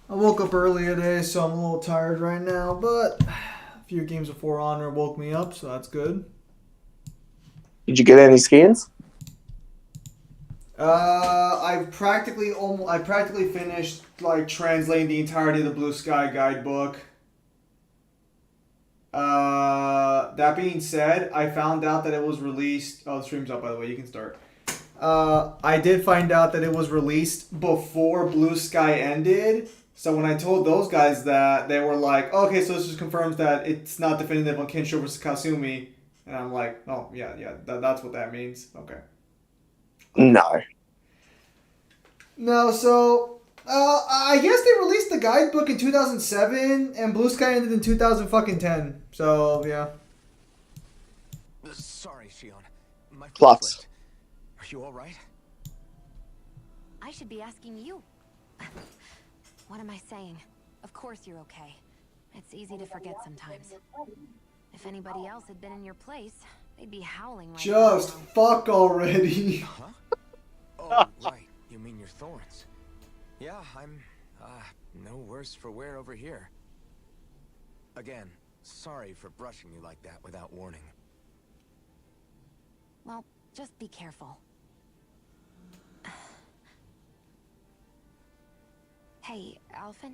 I woke up early today, so I'm a little tired right now, but a few games of For Honor woke me up, so that's good. Did you get any skins? I practically finished like translating the entirety of the Blue Sky guidebook. That being said, I found out that it was released. Oh, the stream's up by the way. You can start. I did find out that it was released before Blue Sky ended. So when I told those guys that, they were like, "Okay, so this just confirms that it's not definitive on Kensho versus Kasumi." And I'm like, "Oh yeah, that's what that means." Okay. No. No, so I guess they released the guidebook in 2007, and Blue Sky ended in 2000 fucking 10. So yeah. Sorry, Shion. My foot Plus. slipped. Are you alright? I should be asking you. What am I saying? Of course you're okay. It's easy to forget sometimes. If anybody else had been in your place, they'd be howling right Just now. fuck already. Huh? Oh, right. You mean your thorns. Yeah, I'm, no worse for wear over here. Again, sorry for brushing you like that without warning. Well, just be careful. Hey, Alphen?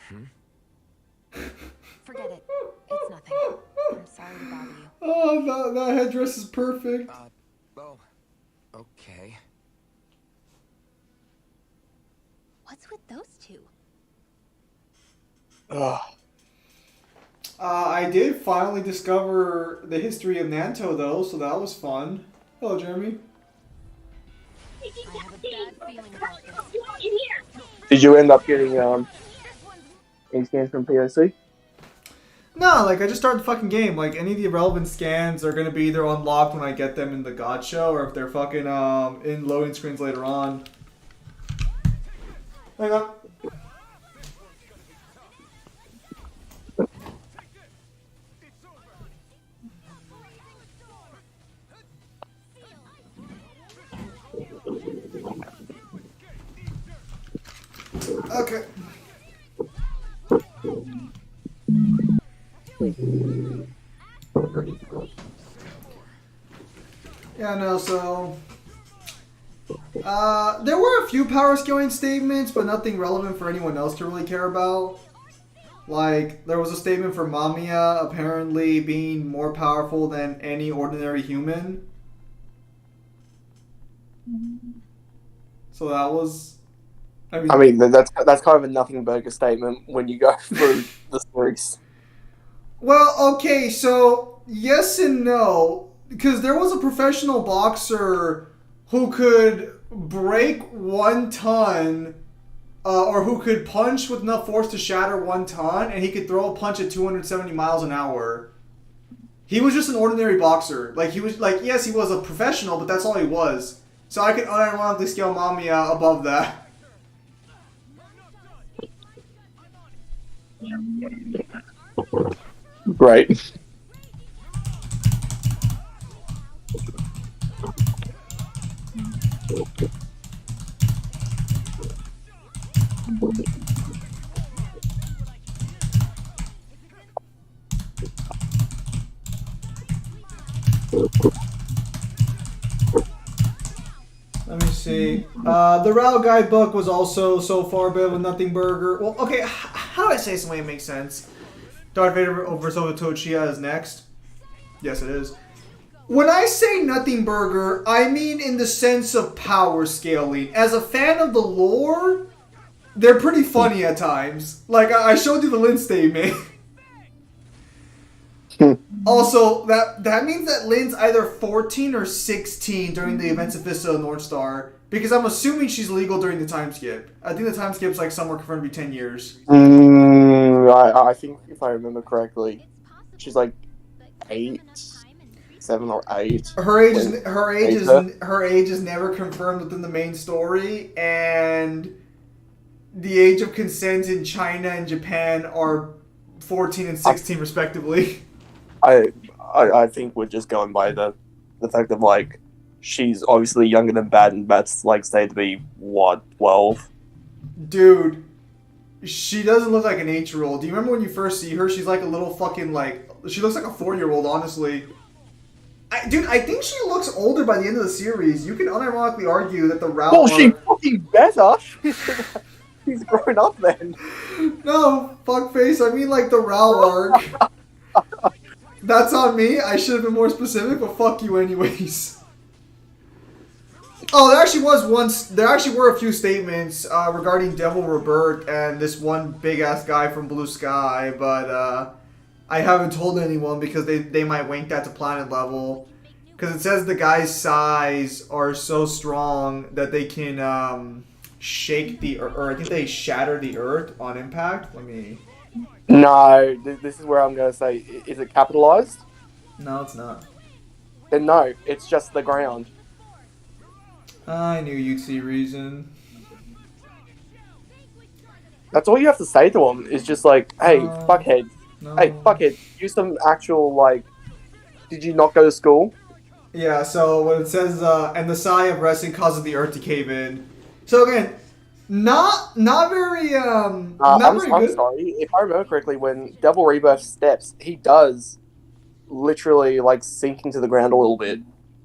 Hmm? Forget it. It's nothing. I'm sorry to bother you. Oh, that headdress is perfect. Oh. Okay. What's with those two? Ugh. I did finally discover the history of Nanto though, so that was fun. Hello, Jeremy. I have a bad feeling about this. Did you end up getting any skins from POC? No, like I just started the fucking game. Like any of the irrelevant scans are gonna be either unlocked when I get them in the gacha, or if they're fucking in loading screens later on. Hang on. Okay. Yeah, no, so there were a few power scaling statements, but nothing relevant for anyone else to really care about. Like, there was a statement for Mamiya apparently being more powerful than any ordinary human. So that was, I mean, that's kind of a nothing burger statement when you go through the stories. well, okay, so yes and no, because there was a professional boxer who could break 1 ton, or who could punch with enough force to shatter 1 ton, and he could throw a punch at 270 miles an hour. He was just an ordinary boxer. Like, he was, like, yes, he was a professional, but that's all he was. So I could unironically scale Mamiya above that. Right. Let me see. The Rao guidebook was also so far a bit of a nothing burger. Well, okay, how do I say something that makes sense? Darth Vader over Soto Chia is next. Yes, it is. When I say nothing burger, I mean in the sense of power scaling. As a fan of the lore, they're pretty funny at times. Like, I showed you the Lin statement. Also, that means that Lin's either 14 or 16 during the events of Vista of North Star, because I'm assuming she's legal during the time skip. I think the time skip's like somewhere confirmed to be 10 years. I think if I remember correctly, she's like 8, 7 or 8. Her age is never confirmed within the main story, and the age of consent in China and Japan are 14 and 16 respectively. I think we're just going by the fact of like she's obviously younger than Bat, and Bat's like say to be what 12. Dude, she doesn't look like an 8-year-old. Do you remember when you first see her? She's like a little fucking like... She looks like a 4-year-old, honestly. Dude, I think she looks older by the end of the series. You can unironically argue that the Rao Well, arc... she fucking better. She's grown up then. No, fuckface. I mean like the Rao arc. That's on me. I should have been more specific, but fuck you anyways. Oh, there actually were a few statements regarding Devil Rebirth and this one big-ass guy from Blue Sky, but I haven't told anyone because they might wink that to planet level. Because it says the guy's size are so strong that they can shake the earth, or I think they shatter the earth on impact. Let me... No, this is where I'm going to say, is it capitalized? No, it's not. Then no, it's just the ground. I knew you'd see reason. That's all you have to say to them, is just like, hey, fuckhead. No. Hey, fuckhead, use some actual, like, did you not go to school? Yeah, so when it says, and the sigh of resting causes the earth to cave in. So again, not very, not very I'm good. sorry, if I remember correctly, when Devil Rebirth steps, he does literally, like, sink into the ground a little bit.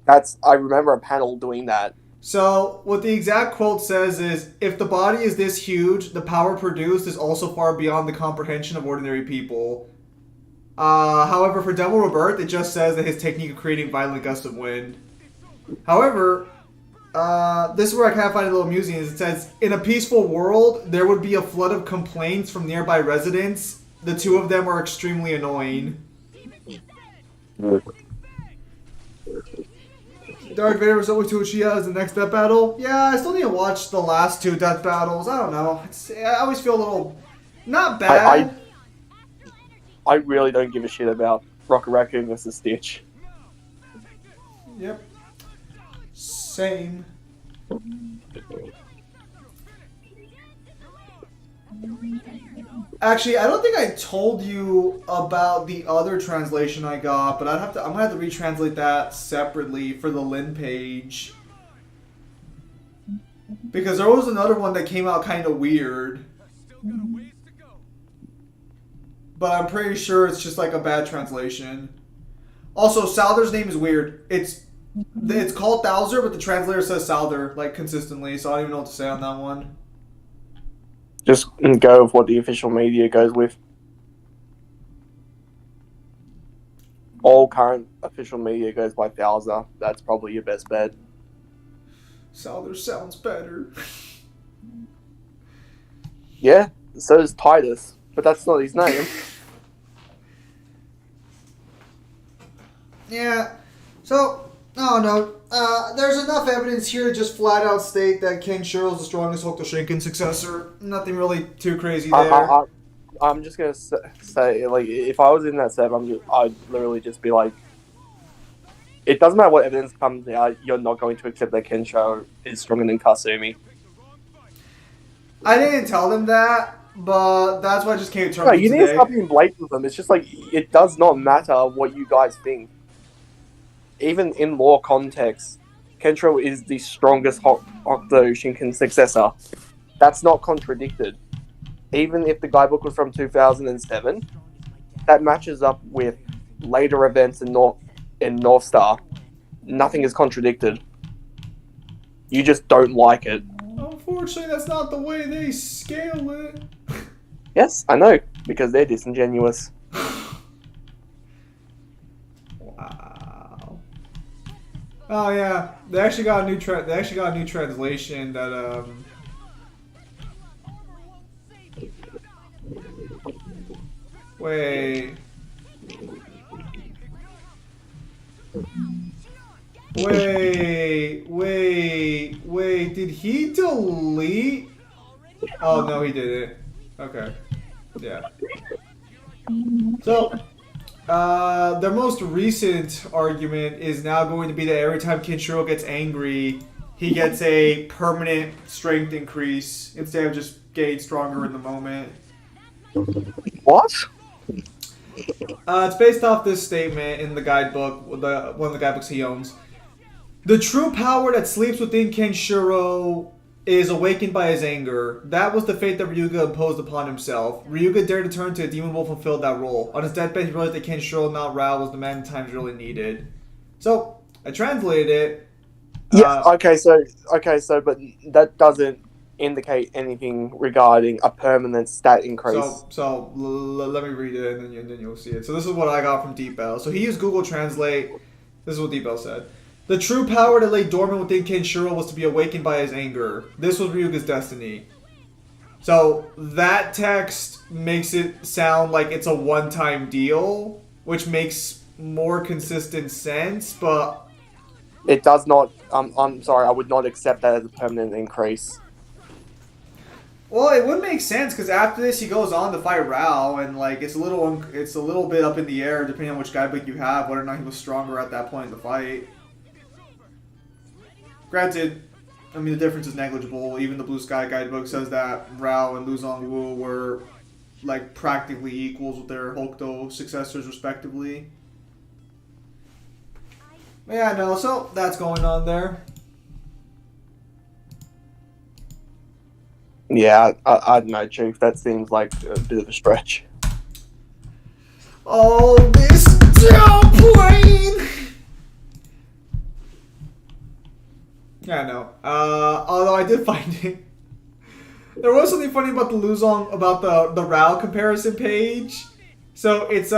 I remember a panel doing that. So what the exact quote says is, if the body is this huge, the power produced is also far beyond the comprehension of ordinary people. However, for Devil Rebirth, it just says that his technique of creating violent gusts of wind. However, this is where I kind of find it a little amusing, is it says, in a peaceful world, there would be a flood of complaints from nearby residents. The two of them are extremely annoying. Darth Vader was always to Uchiha as the next death battle. Yeah, I still need to watch the last 2 death battles. I don't know. I always feel a little... Not bad. I really don't give a shit about Rocket Raccoon versus Stitch. Yep. Same. Actually, I don't think I told you about the other translation I got, but I'm gonna have to retranslate that separately for the Lin page. Because there was another one that came out kind of weird. But I'm pretty sure it's just like a bad translation. Also, Souther's name is weird. It's called Thouser, but the translator says Souther, like, consistently, so I don't even know what to say on that one. Just go with what the official media goes with. All current official media goes by Thouser. That's probably your best bet. Souther sounds better. Yeah, so does Titus, but that's not his name. Yeah, so, I don't know. There's enough evidence here to just flat out state that Kenshiro's the strongest Hokuto Shinken successor. Nothing really too crazy there. I'm just gonna say, like, if I was in that set, I'd literally just be like, it doesn't matter what evidence comes out, you're not going to accept that Kenshiro is stronger than Kasumi. I didn't tell them that, but that's what I just came to terms No, with you today. need to stop being blatant with them. It's just like, it does not matter what you guys think. Even in lore context, Kenshiro is the strongest Hokuto Shinken successor. That's not contradicted. Even if the guidebook was from 2007, that matches up with later events in North Star. Nothing is contradicted. You just don't like it. Unfortunately, that's not the way they scale it. Yes, I know, because they're disingenuous. Wow. Oh yeah, they actually got a new translation that Wait. Did he delete? Oh no, he didn't. Okay. Yeah. So, their most recent argument is now going to be that every time Kenshiro gets angry, he gets a permanent strength increase instead of just getting stronger in the moment. What? It's based off this statement in the guidebook, one of the guidebooks he owns. The true power that sleeps within Kenshiro is awakened by his anger. That was the fate that Ryuga imposed upon himself. Ryuga dared to turn to a demon wolf and fulfilled that role. On his deathbed, he realized that Kenshiro, not Rao, was the man times really needed. So, I translated it. Yeah. Okay. So, but that doesn't indicate anything regarding a permanent stat increase. So let me read it and then you'll see it. So this is what I got from Deep Bell. So he used Google Translate. This is what Deep Bell said. The true power that lay dormant within Kenshiro was to be awakened by his anger. This was Ryuga's destiny. So that text makes it sound like it's a one-time deal, which makes more consistent sense, but it does not. I'm sorry, I would not accept that as a permanent increase. well, it would make sense because after this he goes on to fight Rao, and like it's a little bit up in the air depending on which guidebook you have, whether or not he was stronger at that point in the fight. Granted, I mean the difference is negligible. Even the Blue Sky guidebook says that Rao and Lu Zongwu were like practically equals with their Hokuto successors respectively. Yeah, no, so that's going on there. Yeah, I don't know, Chief. That seems like a bit of a stretch. Oh, this damn plane! Yeah, no. Although I did find it. There was something funny about the Luzong, about the Rao comparison page. So it's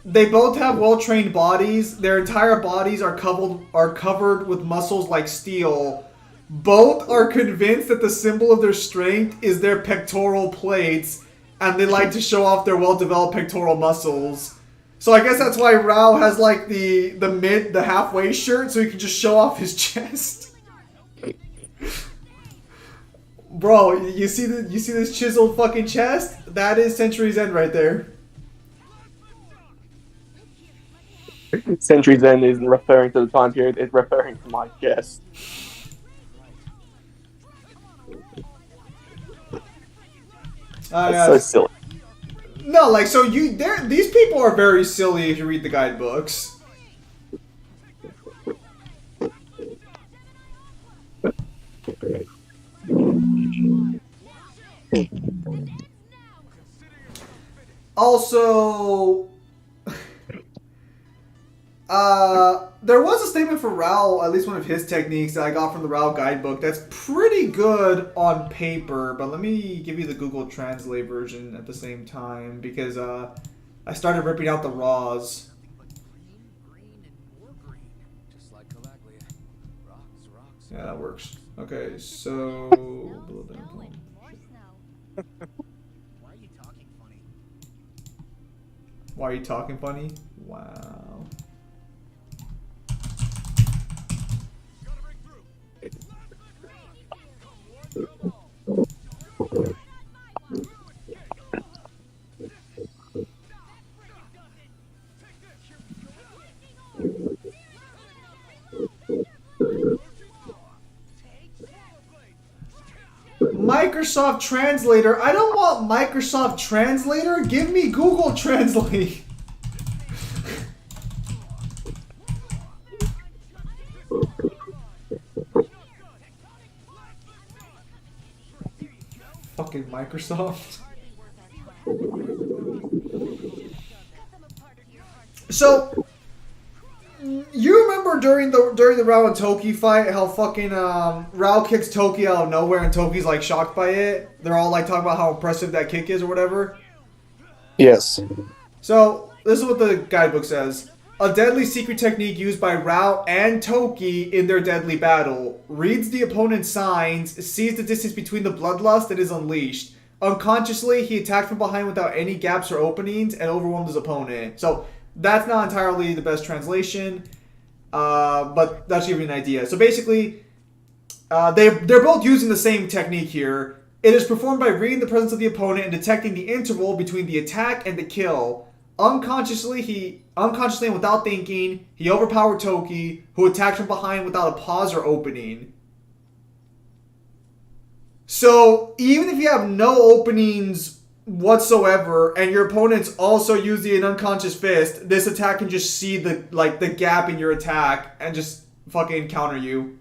they both have well-trained bodies. Their entire bodies are covered with muscles like steel. Both are convinced that the symbol of their strength is their pectoral plates, and they like to show off their well-developed pectoral muscles. So I guess that's why Rao has like the halfway shirt, so he can just show off his chest. Bro, you see this chiseled fucking chest? That is Century's End right there. Century's End isn't referring to the time period, it's referring to my chest. That's so silly. No, like, so these people are very silly if you read the guidebooks. Also, there was a statement for Rao, at least one of his techniques that I got from the Rao guidebook that's pretty good on paper, but let me give you the Google Translate version at the same time, because I started ripping out the raws. Yeah, that works. Okay, so... Why are you talking funny? Why are you talking funny? Wow. Microsoft Translator? I don't want Microsoft Translator. Give me Google Translate. Fucking Microsoft. So, you remember during the Rao and Toki fight how fucking Rao kicks Toki out of nowhere and Toki's like shocked by it? They're all like talking about how impressive that kick is or whatever. Yes. So, this is what the guidebook says. A deadly secret technique used by Rao and Toki in their deadly battle. Reads the opponent's signs, sees the distance between the bloodlust that is unleashed. Unconsciously, he attacked from behind without any gaps or openings and overwhelmed his opponent. So, that's not entirely the best translation, but that should give you an idea. So basically, they're both using the same technique here. It is performed by reading the presence of the opponent and detecting the interval between the attack and the kill. Unconsciously and without thinking, he overpowered Toki, who attacked from behind without a pause or opening. So even if you have no openings whatsoever, and your opponent's also using an unconscious fist, this attack can just see the gap in your attack and just fucking counter you.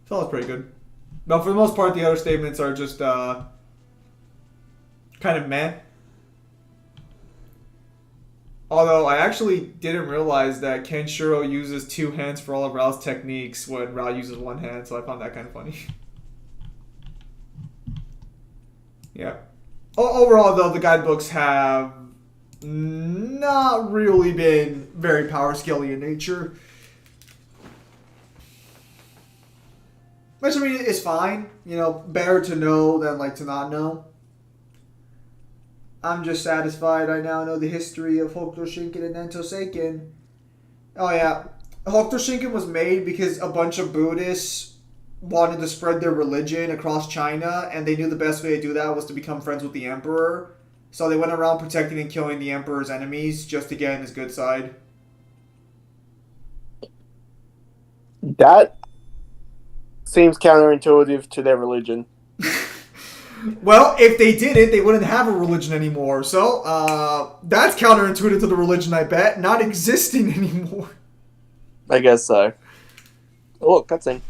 So that's pretty good. But for the most part, the other statements are just kind of meh. Although I actually didn't realize that Kenshiro uses 2 hands for all of Rao's techniques when Rao uses 1 hand, so I found that kind of funny. Yeah. Overall, though, the guidebooks have not really been very power scaling in nature. Which, I mean, is fine. You know, better to know than, like, to not know. I'm just satisfied I now know the history of Hokuto Shinken and Nento Seiken. Oh, yeah. Hokuto Shinken was made because a bunch of Buddhists wanted to spread their religion across China, and they knew the best way to do that was to become friends with the Emperor. So they went around protecting and killing the Emperor's enemies just to get on his good side. That seems counterintuitive to their religion. Well, if they did it, they wouldn't have a religion anymore. So, that's counterintuitive to the religion, I bet. Not existing anymore. I guess so. Oh, look, cutscene.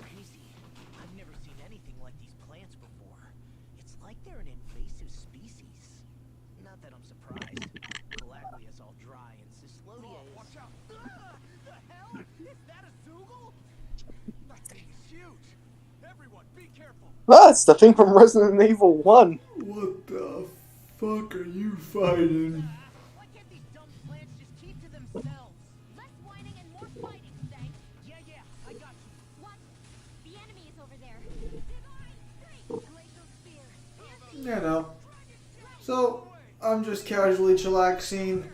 Crazy. I've never seen anything like these plants before. It's like they're an invasive species. Not that I'm surprised. Galagria's all dry and Cyslodia is... Watch out! The hell? Is that a Zoogle? That thing is huge! Everyone, be careful! Ah, it's the thing from Resident Evil 1. What the fuck are you fighting? Why can't these dumb plants just keep to themselves? Less whining and more fighting, Stank. Yeah, I got you. What? The enemy is over there. Divine strength. Glacial spear. You know. So, I'm just casually chillaxing.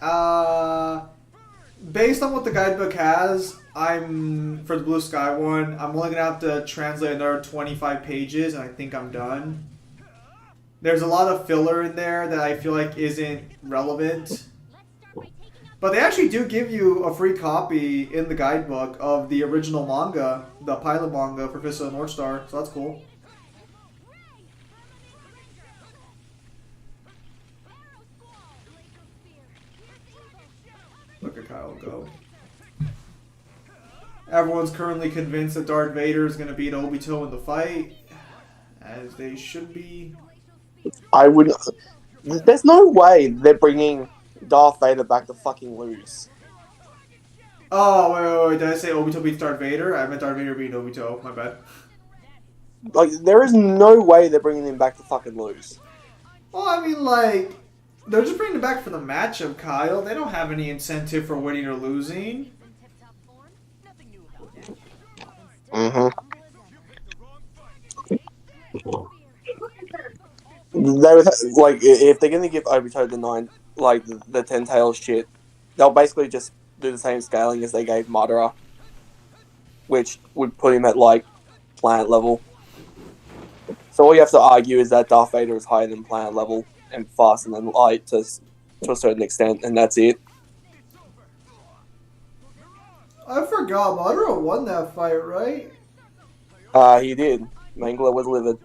Based on what the guidebook has, for the Blue Sky one, I'm only gonna have to translate another 25 pages, and I think I'm done. There's a lot of filler in there that I feel like isn't relevant. Let's start by taking out But they actually do give you a free copy in the guidebook of the original manga, the pilot manga for Fist of the North Star, so that's cool. Look at Kyle go. Everyone's currently convinced that Darth Vader is going to beat Obito in the fight, as they should be. I would. There's no way they're bringing Darth Vader back to fucking lose. Oh, wait, did I say Obito beats Darth Vader? I meant Darth Vader beat Obito, my bad. Like, there is no way they're bringing him back to fucking lose. Well, I mean, like, they're just bringing it back for the matchup, Kyle. They don't have any incentive for winning or losing. in tip-top form. Nothing new about that. Mm-hmm. Humble They would like, if they're gonna give Obito the 9, like the 10 tails shit, they'll basically just do the same scaling as they gave Madara, which would put him at like planet level. So all you have to argue is that Darth Vader is higher than planet level and faster than light to a certain extent, and that's it. I forgot, Madara won that fight, right? He did. Mangler was livid.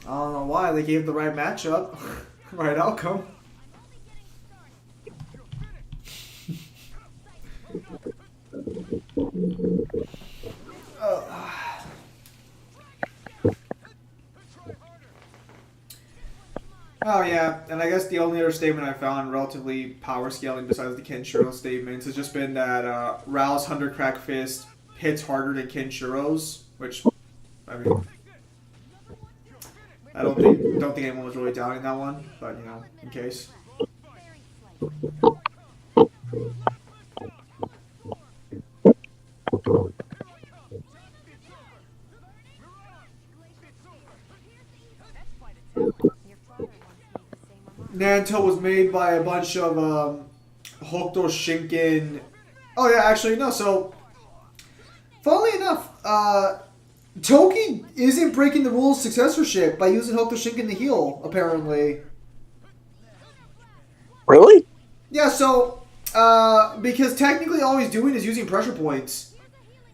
I don't know why. They gave the right matchup. Right outcome. Oh yeah, and I guess the only other statement I found relatively power scaling besides the Kenshiro statements has just been that Rao's 100 Crack Fist hits harder than Kenshiro's, which, I mean, I don't think anyone was really doubting that one, but you know, in case. Your father wants me to say Mama. Nanto was made by a bunch of Hokuto Shinken. Oh yeah, actually no. So, funnily enough, Toki isn't breaking the rules of successorship by using Hokuto Shinken to heal. Apparently, Really? yeah. So, because technically all he's doing is using pressure points.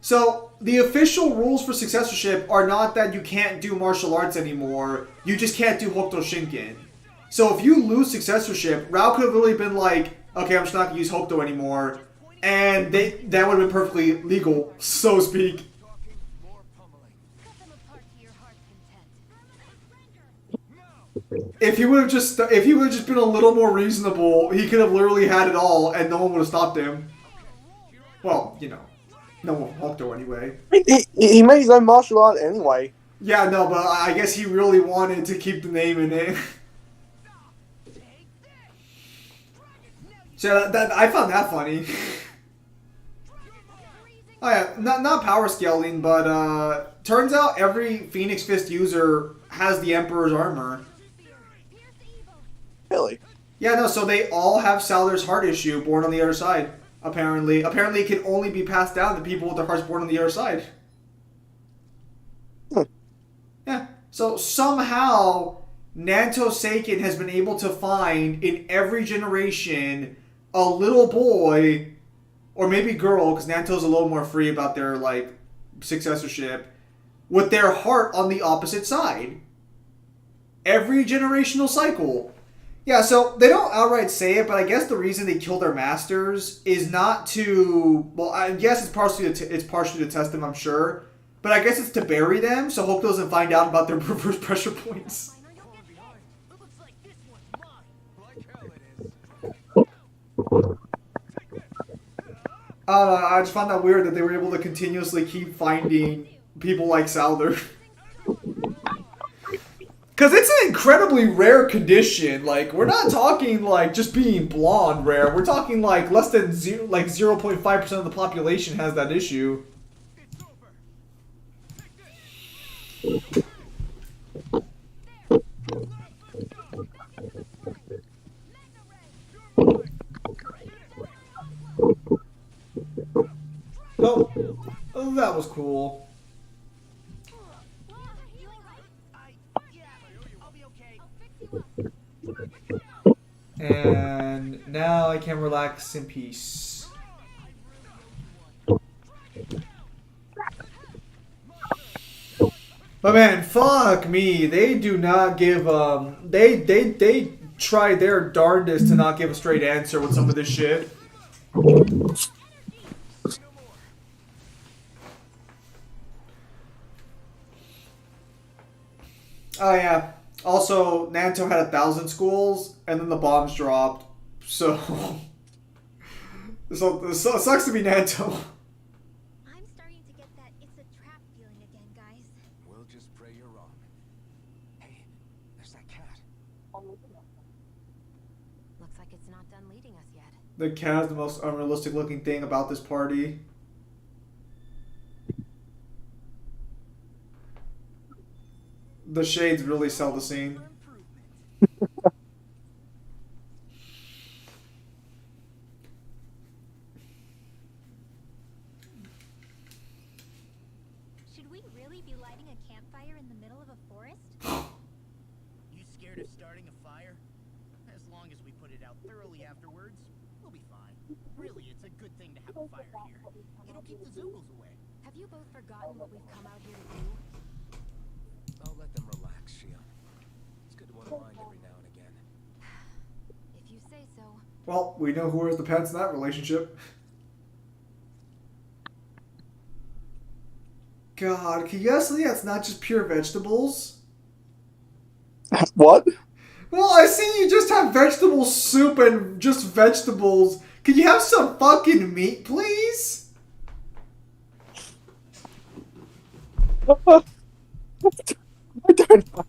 So the official rules for successorship are not that you can't do martial arts anymore. You just can't do Hokuto Shinken. So if you lose successorship, Rao could have really been like, okay, I'm just not going to use Hokuto anymore. and that would have been perfectly legal, so to speak. Talking, more pummeling. Cut them apart to your heart's content. No! If he would have just been a little more reasonable, he could have literally had it all, and no one would have stopped him. Well, you know, no one from Hokuto anyway. He made his own martial art anyway. Yeah, no, but I guess he really wanted to keep the name in it. So that I found that funny. Oh yeah, not power scaling, but turns out every Phoenix Fist user has the Emperor's armor. Really? Yeah, no, so they all have Salder's heart issue, born on the other side. Apparently it can only be passed down to people with their hearts born on the other side. Yeah, so somehow Nanto Seiken has been able to find in every generation a little boy, or maybe girl, because Nanto's a little more free about their like successorship, with their heart on the opposite side. Every generational cycle. Yeah, so they don't outright say it, but I guess the reason they kill their masters is not to. Well, I guess it's partially to test them, I'm sure, but I guess it's to bury them so Hokuto doesn't find out about their reverse pressure points. It looks like this one's mine. Like hell it is. I just found that weird that they were able to continuously keep finding people like Salder. Because it's an incredibly rare condition. Like, we're not talking like just being blonde rare. We're talking like less than 0.5% of the population has that issue. It's over. Oh, that was cool. Yeah, I'll be okay. And now I can relax in peace. But man, fuck me. They do not give they try their darndest to not give a straight answer with some of this shit. Oh yeah. Also, Nanto had 1,000 schools, and then the bombs dropped. So, so it sucks to be Nanto. I'm starting to get that it's a trap feeling again, guys. We'll just pray you're wrong. Hey, there's that cat. Looks like it's not done leading us yet. The cat is the most unrealistic looking thing about this party. The shades really sell the scene. Should we really be lighting a campfire in the middle of a forest? You scared of starting a fire? As long as we put it out thoroughly afterwards, we'll be fine. Really, it's a good thing to have a fire here. It'll keep the Zoogles away. Have you both forgotten what we've come out here to do? I'll let them relax, Shion. It's good to unwind every now and again. If you say so. Well, we know who wears the pants in that relationship. God, can you guys see that's not just pure vegetables? What? Well, I see you just have vegetable soup and just vegetables. Can you have some fucking meat, please? I don't know.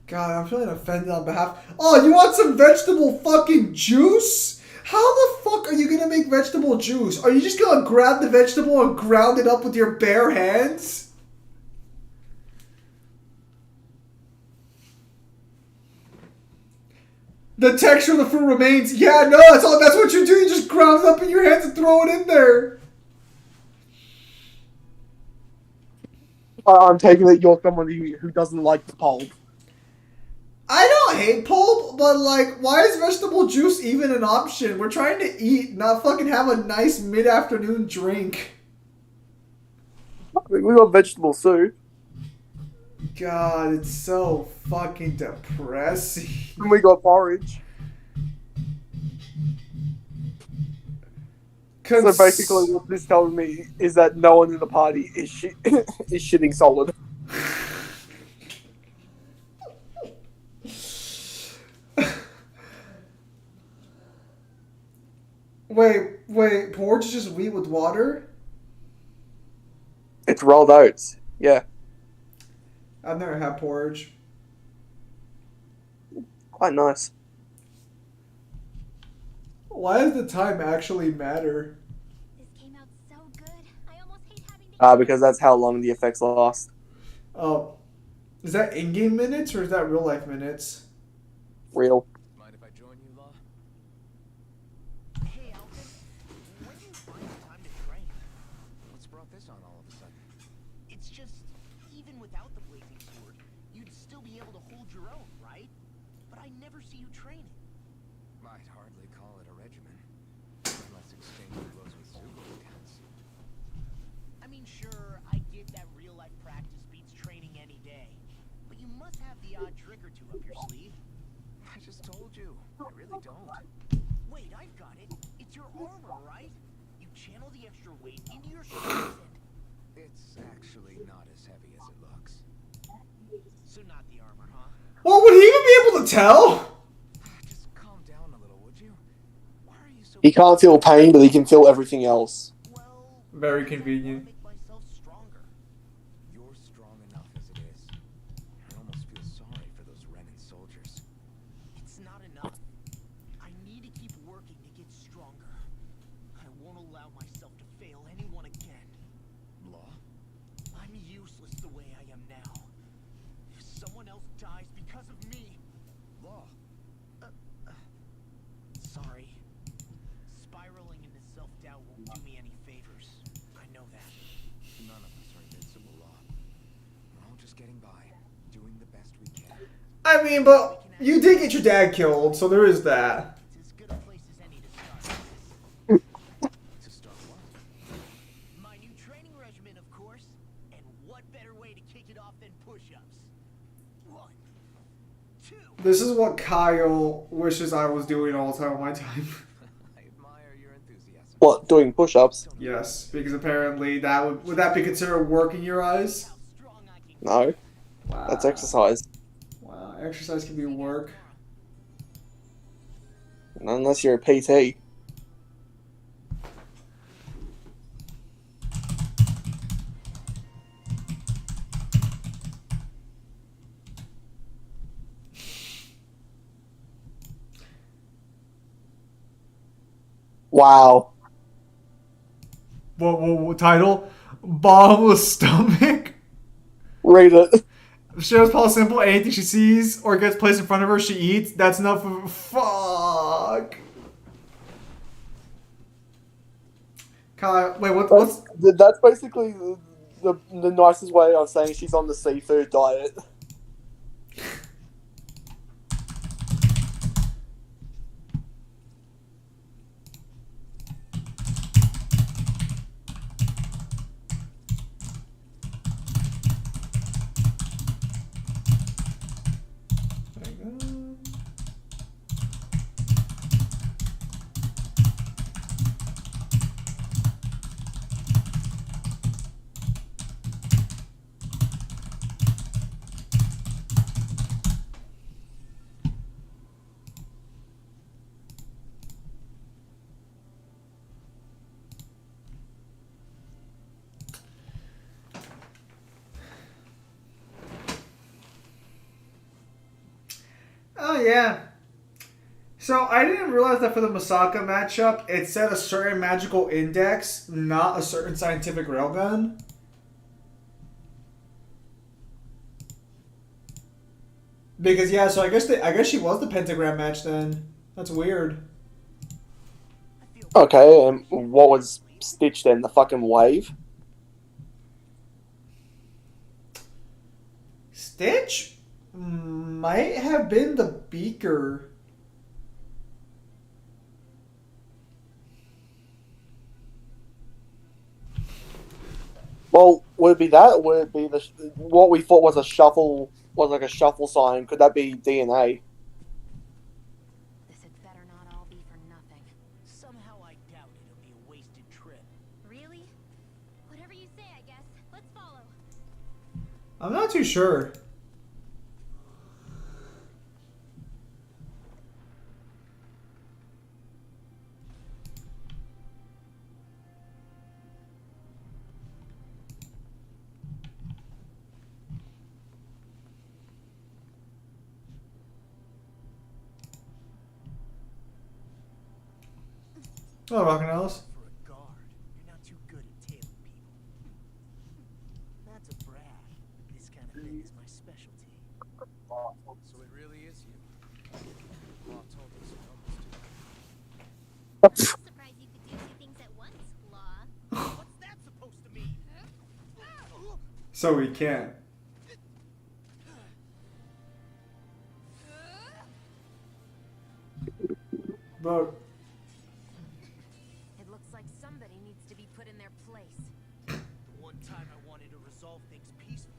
God, I'm feeling offended on behalf. Oh, you want some vegetable fucking juice? How the fuck are you gonna make vegetable juice? Are you just gonna grab the vegetable and ground it up with your bare hands? The texture of the fruit remains. Yeah, no, that's what you do. You just ground it up in your hands and throw it in there. I'm taking it you're somebody who doesn't like the pulp. I don't hate pulp, but like, why is vegetable juice even an option? We're trying to eat, not fucking have a nice mid-afternoon drink. We got vegetable soup. God, it's so fucking depressing. And we got porridge. So basically, what this telling me is that no one in the party is is shitting solid. Wait, porridge is just wheat with water? It's rolled oats. Yeah, I've never had porridge. quite nice. Why does the time actually matter? This came out so good. I almost hate having to. Because that's how long the effects last. Oh, is that in-game minutes or is that real life minutes? Real. Mind if I join you, Law? Hey, Alvin. When do you find the time to train? What's brought this on all of a sudden? It's just, even without the blazing sword, you'd still be able to hold your own, right? But I never see you training. I'd hardly call it a regimen. Unless exchanging blows with Zuko counts. I mean, sure, I get that real-life practice beats training any day. But you must have the odd trick or two up your sleeve. I just told you. I really don't. Wait, I've got it. It's your armor, right? You channel the extra weight into your shoulders and... It's actually not as heavy as it looks. So not the armor, huh? Well, would he even be able to tell? Just calm down a little, would you? Why are you so... He can't feel pain, but he can feel everything else. Well... Very I wanna convenient. make myself stronger. You're strong enough as it is. I almost feel sorry for those Renan soldiers. It's not enough. I need to keep working to get stronger. I won't allow myself to fail anyone again. Law? I'm useless the way I am now. If someone else dies because of me... Law? Sorry. Spiraling into self-doubt won't do me any favors. I know that. None of us are invincible, Law. We're all just getting by, doing the best we can. I mean, but you did get your dad killed, so there is that. It's as good a place as any to start this. To start what? My new training regimen, of course. And what better way to kick it off than push-ups? 1, 2... This is what Kyle wishes I was doing all the time on my time. I admire your enthusiasm. What, doing push-ups? Yes, because apparently that would that be considered working your eyes? How strong I can No, Wow. that's exercise. Wow, exercise can be work. Unless you're a PT. Wow. What title? Bottomless stomach? Read it. Shows Paul Simple anything she sees or gets placed in front of her, she eats. That's enough of fuck. Kyle, wait, what's That's basically the nicest way of saying she's on the seafood diet. Oh yeah. So I didn't realize that for the Masaka matchup, it said a certain magical index, not a certain scientific railgun. Because yeah, so I guess she was the pentagram match then. That's weird. Okay, and what was Stitch then? The fucking wave? Stitch might have been the beaker. Well, would it be that? Or would it be what we thought was a shuffle? Was like a shuffle sign? Could that be DNA? This had better not all be for nothing. Somehow I doubt it'll be a wasted I'm not too sure. Oh, Rockin' Alice. For a guard, you're not too good at tailing people. Not to brag, but this kind of thing is my specialty. So it really is you. Mom told us you almost do. I'm surprised you could do two things at once, Law. What's that supposed to mean? So we can. Bro, It looks like somebody needs to be put in their place. The one time I wanted to resolve things peacefully.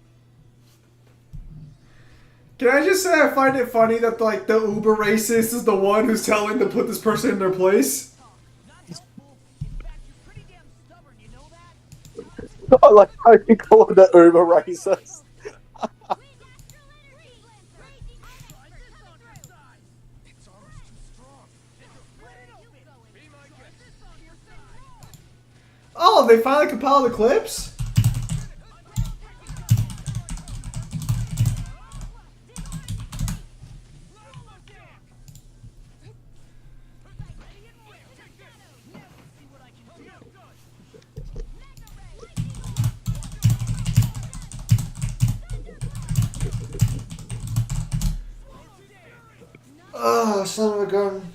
can I just say I find it funny that like the uber racist is the one who's telling to put this person in their place? Not helpful. In fact, you're pretty damn stubborn, you know that? I like how you call it the uber racist. It's almost too strong. Be my guest. Oh, they finally compiled the clips? Oh, son of a gun.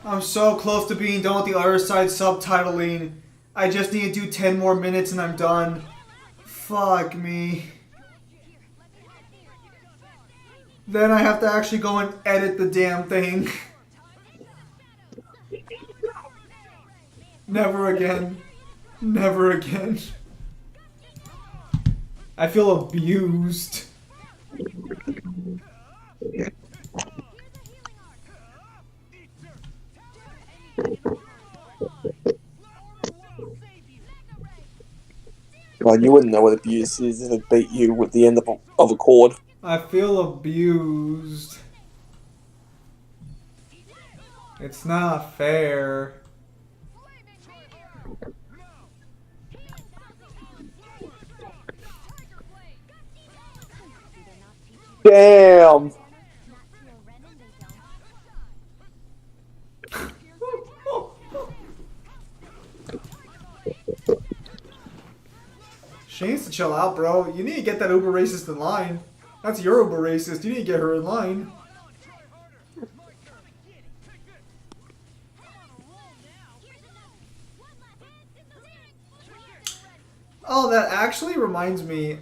I'm so close to being done with the other side subtitling. I just need to do 10 more minutes and I'm done. Fuck me. Then I have to actually go and edit the damn thing. Never again. Never again. I feel abused. God, you wouldn't know what abuse is if it beat you with the end of a cord. I feel abused. It's not fair. Damn! She needs to chill out, bro. You need to get that uber racist in line. That's your uber racist. You need to get her in line. Oh, that actually reminds me.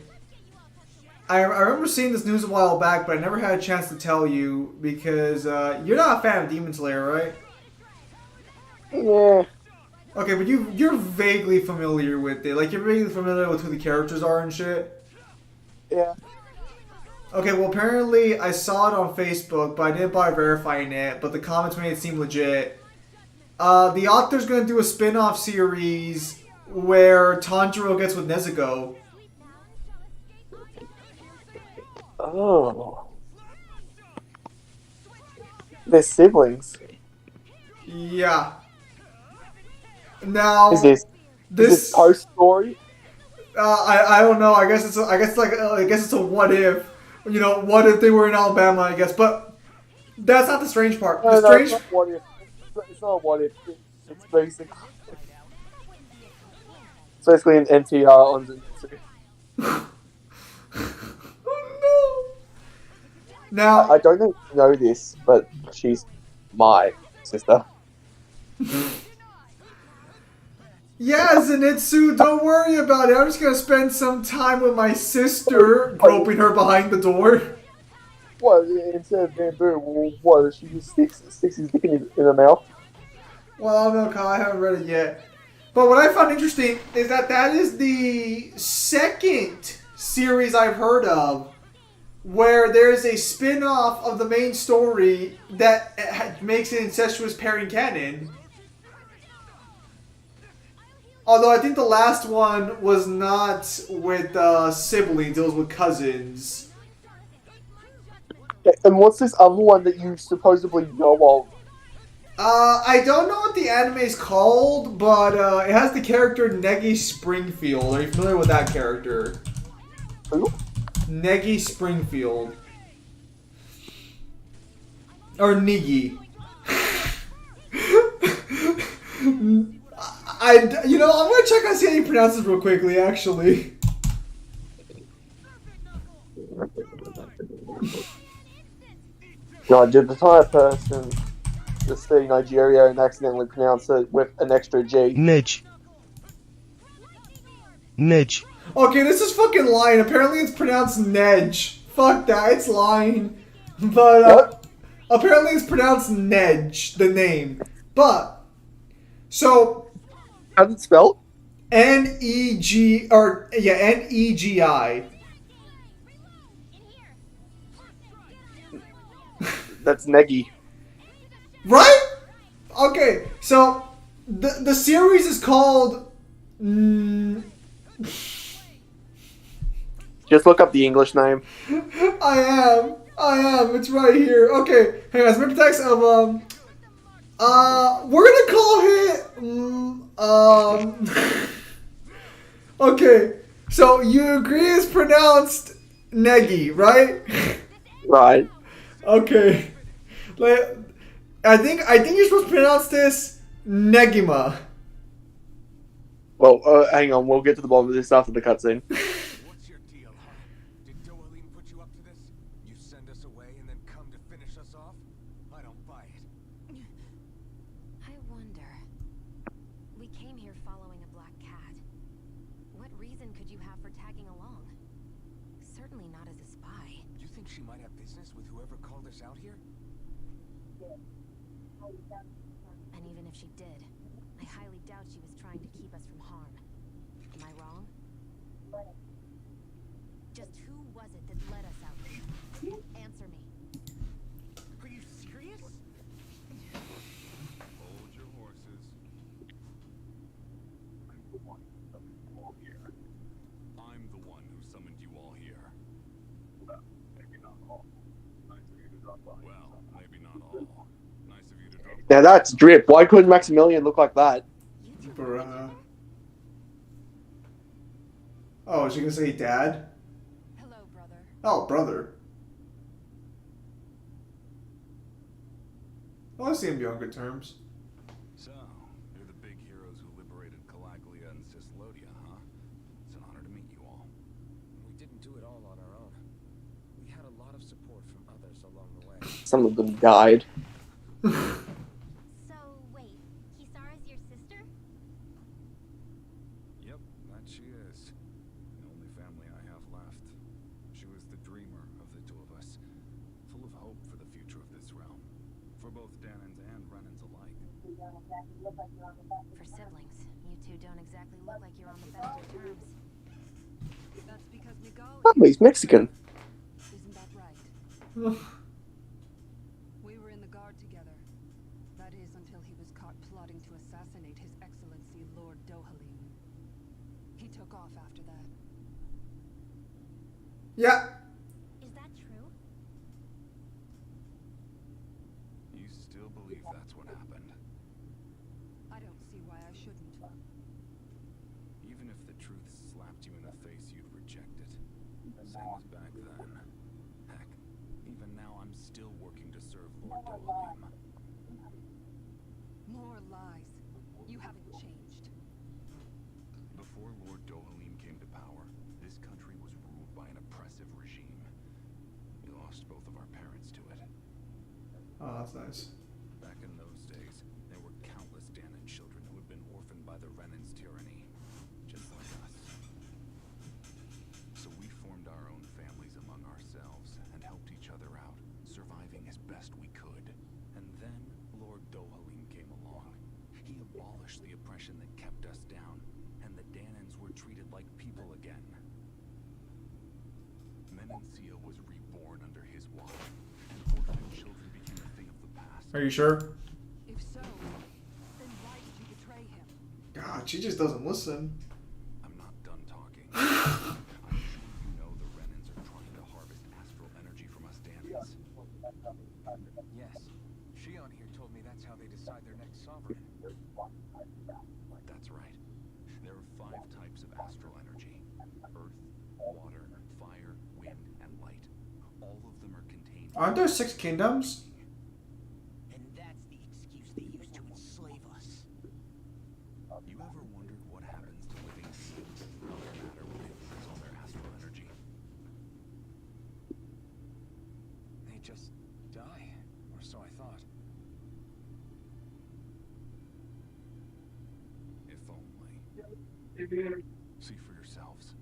I remember seeing this news a while back, but I never had a chance to tell you because you're not a fan of Demon Slayer, right? Yeah. Okay, but you're vaguely familiar with it. Like, you're vaguely familiar with who the characters are and shit. Yeah. Okay, well, apparently I saw it on Facebook, but I didn't bother verifying it, but the comments made it seem legit. The author's gonna do a spin-off series where Tanjiro gets with Nezuko. Oh. They're siblings. Yeah. Now, Is this post story? I don't know. I guess it's a what if. You know, what if they were in Alabama? I guess, but that's not the strange part. The No, strange. it's not what if. It's not what if. It's basically an NTR on Zenitsu. Oh no! Now, I don't know if you know this, but she's my sister. yeah, Zenitsu, don't worry about it. I'm just gonna spend some time with my sister, groping her behind the door. What, instead of bamboo, what, she just sticks his dick in her mouth? Well, I don't know, Kyle. I haven't read it yet. But what I found interesting is that is the second series I've heard of where there's a spin-off of the main story that makes an incestuous pairing canon. Although I think the last one was not with siblings, it was with cousins. And what's this other one that you supposedly know of? I don't know what the anime is called, but it has the character Negi Springfield. Are you familiar with that character? Who? Negi Springfield. Or Nigi. You know, I'm gonna check and see how you pronounce this real quickly, actually. No, did the type of person to see Nigeria and accidentally pronounce it with an extra G? Nudge. Nudge. Okay, this is fucking lying. Apparently it's pronounced Nedge. Fuck that, it's lying. But, What? apparently it's pronounced Nedge, the name. But, so, How's it spelled? Negi. That's Negi. Right? Okay, so the series is called. Just look up the English name. I am. It's right here. Okay, hang on. Remember the text of we're gonna call it Okay, so you agree it's pronounced Negi, right? Right. Okay. Like, I think you're supposed to pronounce this Negima. Well, hang on. We'll get to the bottom of this after the cutscene. What's your deal, huh? Did Dohalim put you up to this? You send us away and then come to finish us off? I don't buy it. I wonder. We came here following a black cat. What reason could you have for tagging along? Certainly not as a spy. You think she might have business with whoever called us out here? And even if she did, I highly doubt she was trying to keep us from harm. Am I wrong? Just who was it that led us out here? Answer me. Are you serious? Hold your horses. I'm the one who summoned you all here. I'm the one who summoned you all here. Well, maybe not all. Nice of you to drop by. Well, maybe not all. Nice of you to drop by. Now that's drip. Why couldn't Maximilian look like that? You two Bruh. Oh, is she gonna say dad? Hello, brother. Oh, brother. Well, I see him be on good terms. So, you're the big heroes who liberated Calaglia and Cislodia, huh? It's an honor to meet you all. We didn't do it all on our own. We had a lot of support from others along the way. Some of them died. So, wait, Kisara's your sister? Yep, that she is. The only family I have left. She was the dreamer of the two of us, full of hope for the future of this realm, for both Danans and Renans alike. For siblings, you two don't exactly look like you're on the best of terms. That's because Miguel Oh, he's Mexican. isn't that right? We were in the guard together. That is until he was caught plotting to assassinate His Excellency Lord Dohalim. He took off after that. Yeah. Is that true? You still believe that's what happened? I don't see why I shouldn't. Even if the truth slapped you in the face, you'd reject it. Same as back then. Heck, even now I'm still working to serve Lord Dohalim. More lies. You haven't changed. Before Lord Dohalim came to power, this country was ruled by an oppressive regime. We lost both of our parents to it. Oh, that's nice. Back in those days, there were countless Danan children who had been orphaned by the Renan's tyranny, just like us. So we formed our own families among ourselves and helped each other out, surviving as best we could. And then Lord Dohalim came along. He abolished the oppression that kept us down, and the Danans were treated like people again. Menancia was reborn under his watch, and orphaned children became a thing of the past. Are you sure? If so, then why did you betray him? God, she just doesn't listen. I'm not done talking. I'm sure you know the Renans are trying to harvest astral energy from us Danans. Yes. Shion here told me that's how they decide their next sovereign. That's right. There are 5 types of astral energy. Earth, water, fire, wind, and light. All of them are contained... Aren't there 6 kingdoms? And that's the excuse they use to enslave us. You ever wondered what happens to living beings, how their matter when they lose all their astral energy? They just die, or so I thought. If only. See for yourselves.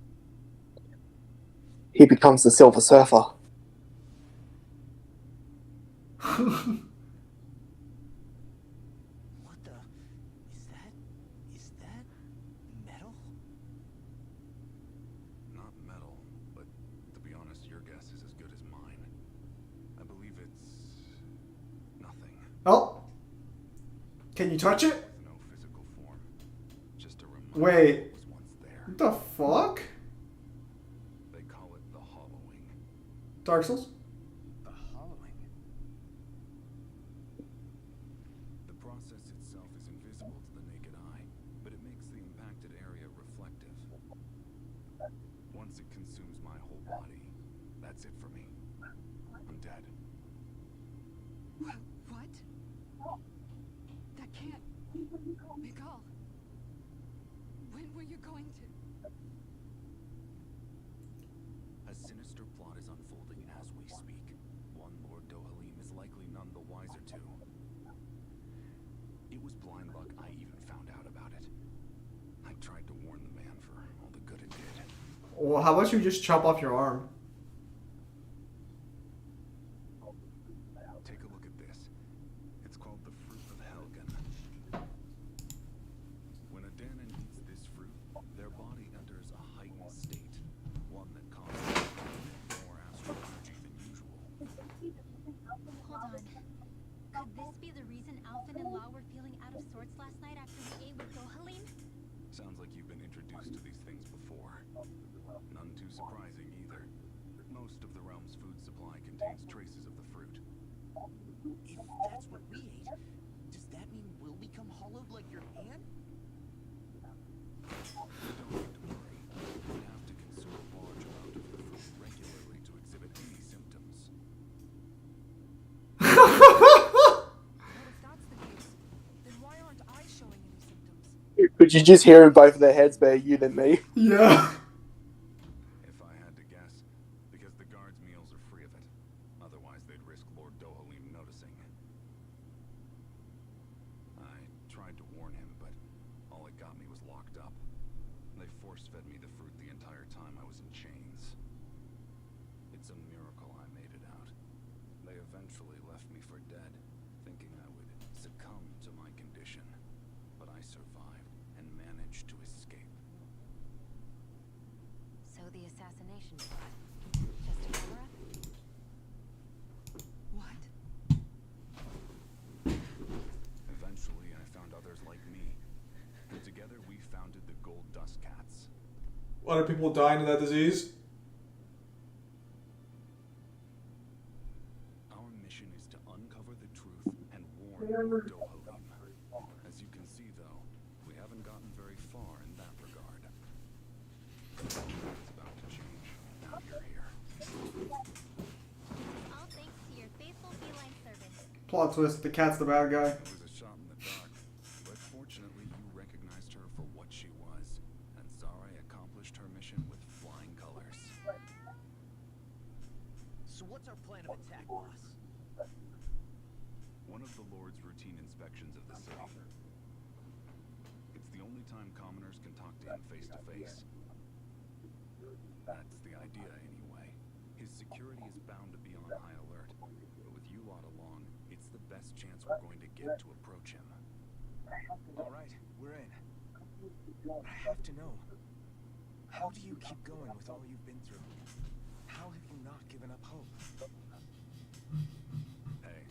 He becomes the Silver Surfer. What the? Is that metal? Not metal, but to be honest, your guess is as good as mine. I believe it's... nothing. Oh. Can you touch it? With no physical form. Just a reminder Wait. that it was once there. What the fuck? They call it the Hollowing. Dark Souls? The hollowing. The process itself is invisible to the naked eye, but it makes the impacted area reflective. Once it consumes my whole body, that's it for me. I'm dead. What? That can't. Mikal. When were you going to? A sinister plot is unfolding as we speak. One Lord Dohalim is likely none the wiser to. It was blind luck I even found out about it. I tried to warn the man for all the good it did. Well, how about you just chop off your arm? Take a look at this. It's called the Fruit of Helgen. When a Danan eats this fruit, their body enters a heightened state, one that causes them to emit more astral energy than usual. Hold on. Could this be the reason Alphen and Law were feeling out of sorts last night after we ate with Dohalim? Sounds like you've been introduced to these things before. None too surprising either. Most of the realm's food supply contains traces of the fruit. If that's what we ate, does that mean we'll become hollowed like your hand? Don't need to worry. You have to consume a large amount of the fruit regularly to exhibit any symptoms. Well, if that's the case, then why aren't I showing any symptoms? Could you just hear in both of their heads, better you than me? Yeah. If I had to guess, because the guards' meals are free of it. Otherwise, they'd risk Lord Dohalim noticing. I tried to warn him, but all it got me was locked up. They force-fed me the fruit the entire time I was in chains. It's a miracle I made it out. They eventually left me for dead, thinking I would succumb to my condition. But I survived and managed to escape. So the assassination plot. Just a cover-up? What? Eventually, I found others like me, and together we founded the Gold Dust Cats. A lot of people dying of that disease. Our mission is to uncover the truth and warn Lord Dohalim. As you can see, though, we haven't gotten very far in that regard. It's about to change. Now you're here. All thanks to your faithful feline servant. Plot twist, the cat's the bad guy. It was a shot in the dark, but fortunately you recognized her for what she was, and Zare accomplished her mission with flying colors. So what's our plan of attack, boss? One of the Lord's routine inspections of the city. It's the only time commoners can talk to him face to face. That's the idea, anyway. His security is bound to be on high alert, but with you lot along, it's the best chance we're going to get to approach him. All right, we're in. But I have to know. How do you keep going with all you've been through? How have you not given up hope? Hey,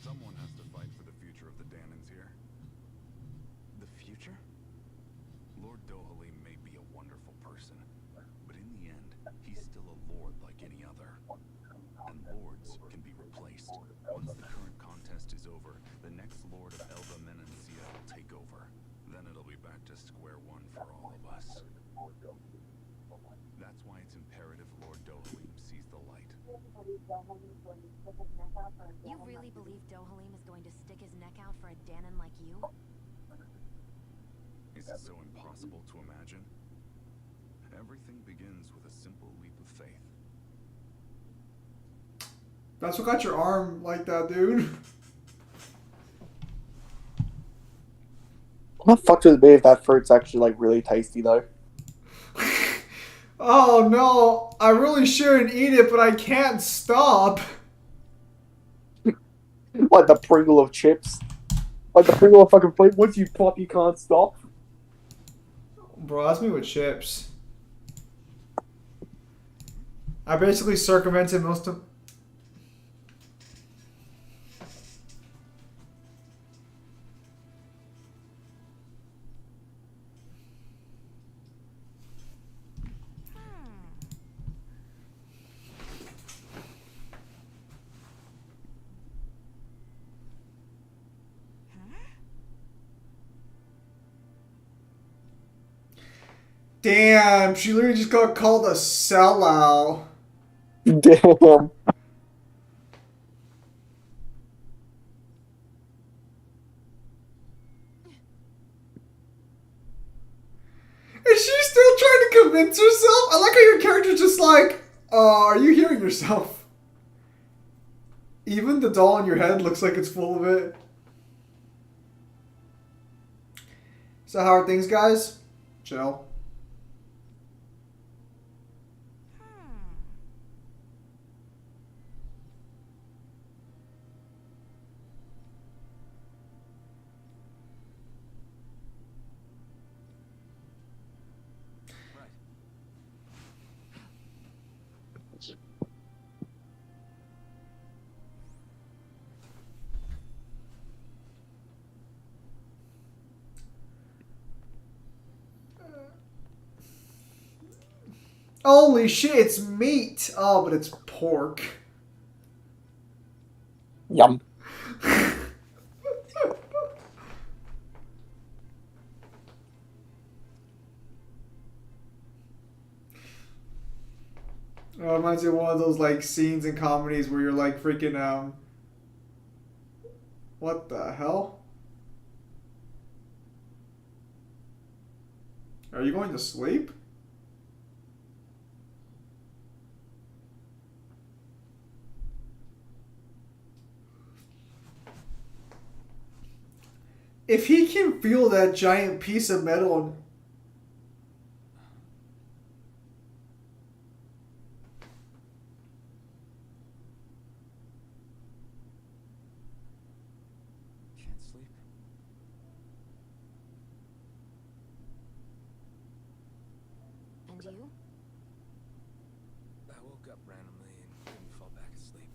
someone has to fight for the future of the Danans here. The future? at to square one for all of us. That's why it's imperative Lord Dohalim sees the light. You really believe Dohalim is going to stick his neck out for a Danon like you? Is it so impossible to imagine? Everything begins with a simple leap of faith. That's what got your arm like that, dude. How fucked would it be if that fruit's actually like really tasty though? Oh no, I really shouldn't eat it, but I can't stop. Like the Pringle of chips. Like the Pringle of fucking fruit. Once you pop, you can't stop. Bro, that's me with chips. I basically circumvented most of... Damn, she literally just got called a sellout. Damn. Is she still trying to convince herself? I like how your character's just like, are you hearing yourself? Even the doll in your head looks like it's full of it. So how are things, guys? Chill. Holy shit, it's meat! Oh, but it's pork. Yum. It reminds me of one of those like scenes in comedies where you're like freaking what the hell? Are you going to sleep? If he can feel that giant piece of metal... Can't sleep. And you? I woke up randomly and couldn't fall back asleep.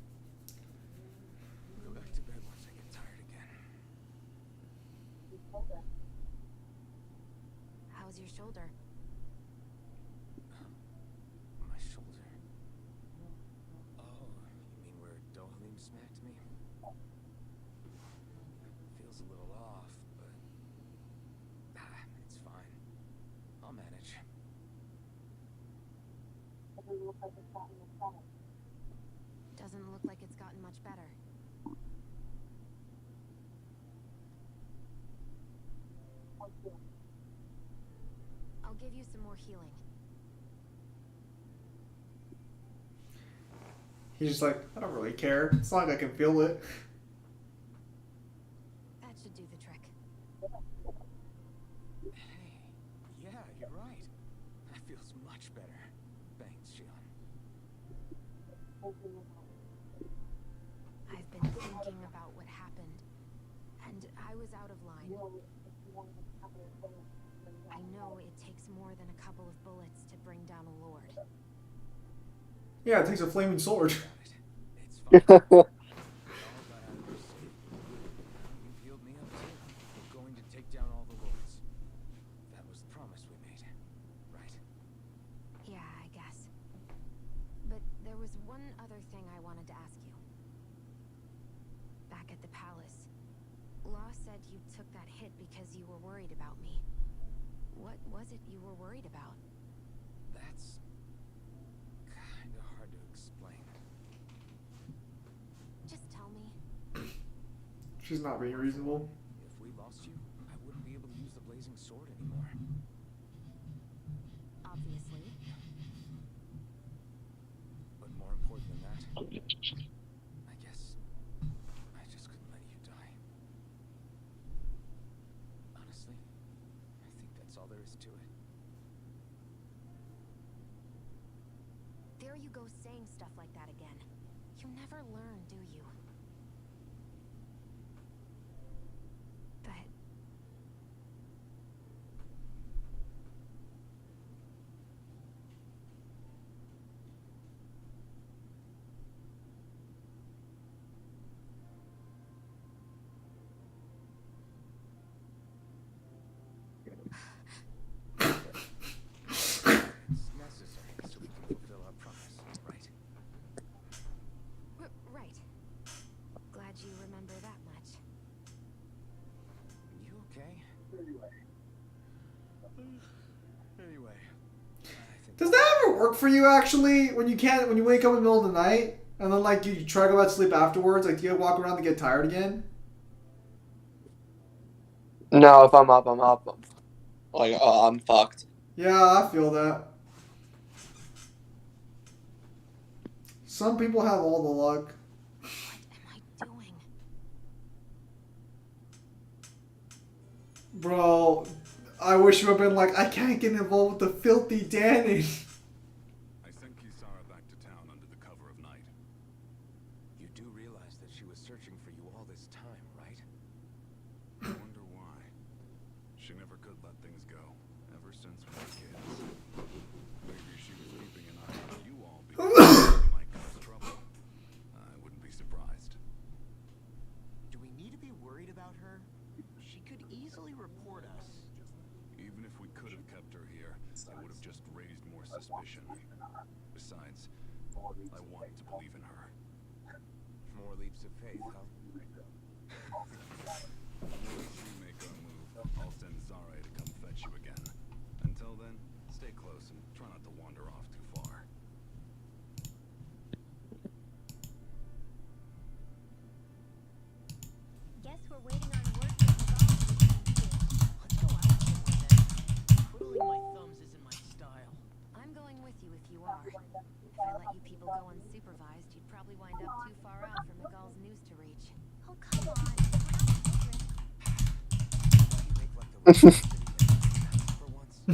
Go back to bed once I get tired again. How's your shoulder? My shoulder. Oh, you mean where Dohalim smacked me? Feels a little off, but it's fine. I'll manage. Doesn't look like it's gotten much better. I'll give you some more healing. He's just like, I don't really care. It's not like I can feel it. That should do the trick. Hey, yeah, you're right. That feels much better. Thanks, Shion. I've been thinking about what happened, and I was out of line. I know it takes more than a couple of bullets to bring down a lord. Yeah, it takes a flaming sword. It's fine. We all got out of this safe. You've healed me up too. We're going to take down all the lords. That was the promise we made, right? Yeah, I guess. But there was one other thing I wanted to ask you. Back at the palace, Law said you took that hit because you were worried about me. What was it you were worried about? That's kind of hard to explain. Just tell me. She's not being reasonable. If we lost you, I wouldn't be able to use the blazing sword anymore. Obviously. But more important than that, I guess I just couldn't let you die. Honestly, I think that's all there is to it. There you go saying stuff like that again. You never learn, do you? But It's necessary so we can fulfill our promise, right? right. Glad you remember that much. You okay? Anyway, I think Does that ever work for you actually? When you wake up in the middle of the night and then like you try to go back to sleep afterwards, like do you walk around to get tired again? No, if I'm up, I'm up. Like, I'm fucked. Yeah, I feel that. Some people have all the luck. What am I doing? Bro, I wish you would have been like, I can't get involved with the filthy Danny. I sent Kisara back to town under the cover of night. you do realize that she was searching for you all this time, right? I wonder why. She never could let things go, ever since we were kids. Maybe she was keeping an eye on you all because you might cause trouble. I wouldn't be surprised. Do we need to be worried about her? She could easily report us. Even if we could have kept her here, it would have just raised more suspicion. Besides, I wanted to believe in her. More leaps of faith, huh? Once you make our move, I'll send Zare to come fetch you again. Until then, stay close and try not to wander off too far. Guess we're waiting on word from Nagal. Let's go out somewhere then. Twiddling my thumbs isn't my style. I'm going with you if you are. If I let you people go unsupervised, you'd probably wind up too far out for Miguel's news to reach. Oh, come on. We're not children. You make like the rest of the city for once. I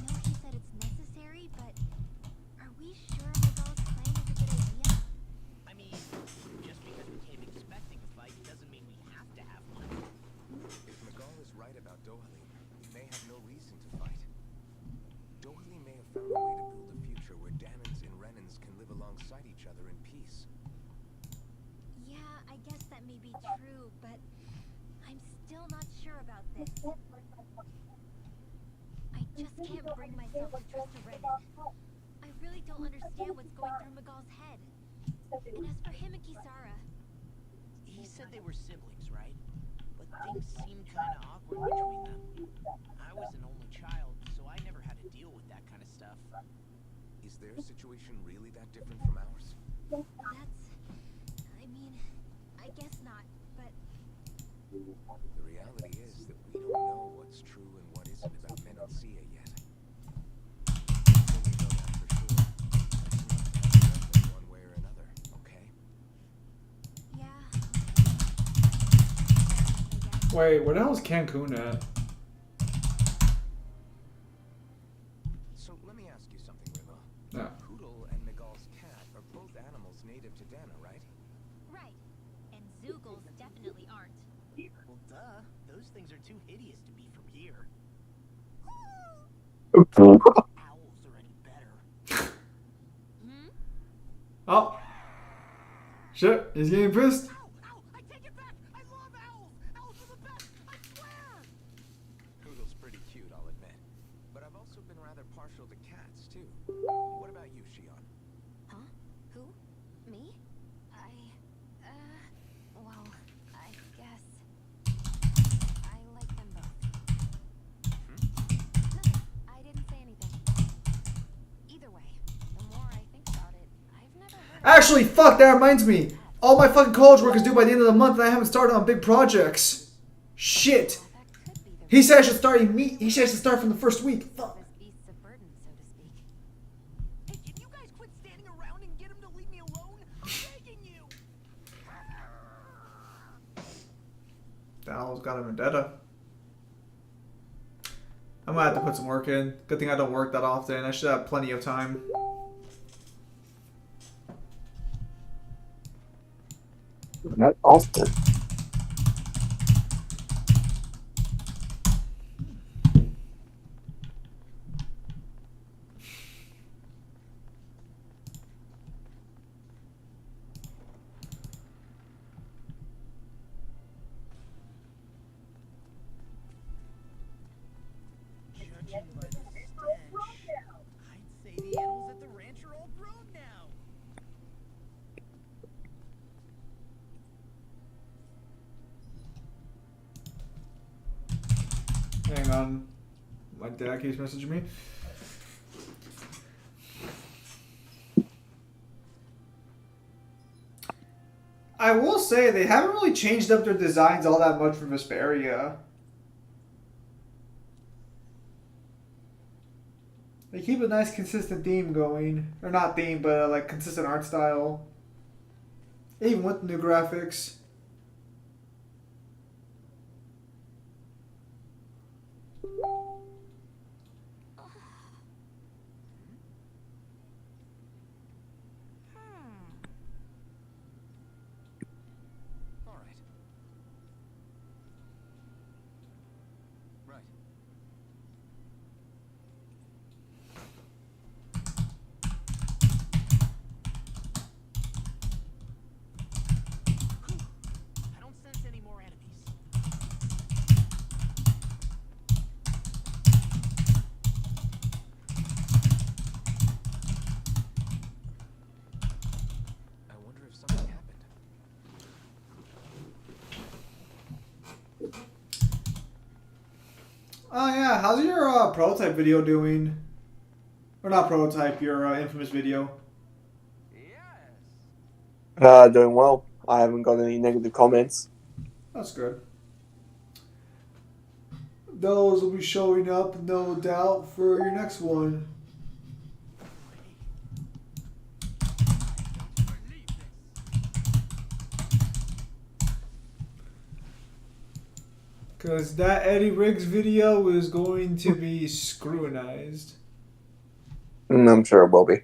know he said it's necessary, but are we sure Nagal's plan is a good idea? I mean, just because we came expecting a fight doesn't mean we have to have one. If Miguel is right about Dohalim, we may have no reason to fight. Dohalim may have found a way to build a future where Danans and Renans can live alongside each other in peace. Yeah, I guess that may be true, but I'm still not sure about this. I just can't bring myself to trust a Renan. I really don't understand what's going through Miguel's head. And as for him and Kisara, He said they were siblings, right? But things seemed kind of awkward between them. I was an only child, so I never had to deal with that kind of stuff. Is their situation really that different from ours? I mean, I guess not, but The reality is that we don't know what's true and what isn't about Menancia yet. Until we know that for sure, let's not have judgment one way or another, okay? yeah. Wait, where the hell is Cancun at? So let me ask you something, Rima. Yeah. Poodle and Miguel's cat are both animals native to Dana, right? Right. And Zoogles definitely aren't. Well, duh. Those things are too hideous to be from here. Owls are any better. Hmm? Oh. Shit, he's getting pissed. Ow! Ow! I take it back! I love owls! Owls are the best! I swear! Poodle's pretty cute, I'll admit. But I've also been rather partial to cats, too. What about you, Shion? Huh? Who? Me? Well, I guess I like them Actually, fuck, that reminds me. All my fucking college work is due by the end of the month and I haven't started on big projects. Shit. That could be the He said I should start he said I should start from the first week. Fuck. this beast's a burden, so to speak. Hey, can you guys quit standing around and get him to leave me alone? I'm begging you. Dal's got a vendetta. I might have to put some work in. Good thing I don't work that often. I should have plenty of time. Not often. Judging by the stench, I'd say the animals at the ranch are all grown now. Hang on. My dad keeps messaging me. I will say they haven't really changed up their designs all that much for Vesperia. They keep a nice consistent theme going. Or not theme, but like consistent art style. Even with the new graphics. All right. Right. I don't sense any more enemies. I wonder if something happened. Oh yeah, how's your prototype video doing? Or not prototype, your infamous video. Yes. Doing well. I haven't got any negative comments. That's good. Those will be showing up, no doubt, for your next one. Because that Eddie Riggs video is going to be scrutinized. I'm sure it will be.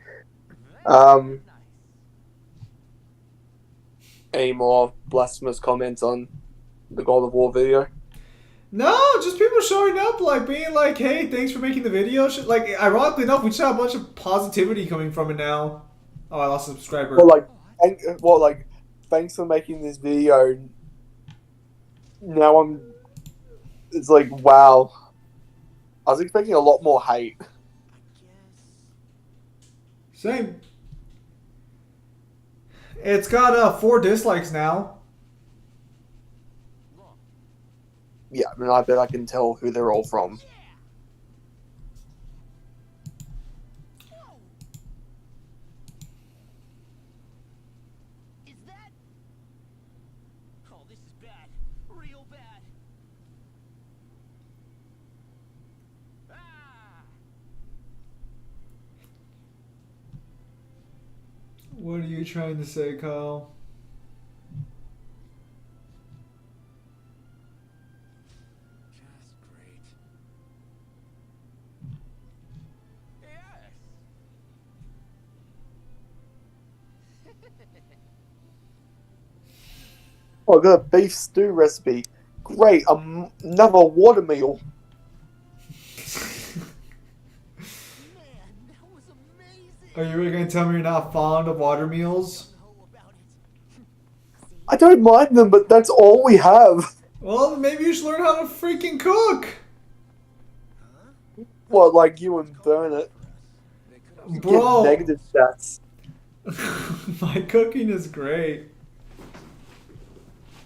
Any more blasphemous comments on the God of War video? No, just people showing up, like being like, "Hey, thanks for making the video." Like, ironically enough, we just have a bunch of positivity coming from it now. Oh, I lost a subscriber. Well, thanks for making this video. Now it's like, wow. I was expecting a lot more hate. I guess. Same. It's got 4 dislikes now. Wrong. Yeah, I mean, I bet I can tell who they're all from. Whoa! Is that? Oh, this is bad. Real bad. Ah! What are you trying to say, Kyle? Just great. Yes. Oh, I got a beef stew recipe. Great, another water meal. Man, that was amazing. Are you really going to tell me you're not fond of water meals? Know about it. I don't mind them, but that's all we have. Well, maybe you should learn how to freaking cook. What, like you and Bernard? They could have Bro. Get negative stats. My cooking is great.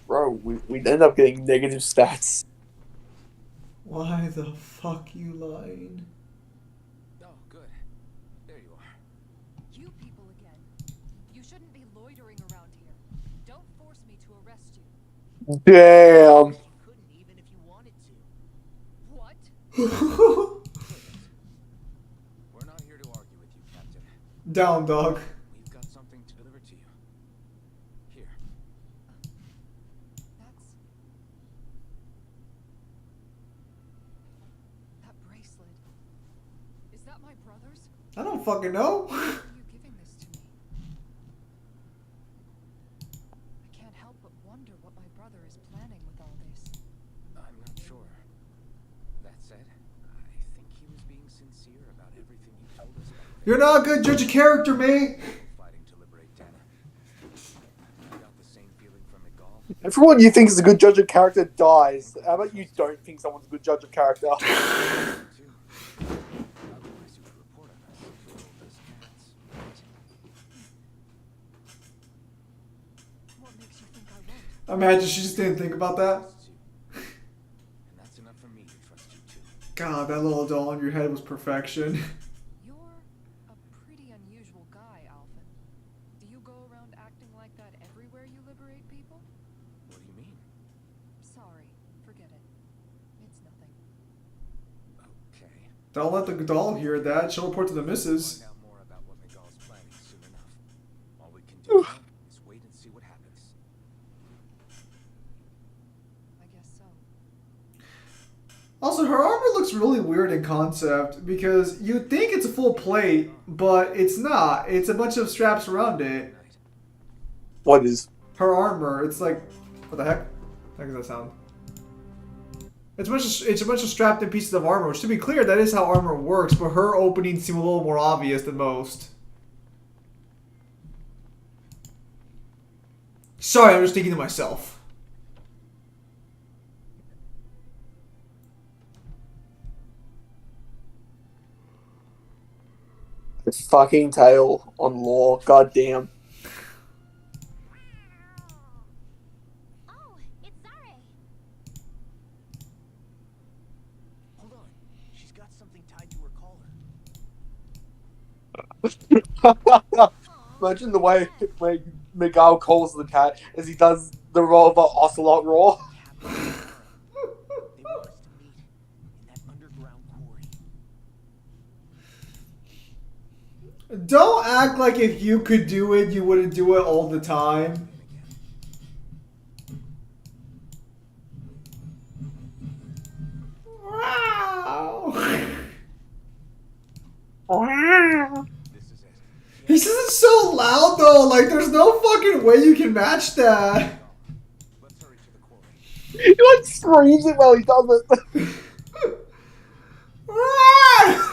Bro, we end up getting negative stats. Why the fuck you lying? Oh, good. There you are. You people again. You shouldn't trust you. Damn. You couldn't even if you wanted to. What? We're not here to argue with you, Captain. Down, dog. We've got something to deliver to you. Here. That bracelet. Is that my brother's? I don't fucking know. Why are you giving this to me? I can't help but wonder what my brother is planning with all this. I'm not sure. That said, I think he was being sincere about everything you told us about You're not a good judge of character, mate. fighting to liberate Dana. I got the same feeling from Miguel. Everyone you think is a good judge of character dies. How about you don't think someone's a good judge of character? Too. Otherwise, you would report on us for all those cats. What makes you think I won't? Imagine she just didn't think about that. Trusts you. And that's enough for me to trust you too. God, that little doll on your head was perfection. You're a pretty unusual guy, Alphen. Do you go around acting like that everywhere you liberate people? What do you mean? Sorry, forget it. It's nothing. Okay. Don't let the doll hear that. She'll report to the missus. Find out more about what Miguel's planning soon enough. All we can do now is wait and see what happens. I guess so. Also, her armor looks really weird in concept because you'd think it's a full plate, but it's not. It's a bunch of straps around it. What is? Her armor, it's like, what the heck? How does that sound? It's a bunch of strapped in pieces of armor, which to be clear, that is how armor works, but her openings seem a little more obvious than most. Sorry, I'm just thinking to myself. The fucking tail on Law. God damn. Oh, it's Zare. Hold on. She's got something tied to her collar. Imagine the way Miguel calls the cat as he does the roar of an ocelot roar. They want us to meet in that underground quarry. Don't act like if you could do it, you wouldn't do it all the time. Wow. This is it. He says it so loud though, like there's no fucking way you can match that. Let's hurry to the quarry. He like screams it while he does it.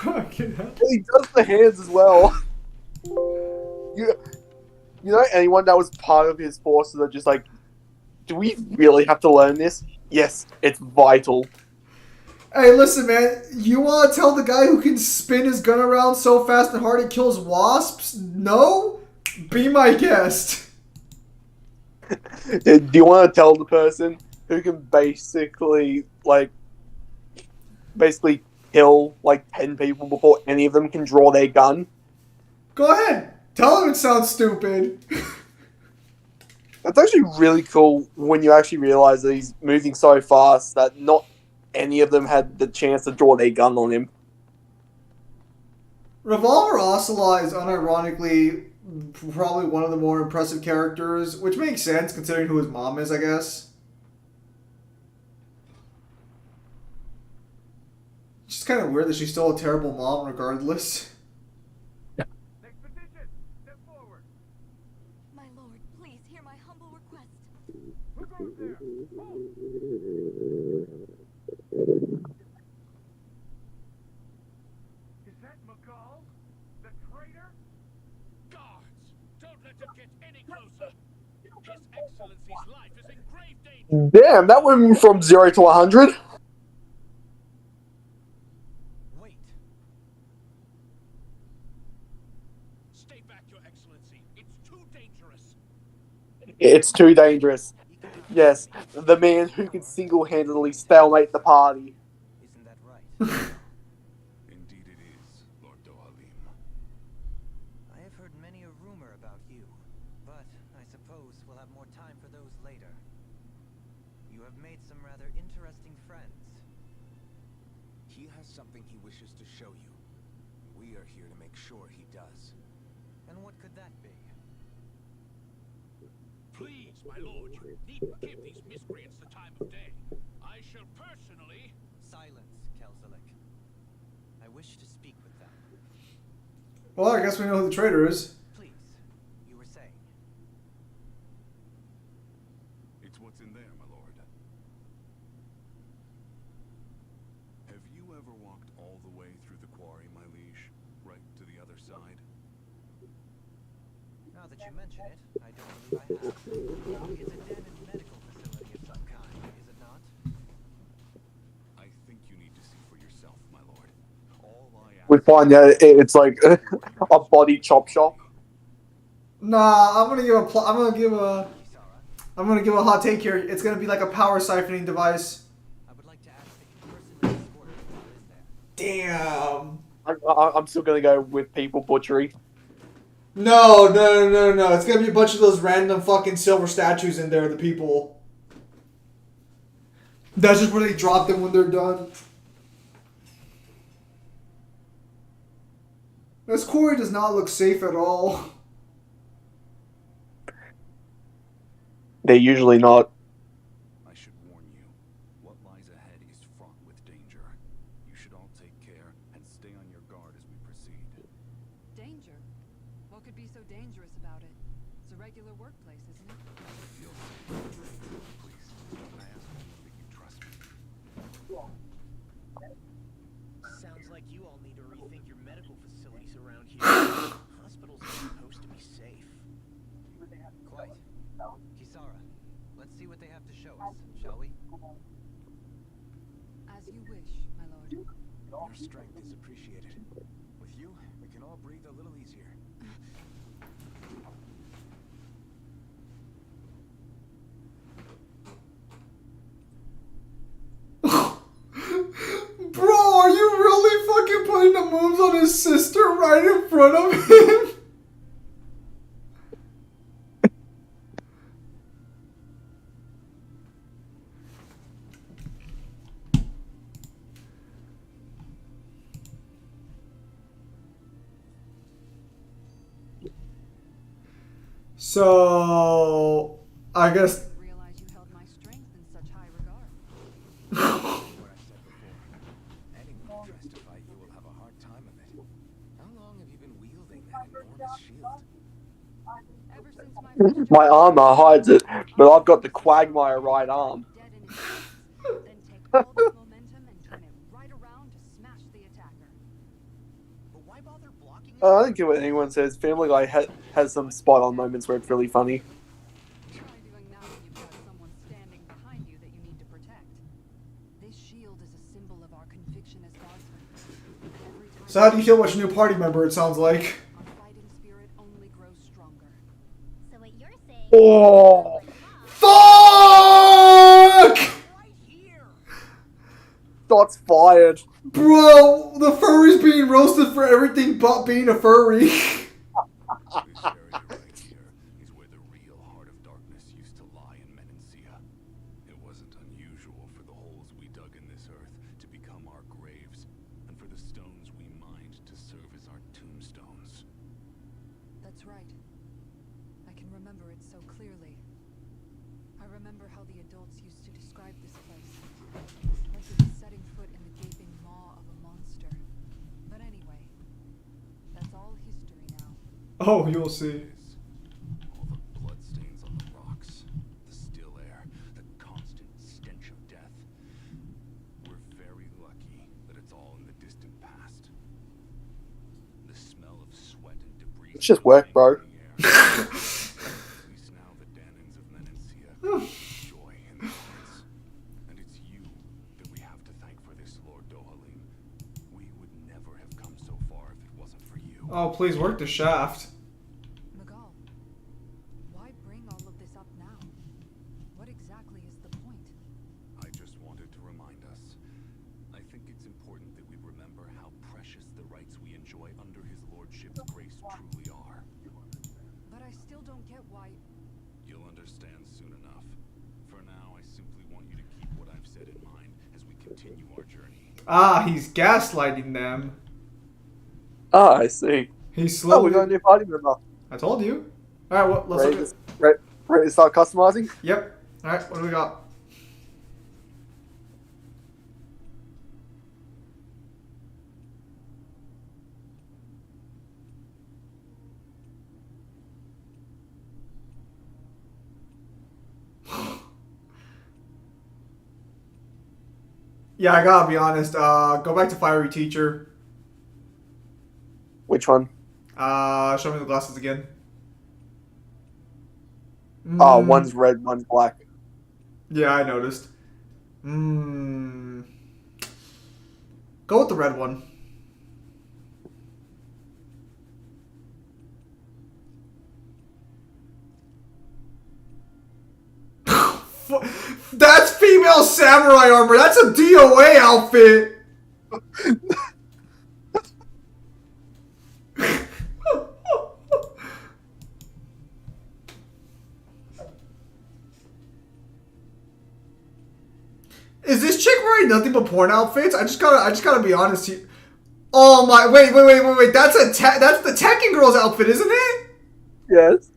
Fucking hell. He does the hands as well. You know anyone that was part of his forces are just like, do we really have to learn this? Yes, it's vital. Hey, listen, man. You want to tell the guy who can spin his gun around so fast and hard it kills wasps? No? Be my guest. Do you want to tell the person who can basically kill like 10 people before any of them can draw their gun? Go ahead. Tell him it sounds stupid. That's actually really cool when you actually realize that he's moving so fast that not any of them had the chance to draw their gun on him. Revolver Ocelot is unironically probably one of the more impressive characters, which makes sense considering who his mom is, I guess. It's just kind of weird that she's still a terrible mom regardless. Next position. Step forward. My lord, please hear my humble request. Who goes there? Is that McCall? The traitor? Guards! Don't let him get any closer! His Excellency's life is in grave danger! Damn, that went from 0 to 100. Wait. Stay back, Your Excellency. It's too dangerous. It's too dangerous. Yes, the man who can single-handedly stalemate the party. Isn't that right? Indeed it is, Lord Dohalim. I have heard many a rumor about you, but I suppose we'll have more time for those later. have made some rather interesting friends. He has something he wishes to show you. We are here to make sure he does. And what could that be? Please, my lord, you needn't give these miscreants the time of day. I shall personally... Silence, Kelzelik. I wish to speak with them. Well, I guess we know who the traitor is. Please, you were saying. It's what's in there, my lord. Have you ever walked all the way through the quarry, my liege? Right to the other side? Now that you mention it, I don't believe I have. It's a damaged medical facility of some kind, is it not? I think you need to see for yourself, my lord. All I ask We find that it's like a body chop shop. Nah, I'm gonna give a Kisara, I'm gonna give a hot take here. It's gonna be like a power siphoning device. I would like to ask that you personally escort her while is there. Damn. I'm still gonna go with people butchery. No. It's gonna be a bunch of those random fucking silver statues in there, the people. That's just where they drop them when they're done. This quarry does not look safe at all. They're usually not. I should warn you. What lies ahead is fraught with danger. You should all take care and stay on your guard as we proceed. Danger? What could be so dangerous about it? It's a regular workplace, isn't it? You'll see. Please, I ask only that you trust me. Sounds like you all need to rethink your medical facilities around here. Hospitals are supposed to be safe. Quite. Kisara, let's see what they have to show us, shall we? As you wish, my lord. Your strength is appreciated. With you, we can all breathe a little easier. Bro, are you really fucking putting the moves on his sister right in front of him? So, I guess. Didn't realize you held my strength in such high regard. What I said before. Anyone who tries to fight you will have a hard time of it. How long have you been wielding that enormous shield? Ever since my first My armor hides it, but I've got the Quagmire right arm. dead in his hands, then take all this momentum and turn it right around to smash the attacker. But why bother blocking I don't care what anyone says. Family Guy has some spot-on moments where it's really funny. Try doing that when you've got someone standing behind you that you need to protect. This shield is a symbol of our conviction as guardsmen. Every time So how do you feel about your new party member, it sounds like? our fighting spirit only grows stronger. So what you're saying Oh, Fuck! right here? shots fired. Bro, the furry's being roasted for everything but being a furry. This area right here is where the real heart of darkness used to lie in Menancia. It wasn't unusual for the holes we dug in this earth to become our graves, and for the stones we mined to serve as our tombstones. That's right. I can remember it so clearly. I remember how the adults used to describe this place. Like it was setting foot in the gaping maw of a monster. But anyway, that's all history now. Oh, you'll see. All the bloodstains on the rocks, the still air, the constant stench of death. We're very lucky that it's all in the distant past. The smell of sweat and debris. It's just work, bro. filling the air. At least now the Danans of Menancia joy in their hearts. And it's you that we have to thank for this, Lord Dohalim. We would never have come so far if it wasn't for you. Oh, please work the shaft. Magal, why bring all of this up now? What exactly is the point? I just wanted to remind us. I think it's important that we remember how precious the rights we enjoy under his lordship's grace truly are. But I still don't get why. You'll understand soon enough. For now, I simply want you to Ah, he's gaslighting them. Ah, I see. He's Oh, we slowly. got a new party member. I told you. All right, well, let's Ready look to, at. ready to start customizing? Yep. All right, what do we got? Yeah, I gotta be honest. Go back to Fiery Teacher. Which one? Show me the glasses again. Oh, Mm, one's red, one's black. Yeah, I noticed. Go with the red one. That's female samurai armor. That's a DOA outfit. Is this chick wearing nothing but porn outfits? I just gotta be honest here. Oh my! Wait! That's the Tekken girl's outfit, isn't it? Yes.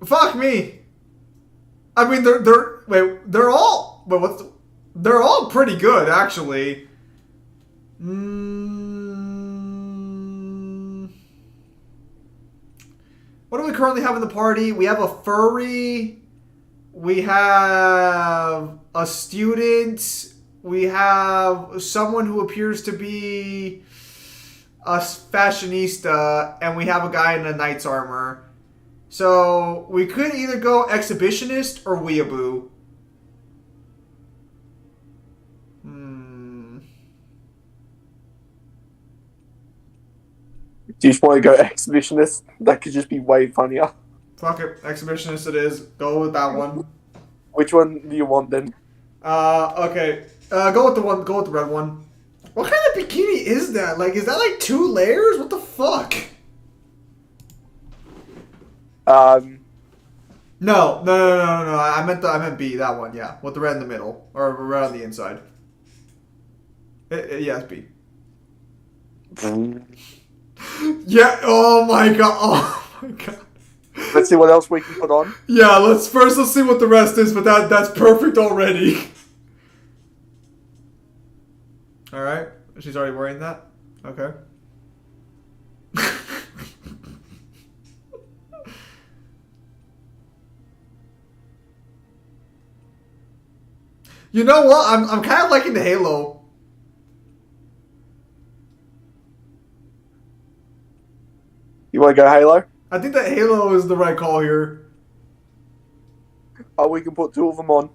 Fuck me. I mean, they're all they're all pretty good actually. What do we currently have in the party? We have a furry. We have a student. We have someone who appears to be a fashionista, and we have a guy in a knight's armor. So we could either go exhibitionist or weeaboo. Do you just want to go exhibitionist? That could just be way funnier. Fuck it, exhibitionist it is. Go with that one. Which one do you want then? Okay. Go with the red one. What kind of bikini is that? Like, is that like 2 layers? What the fuck? No. I meant B, that one, yeah. With the red in the middle. Or red on the inside. Yeah, it's B. Yeah, oh my god. Let's see what else we can put on. Yeah, let's see what the rest is, but that's perfect already. Alright. She's already wearing that? Okay. You know what? I'm kind of liking the halo. You want to go Halo? I think that halo is the right call here. Oh, we can put 2 of them on.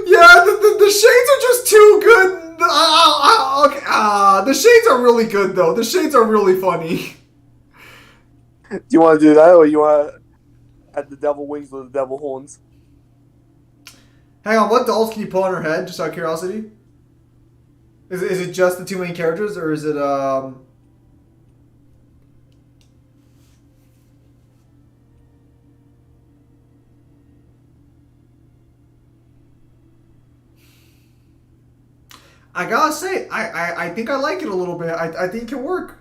Yeah, the shades are just too good. Okay, the shades are really good though. The shades are really funny. Do you want to do that, or you want to add the devil wings or the devil horns? Hang on, what dolls can you put on her head? Just out of curiosity. Is it just the 2 main characters, or is it I gotta say, I think I like it a little bit. I think it can work.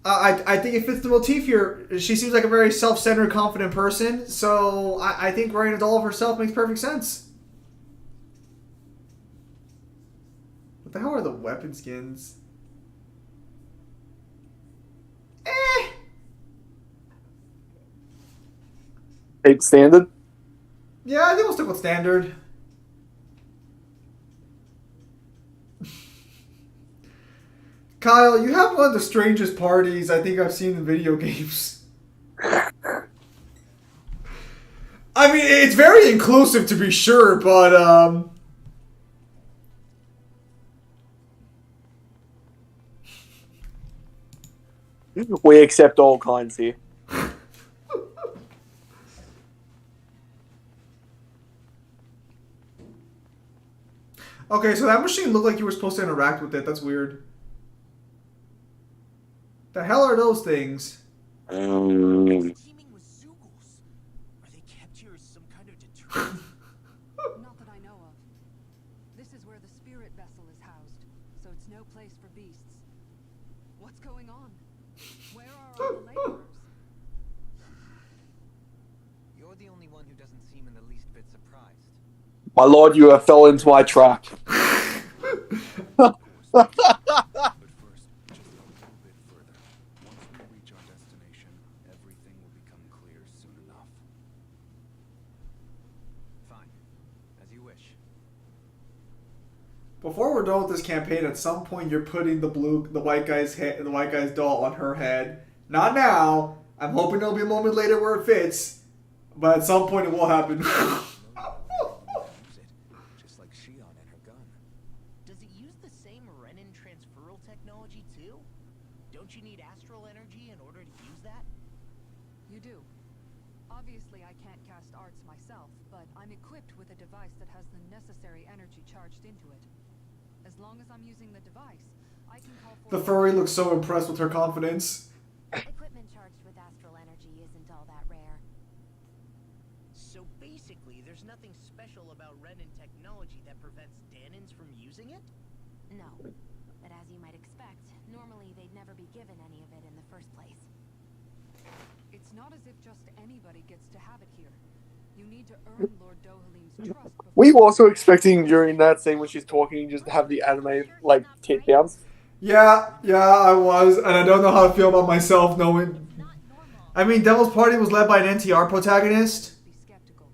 I think it fits the motif here. She seems like a very self-centered, confident person. So I think wearing a doll of herself makes perfect sense. What the hell are the weapon skins? Keep standard. Yeah, I think we'll stick with standard. Kyle, you have one of the strangest parties I think I've seen in video games. I mean, it's very inclusive to be sure, but we accept all kinds here. Okay, so that machine looked like you were supposed to interact with it. That's weird. The hell are those things? Teaming with Zoogles. Are they kept here as some kind of deterrent? Not that I know of. This is where the spirit vessel is housed, so it's no place for beasts. What's going on? Where are all the laborers? You're the only one who doesn't seem in the least bit surprised. My lord, you have fell into my trap. But first, just a little bit further. Once we reach our destination, everything will become clear soon enough. Fine. As you wish. Before we're done with this campaign, at some point you're putting the white guy's doll on her head. Not now. I'm hoping there'll be a moment later where it fits, but at some point it will happen. Use it, just like Shion and her gun. Does it use the same Renin transferal technology too? Don't you need astral energy in order to use that? You do. Obviously, I can't cast arts myself, but I'm equipped with a device that has the necessary energy charged into it. As long as I'm using the device, I can call for... The furry looks so impressed with her confidence. Equipment charged with astral energy isn't all that rare. So basically, there's nothing special about Renin technology that prevents Danins from using it? No. But as you might expect, normally they'd never be given any of it in the first place. It's not as if just anybody gets to have it here. You need to earn Lord Dohalim's trust before... Were you also expecting during that scene when she's talking just to have the anime, like, tit downs? Yeah, I was, and I don't know how to feel about myself knowing... I mean, Devil's Party was led by an NTR protagonist. Be skeptical.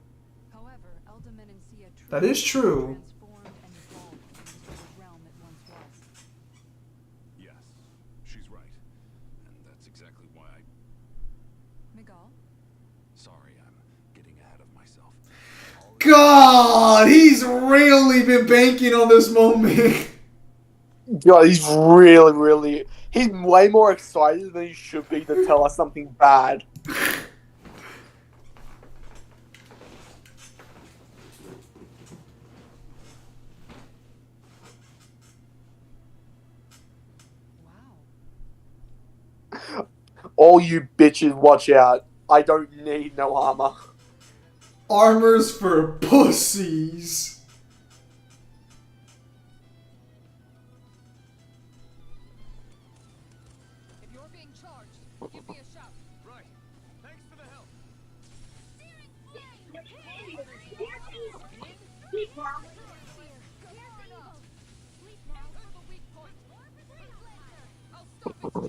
However, Elda Menancia That is true. transformed and evolved into the realm it once was. Yes, she's right. And that's exactly why Miguel? Sorry, I'm getting ahead of myself. God, he's really been banking on this moment. God, he's really... He's way more excited than he should be to tell us something bad. Wow. All you bitches, watch out. I don't need no armor. Armor's for pussies. If you're being charged, give me a shout. Right. Thanks for the help. For the weak point. I'll stop its charge.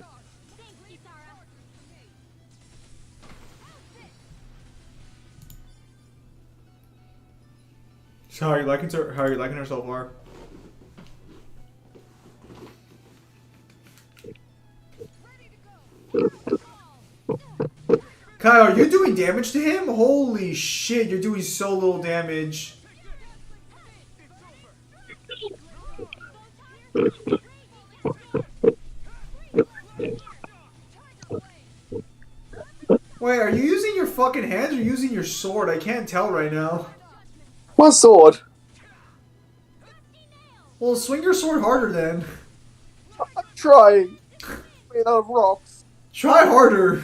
So how are you liking her so far? Kyle, are you doing damage to him? Holy shit, you're doing so little damage. Wait, are you using your fucking hands or using your sword? I can't tell right now. My sword. Well, swing your sword harder then. I'm trying. Made out of rocks. Try harder.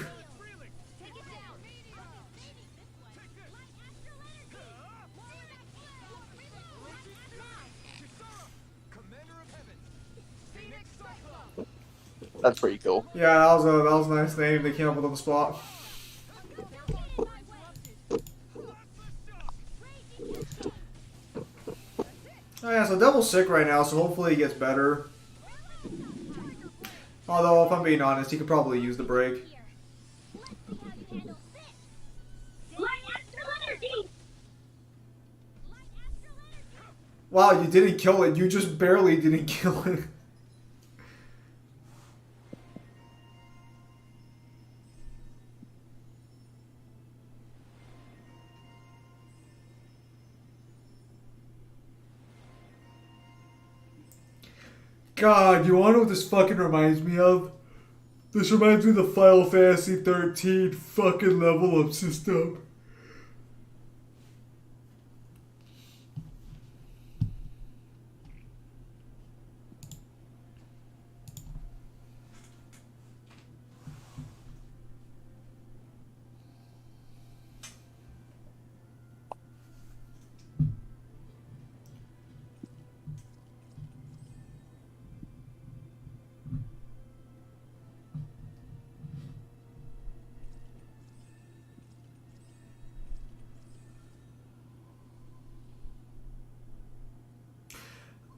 That's pretty cool. Yeah, that was a nice name they came up with on the spot. Oh yeah, so Devil's sick right now, so hopefully he gets better. Although, if I'm being honest, he could probably use the break. Wow, you didn't kill it. You just barely didn't kill it. God, you wanna know what this fucking reminds me of? This reminds me of the Final Fantasy 13 fucking level up system.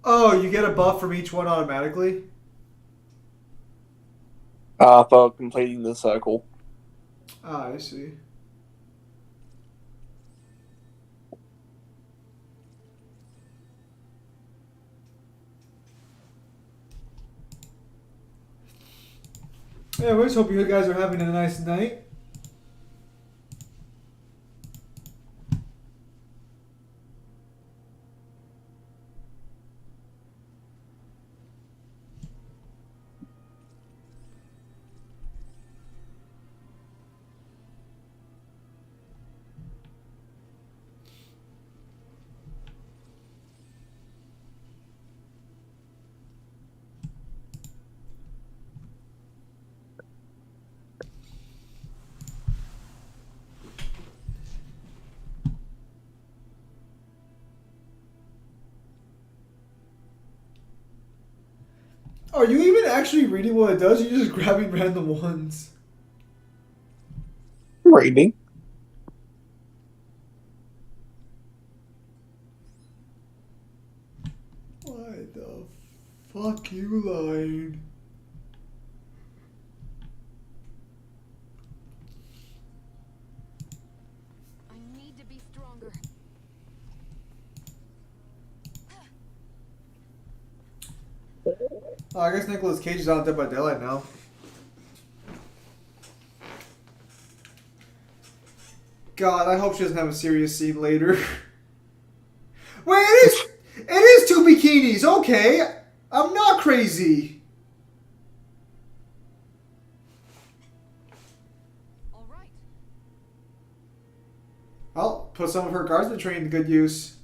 Oh, you get a buff from each one automatically? For completing the circle. Ah, I see. Yeah, we just hope you guys are having a nice night. Are you even actually reading what it does? Or you're just grabbing random ones. Reading. Why the fuck you lying? I need to be stronger. Oh, I guess Nicolas Cage is on Dead by Daylight now. God, I hope she doesn't have a serious scene later. Wait, it is two bikinis, okay. I'm not crazy. All right. I'll put some of her guardsman training to good use.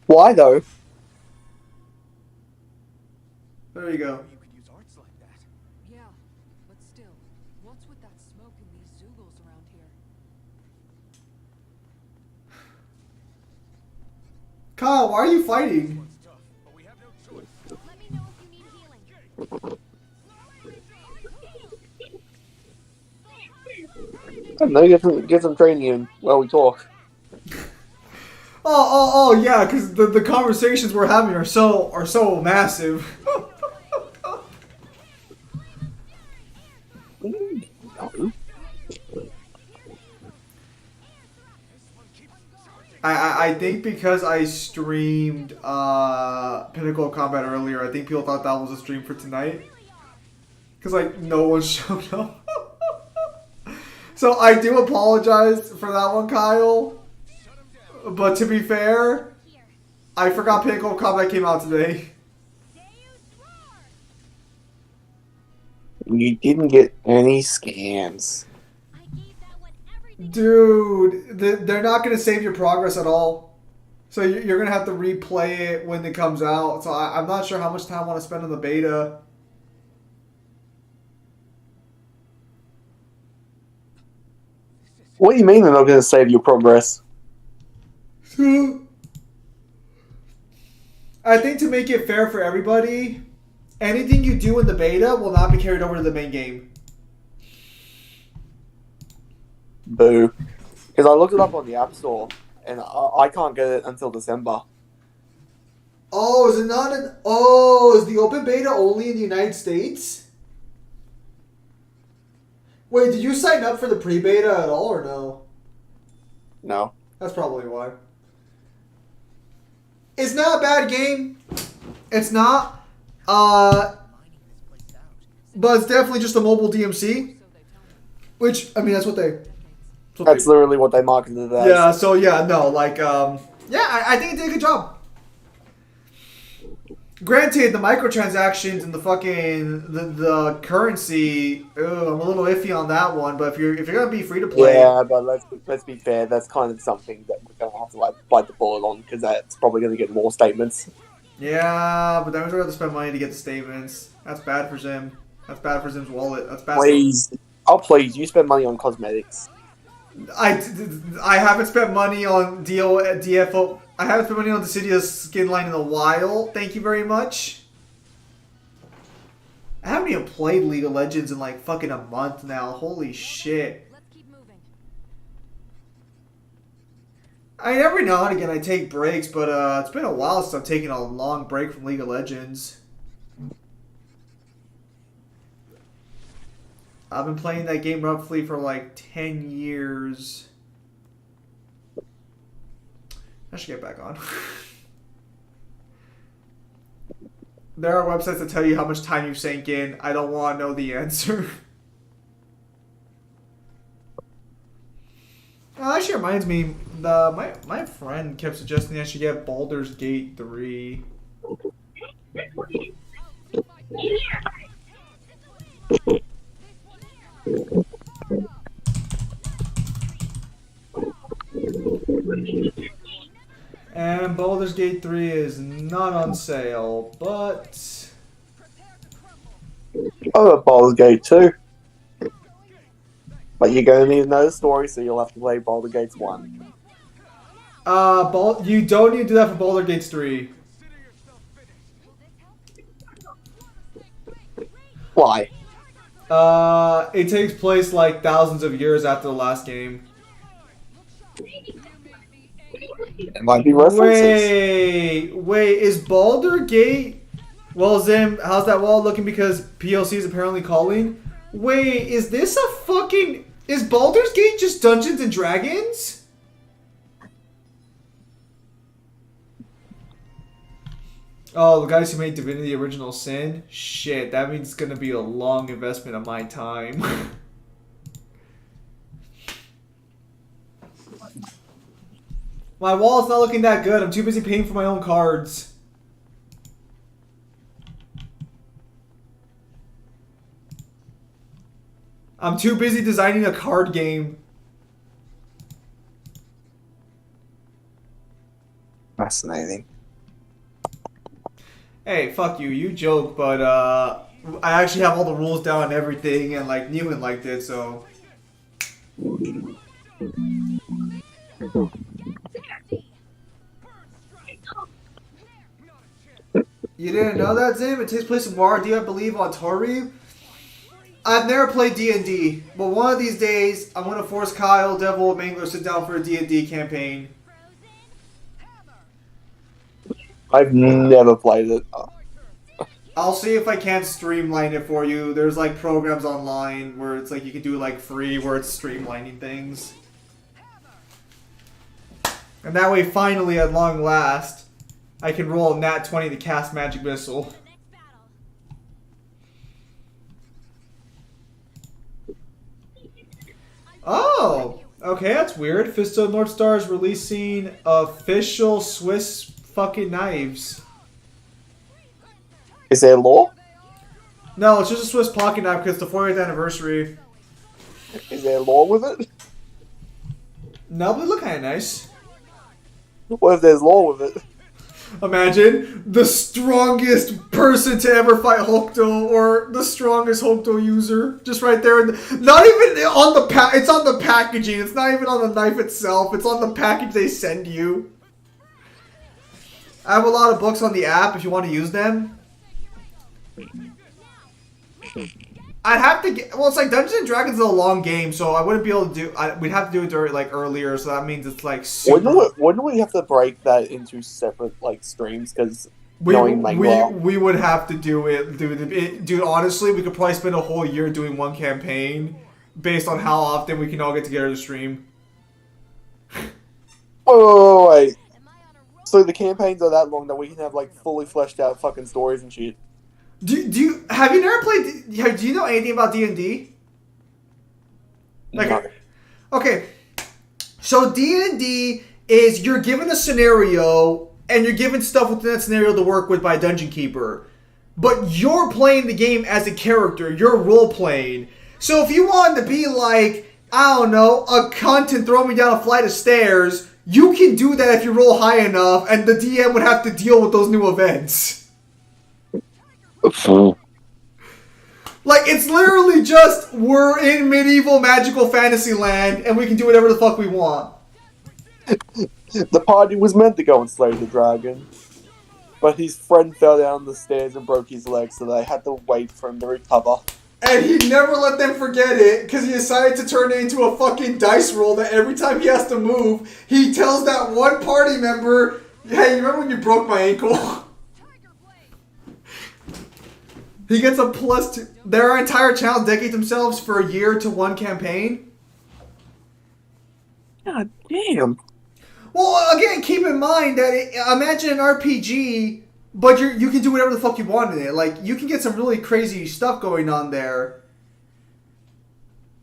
Why though? There you go. You could use arts like that. Yeah, but still, what's with that smoke and these Zoogles around here? Kyle, why are you fighting? It's tough, but we have no choice. Let me know if you need healing. I don't know, get some training in while we talk. Oh, yeah, because the conversations we're having are so massive. No. I think because I streamed Pinnacle of Combat earlier, I think people thought that was a stream for tonight. Because, like, no one showed up. So I do apologize for that one, Kyle. But to be fair, I forgot Pinnacle of Combat came out today. You didn't get any scans. I gave that one everything. Dude, they're not going to save your progress at all. So you're going to have to replay it when it comes out. So I'm not sure how much time I want to spend on the beta. What do you mean they're not going to save your progress? So, I think to make it fair for everybody, anything you do in the beta will not be carried over to the main game. Boo. Because I looked it up on the App Store, and I can't get it until December. Oh, is it not an... Oh, is the open beta only in the United States? Wait, did you sign up for the pre-beta at all or no? No. That's probably why. It's not a bad game. It's not. But it's definitely just a mobile DMC. Which, I mean, that's what they... That's literally what they marketed it as. Yeah, so yeah, no, like, yeah, I think it did a good job. Granted, the microtransactions and the fucking the currency, I'm a little iffy on that one. But if you're gonna be free to play, Yeah, but let's be fair. That's kind of something that we're gonna have to like bite the bullet on because that's probably gonna get more statements. yeah, but then we're gonna have to spend money to get the statements. That's bad for Zim. That's bad for Zim's wallet. That's bad. Please, please, you spend money on cosmetics. I haven't spent money on DFO. I haven't spent money on Dissidia's skin line in a while. Thank you very much. I haven't even played League of Legends in like fucking a month now. Holy shit. Let's keep moving. Every now and again I take breaks, but it's been a while since I've taken a long break from League of Legends. I've been playing that game roughly for like 10 years. I should get back on. There are websites that tell you how much time you sank in. I don't want to know the answer. Actually, reminds me, my friend kept suggesting I should get Baldur's Gate 3. And Baldur's Gate 3 is not on sale, but... Oh, Baldur's Gate 2. But you're going to need to know the story, so you'll have to play Baldur's Gate 1. You don't need to do that for Baldur's Gate 3. Why? It takes place like thousands of years after the last game. It might be references. Wait, is Baldur Gate... Well, Zim, how's that wall looking because PLC is apparently calling? Wait, is this a fucking... Is Baldur's Gate just Dungeons and Dragons? Oh, the guys who made Divinity Original Sin? Shit, that means it's gonna be a long investment of my time. My wallet's not looking that good. I'm too busy paying for my own cards. I'm too busy designing a card game. Fascinating. Hey, fuck you. You joke, but I actually have all the rules down and everything, and like Newman liked it, so. You didn't know that, Zim? It takes place in Waradee, I believe, on Tori. I've never played D&D, but one of these days, I'm gonna force Kyle, Devil, and Mangler to sit down for a D&D campaign. I've never played it. I'll see if I can't streamline it for you. There's like programs online where it's like you can do like free where it's streamlining things. And that way, finally, at long last, I can roll a nat 20 to cast Magic Missile. Oh! Okay, that's weird. Fisto North Star is releasing official Swiss fucking knives. Is there law? No, it's just a Swiss pocket knife because it's the 40th anniversary. Is there law with it? No, but they look kind of nice. What if there's law with it? Imagine the strongest person to ever fight Hokuto, or the strongest Hokuto user, just right there. Not even on the it's on the packaging. It's not even on the knife itself. It's on the package they send you. I have a lot of books on the app if you want to use them. I'd have to get... Well, it's like Dungeons & Dragons is a long game, so I wouldn't be able to do... we'd have to do it during, like, earlier, so that means it's, like, super... Wouldn't we have to break that into separate, like, streams? Because we would have to do it. Dude, honestly, we could probably spend a whole year doing one campaign based on how often we can all get together to stream. Wait. So the campaigns are that long that we can have, like, fully fleshed out fucking stories and shit. Have you never played... Do you know anything about D&D? Like, no. Okay. So D&D is you're given a scenario and you're given stuff within that scenario to work with by a dungeon keeper. But you're playing the game as a character. You're role-playing. So if you wanted to be like, I don't know, a cunt and throw me down a flight of stairs, you can do that if you roll high enough and the DM would have to deal with those new events. Like, it's literally just, we're in medieval magical fantasy land, and we can do whatever the fuck we want. The party was meant to go and slay the dragon, but his friend fell down the stairs and broke his leg, so they had to wait for him to recover. And he never let them forget it because he decided to turn it into a fucking dice roll that every time he has to move, he tells that one party member, hey, you remember when you broke my ankle? He gets a +2. Their entire channel dedicate themselves for a year to one campaign. God damn. Well, again, keep in mind that imagine an RPG, but you can do whatever the fuck you want in it. Like, you can get some really crazy stuff going on there.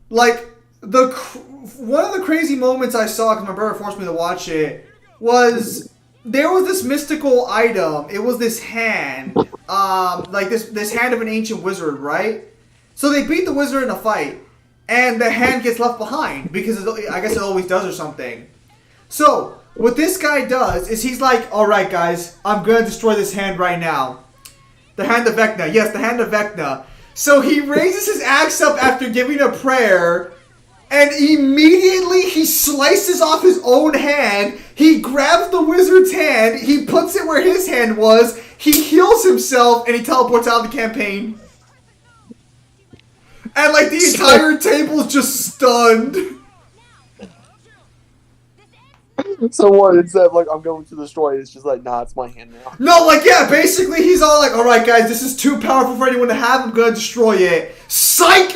Like, one of the crazy moments I saw, because my brother forced me to watch it, was there was this mystical item. It was this hand, like this hand of an ancient wizard, right? So they beat the wizard in a fight, and the hand gets left behind because I guess it always does or something. So what this guy does is he's like, all right, guys, I'm gonna destroy this hand right now. The hand of Vecna, yes, the hand of Vecna. So he raises his axe up after giving a prayer. And immediately he slices off his own hand. He grabs the wizard's hand. He puts it where his hand was. He heals himself and he teleports out of the campaign. And like the entire table's just stunned. So what? Instead of like, I'm going to destroy it, it's just like, nah, it's my hand now. No, like, yeah, basically he's all like, alright guys, this is too powerful for anyone to have. I'm gonna destroy it. Psych!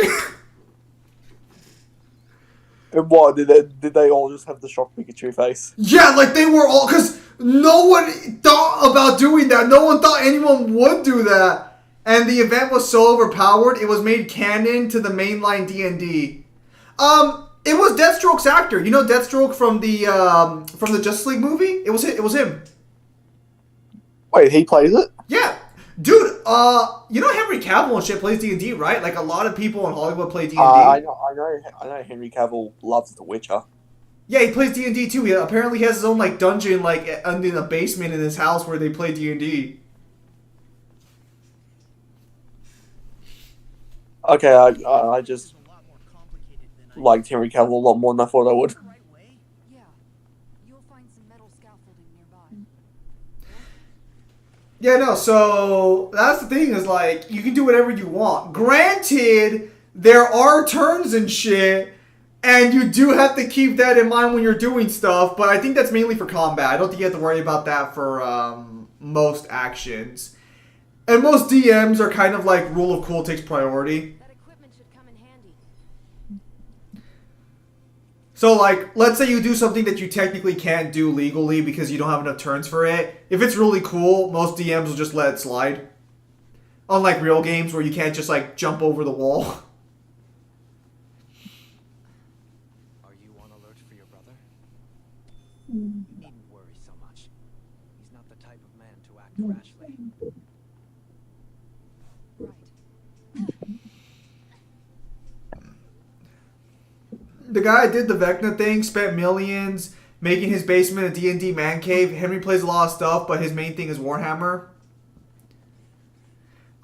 And what, did they all just have the shock Pikachu face? Yeah, like they were all, because no one thought about doing that. No one thought anyone would do that. And the event was so overpowered, it was made canon to the mainline D&D. It was Deathstroke's actor. You know Deathstroke from the Justice League movie? It was him. Wait, he plays it? Yeah. Dude, you know Henry Cavill and shit plays D&D, right? Like, a lot of people in Hollywood play D&D. I know Henry Cavill loves The Witcher. Yeah, he plays D&D too. Apparently he has his own, like, dungeon, like, in the basement in his house where they play D&D. Okay, I just liked Henry Cavill a lot more than I thought I would. Yeah. You'll find some metal scaffolding nearby. Yeah, no, so that's the thing is, like, you can do whatever you want. Granted, there are turns and shit, and you do have to keep that in mind when you're doing stuff, but I think that's mainly for combat. I don't think you have to worry about that for most actions. And most DMs are kind of like rule of cool takes priority. That equipment should come in handy. So, like, let's say you do something that you technically can't do legally because you don't have enough turns for it. If it's really cool, most DMs will just let it slide. Unlike real games where you can't just, like, jump over the wall. Are you on alert for your brother? You needn't worry so much. He's not the type of man to act rashly. The guy did the Vecna thing, spent millions making his basement a D&D man cave. Henry plays a lot of stuff, but his main thing is Warhammer.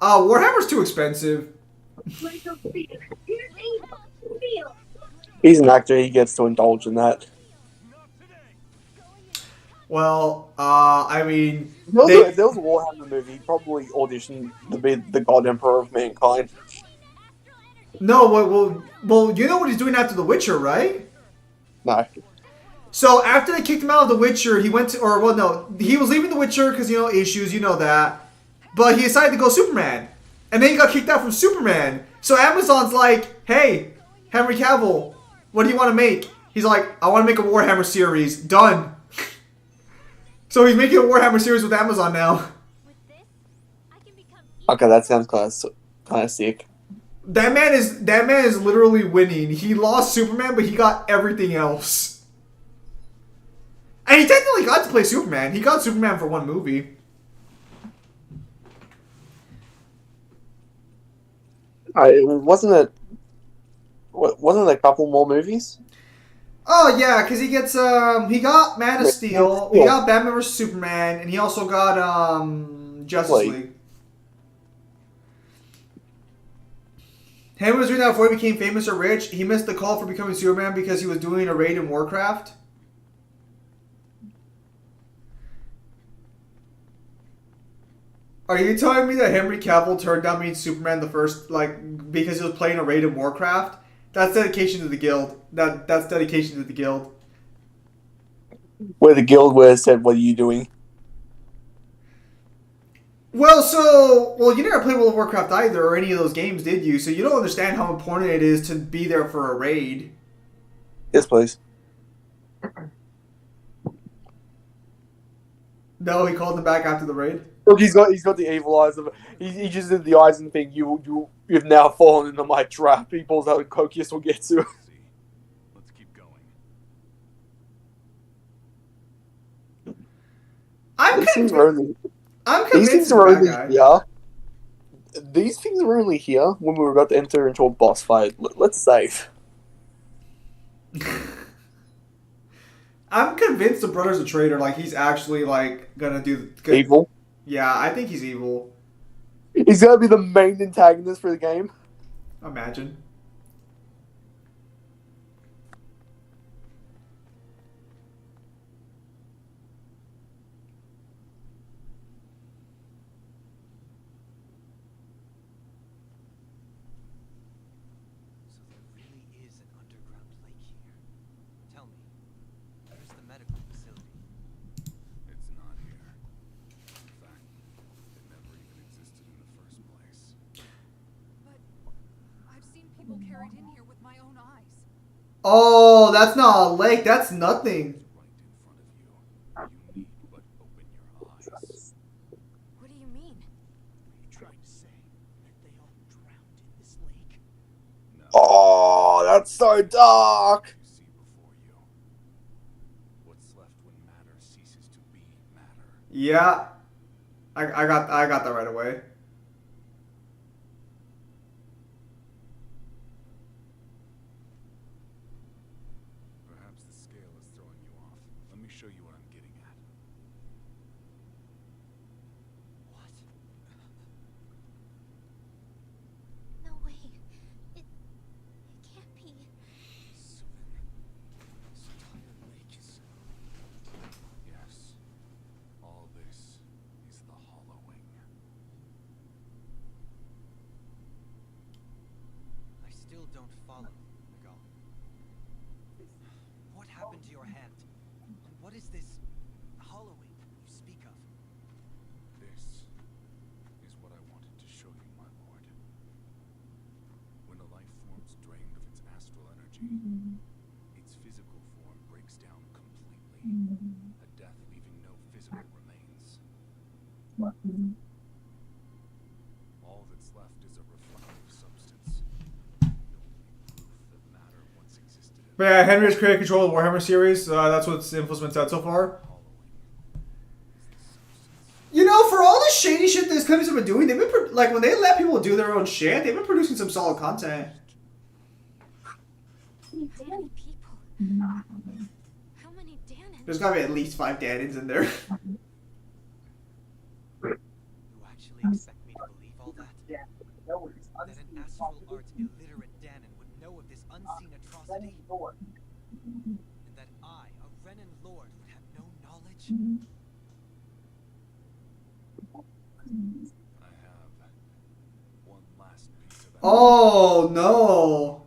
Warhammer's too expensive. He's an actor, he gets to indulge in that. Well, I mean... If there was a Warhammer movie, he'd probably audition to be the God Emperor of Mankind. No, well, you know what he's doing after The Witcher, right? No. So after they kicked him out of The Witcher, he went to, or well, no, he was leaving The Witcher because, you know, issues, you know that. But he decided to go Superman. And then he got kicked out from Superman. So Amazon's like, hey, Henry Cavill, what do you want to make? He's like, I want to make a Warhammer series. Done. So he's making a Warhammer series with Amazon now. Okay, that sounds kind of sick. That man is literally winning. He lost Superman, but he got everything else. And he technically got to play Superman. He got Superman for one movie. Wasn't it a couple more movies? Oh yeah, because he gets he got Man of Steel, he got Batman vs Superman, and he also got Justice League. Henry was doing that before he became famous or rich. He missed the call for becoming Superman because he was doing a raid in Warcraft. Are you telling me that Henry Cavill turned down being Superman the first, like, because he was playing a raid in Warcraft? That's dedication to the guild. That's dedication to the guild. Where the guild were said, "What are you doing?" Well, you never played World of Warcraft either, or any of those games, did you? So you don't understand how important it is to be there for a raid. Yes, please. No, he called them back after the raid. Look, he's got the evil eyes of. He just did the eyes and think you've now fallen into my trap. He pulls out a Kokius will get to. See, let's keep going. I'm These things convinced. are only. I'm These convinced things he's are a bad only guy. here. These things are only here when we were about to enter into a boss fight. Let's save. I'm convinced the brother's a traitor. Like, he's actually, like, gonna do good. Evil. Yeah, I think he's evil. He's gonna be the main antagonist for the game. Imagine. So there really is an underground lake here. Tell me, where's the medical facility? It's not here. In fact, it never even existed in the first place. But I've seen people carried in here with my own eyes. Oh, that's not a lake. That's nothing. Right in front of you. You need but open your eyes. What do you mean? Are you trying to say that they all drowned in this lake? No. Oh, that's so dark. You see before you. What's left when matter ceases to be matter. Yeah. I got that right away. Perhaps the scale is throwing you off. Let me show you what I'm getting at. What? No way. It can't be. So then, this entire lake is... Yes. All this is the hollowing. I still don't follow, Miguel. What happened to your hand? And what is this hollowing you speak of? This is what I wanted to show you, my lord. When a life form's drained of its astral energy, its physical form breaks down completely. A death leaving no physical remains. All that's left is a reflective substance. The only proof that matter once existed. But yeah, Henry has created control of the Warhammer series. That's what Influence been said so far. Hollowing is the substance. You know, for all the shady shit these companies have been doing, they've been like when they let people do their own shit, they've been producing some solid content. So many people. How many Danons? There's gotta be at least 5 Danons in there. You actually expect me to believe all that? That an astral art illiterate Danon would know of this unseen atrocity? And that I, a Renan lord, would have no knowledge? I have one last piece of evidence. Oh no.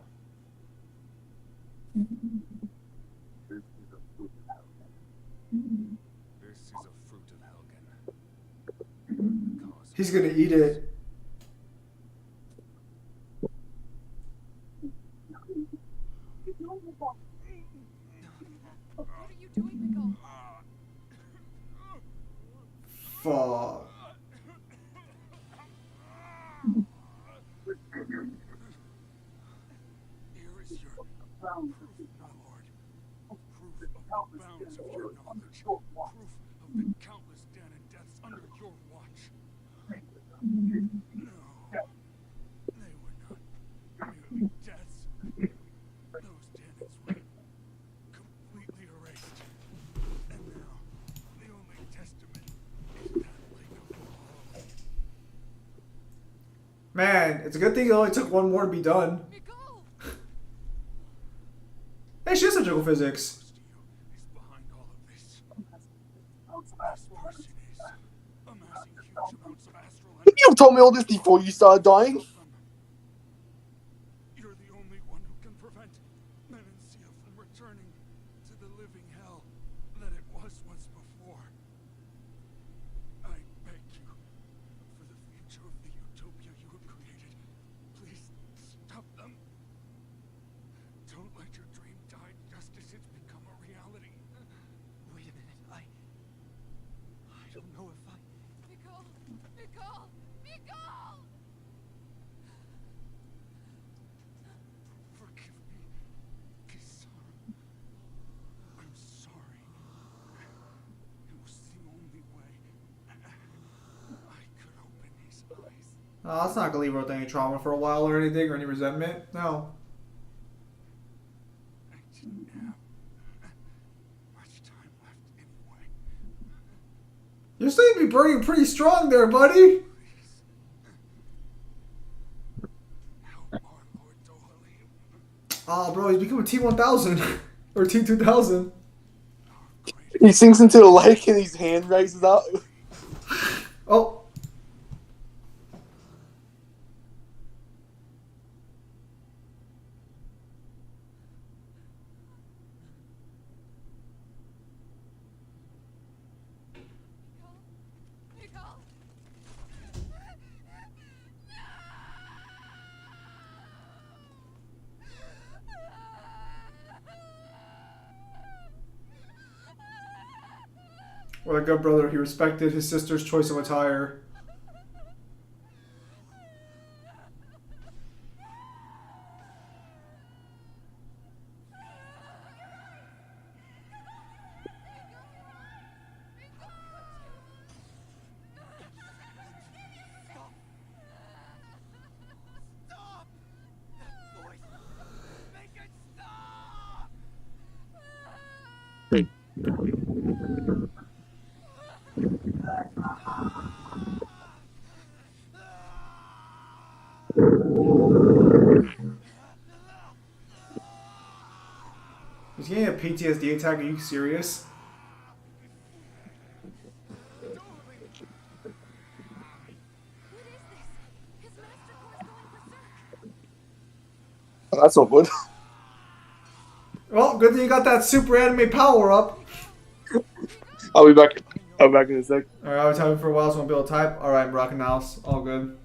This is a fruit of Helgen. The cause of He's gonna eat it. What are you doing, Miguel? Fuck. Here is your proof, my lord. Proof of the bounds of your knowledge. Proof of the countless Danon deaths under your watch. No. They were not merely deaths. Those Danons were completely erased. And now, the only testament is that lake of Valhalla. Man, it's a good thing it only took one more to be done. Miguel! Hey, she has surgical physics. Close to you is behind all of this. This person is amassing huge amounts of astral have told me all this before you started dying. You're the only one who can prevent Menencia from returning to the living hell that it was once before. I beg you, for the future of the utopia you have created, please stop them. Don't let your dream die just as it's become a reality. Wait a minute, I don't know if I... Nicole! Nicole! Nicole! Forgive me, Kisara. I'm sorry. It was the only way I could open his eyes. Oh, that's not gonna leave her with any trauma for a while or anything, or any resentment. No. I didn't have much time left anyway. You're still gonna be burning pretty strong there, buddy. Please. Help our Lord Dohalim. Oh, bro, he's becoming T1000 or T2000. He sinks into the lake and his hand raises up. Oh. Nicole! What a good brother. He respected his sister's choice of attire. Stop! That voice! Make it stop! He's getting a PTSD attack. Are you serious? What is this? His master core's going berserk. That's not good. Well, good thing you got that super anime power up. I'll be back. I'll be back in a sec. Alright, I was typing for a while, so I'm gonna be able to type. Alright, I'm rocking mouse. All good.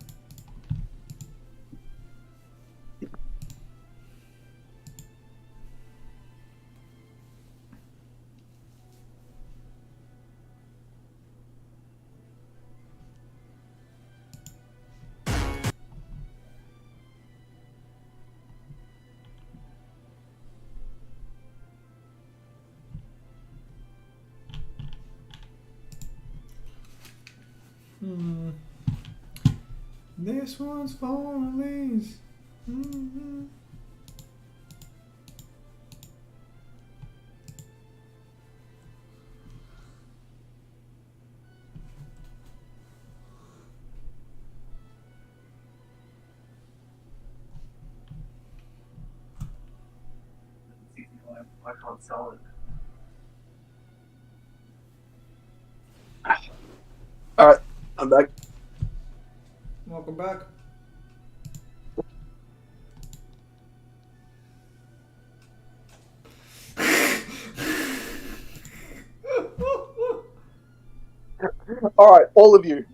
This one's for Elise. I can't sell it. Alright, I'm back. Welcome back. Alright, all of you.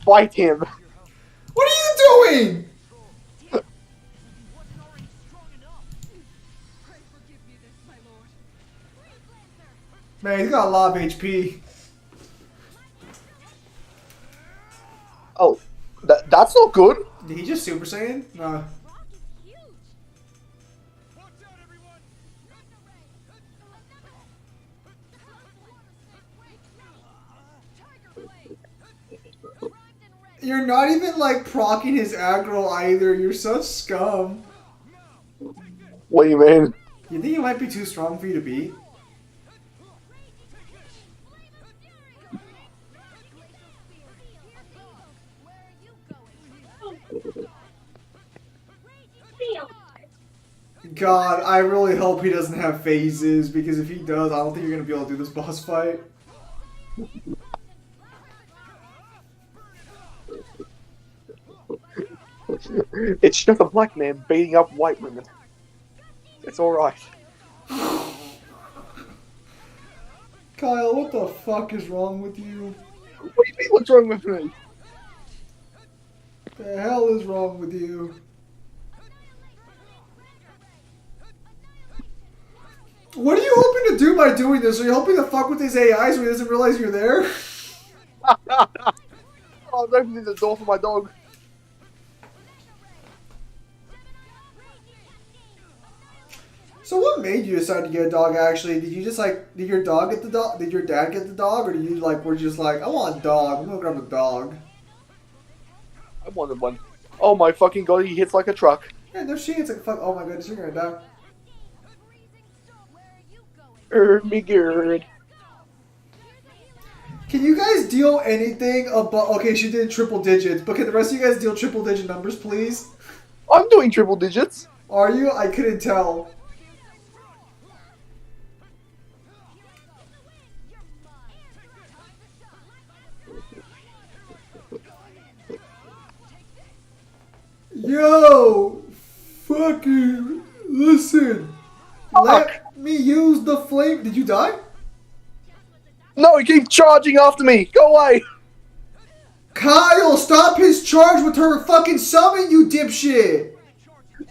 Fight him. What are you doing? He wasn't already strong enough. Pray forgive me this, my lord. Man, he's got a lot of HP. Oh, that's not good. Did he just Super Saiyan? No. Rock is huge. Watch out, everyone! You're not even like proccing his aggro either. You're such scum. What do you mean? You think he might be too strong for you to beat? God, I really hope he doesn't have phases, because if he does, I don't think you're gonna be able to do this boss fight. It's just a black man beating up white women. It's alright. Kyle, what the fuck is wrong with you? What do you mean, what's wrong with me? The hell is wrong with you? What are you hoping to do by doing this? Are you hoping to fuck with his AI so he doesn't realize you're there? Oh, I'm opening the door for my dog. So what made you decide to get a dog actually? Did you just like, did your dog get the dog? Did your dad get the dog? Or did you like, were just like, I want a dog, I'm gonna grab a dog? I wanted one. Oh my fucking god, he hits like a truck. Yeah, no shit, it's like, fuck, oh my goodness, you're gonna die. Me good. Can you guys deal anything above, okay, she did triple digits, but can the rest of you guys deal triple digit numbers, please? I'm doing triple digits. Are you? I couldn't tell. Yo! Fucking listen! Let me use the flame. Did you die? No, he keeps charging after me. Go away. Kyle, stop his charge with her fucking summon, you dipshit!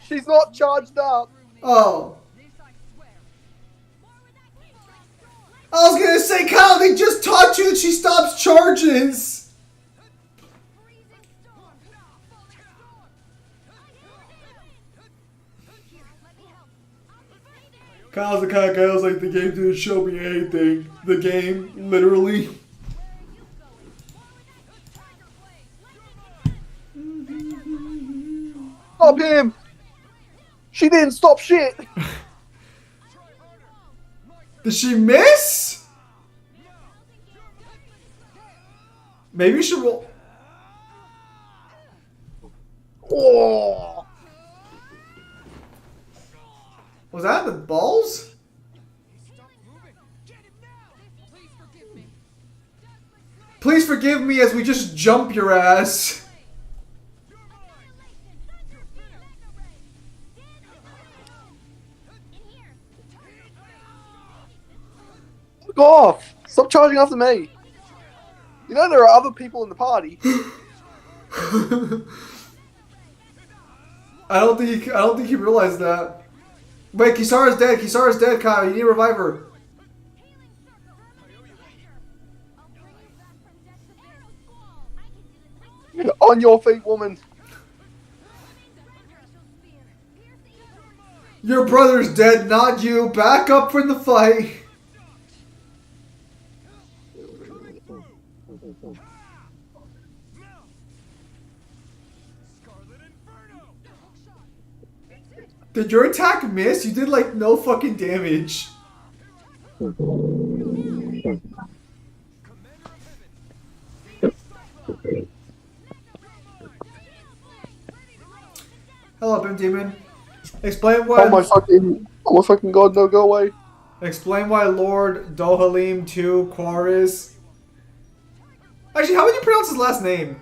She's not charged up. Oh. I was gonna say, Kyle, they just taught you that she stops charges! Kyle's the kind of guy who's like, the game didn't show me anything. The game, literally. Stop him. She didn't stop shit. Did she miss? Maybe she roll. Oh. Was that the balls? Please forgive me as we just jump your ass. Fuck off. Stop charging after me. You know there are other people in the party. I don't think he realized that. Wait, Kisara's dead. Kisara's dead, Kyle. You need to revive her. On your feet, woman. Your brother's dead, not you. Back up from the fight. Did your attack miss? You did like no fucking damage. Hello, Bim Demon. Explain why. Oh my fucking god, no, go away. Explain why Lord Dohalim II Quaris. Actually, how would you pronounce his last name?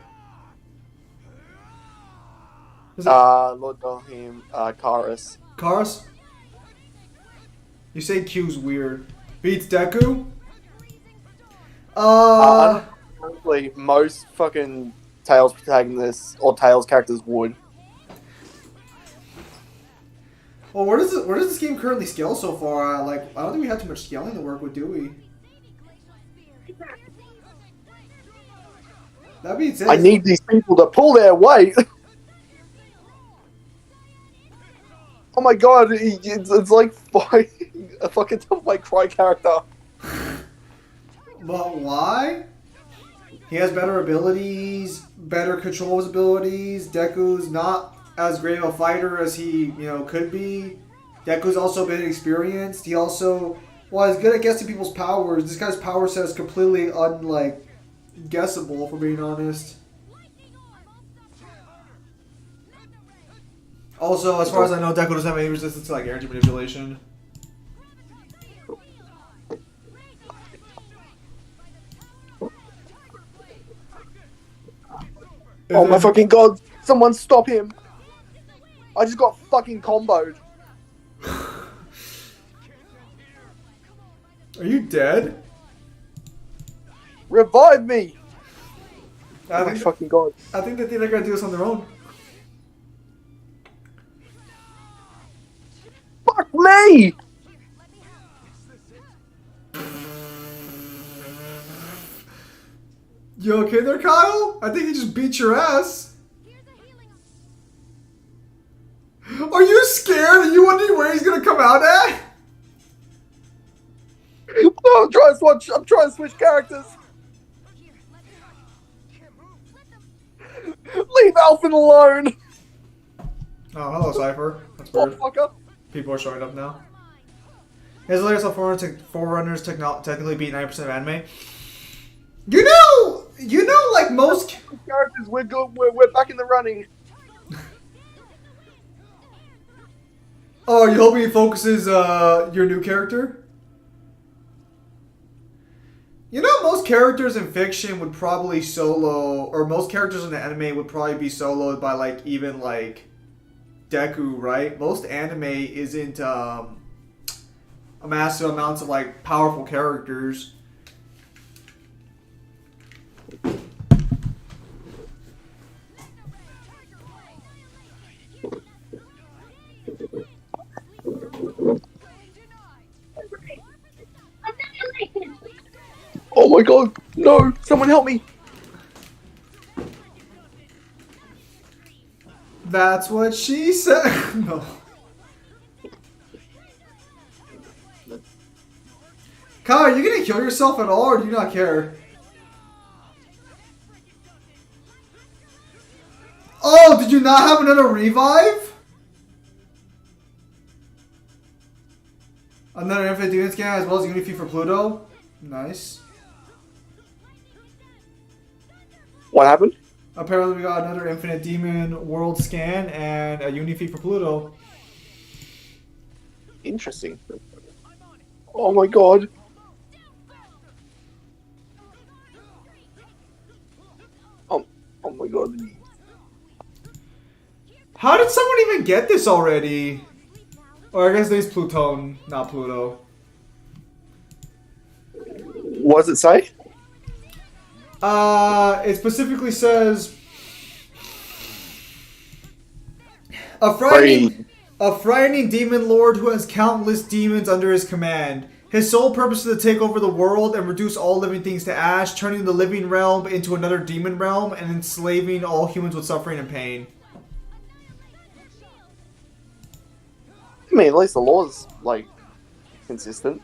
Lord Dohalim, Karis. Karis? You say Q's weird. Beats Deku? Honestly, most fucking Tails protagonists or Tails characters would. Well, where does this game currently scale so far? Like, I don't think we have too much scaling to work with, do we? That being said, I need these people to pull their weight. Oh my god, it's like fighting a fucking Devil May Cry character. But why? He has better abilities, better control of his abilities. Deku's not as great of a fighter as he, could be. Deku's also been experienced. He also is good at guessing people's powers. This guy's power set is completely guessable, for being honest. Also, as far as I know, Deku doesn't have any resistance to energy manipulation. Oh my fucking god! Someone stop him! I just got fucking comboed. Are you dead? Revive me! I Oh my think fucking god. I think they think they're gonna do this on their own. Fuck me! You okay there, Kyle? I think he just beat your ass. Are you scared? Are you wondering where he's gonna come out at? No, I'm trying to switch characters. Leave Alphen alone! Oh, hello, Cypher. That's weird. Motherfucker. People are showing up now. His latest Forerunners technically beat 90% of anime. You know, like most Characters, we're good. We're back in the running. Oh, you hoping he focuses your new character? You know, most characters in fiction would probably solo, or most characters in the anime would probably be soloed by like even like Deku, right? Most anime isn't a massive amounts of like powerful characters. Oh my god, no! Someone help me! That's what she said. No. Kyle, are you gonna kill yourself at all, or do you not care? Oh, did you not have another revive? Another Infinite Demon scan as well as Unity for Pluto. Nice. What happened? Apparently we got another Infinite Demon world scan and a Unity for Pluto. Interesting. Oh my god. Oh my god. How did someone even get this already? Or I guess it's Pluton, not Pluto. What does it say? It specifically says a frightening demon lord who has countless demons under his command. His sole purpose is to take over the world and reduce all living things to ash, turning the living realm into another demon realm and enslaving all humans with suffering and pain. I mean, at least the law's, like, consistent.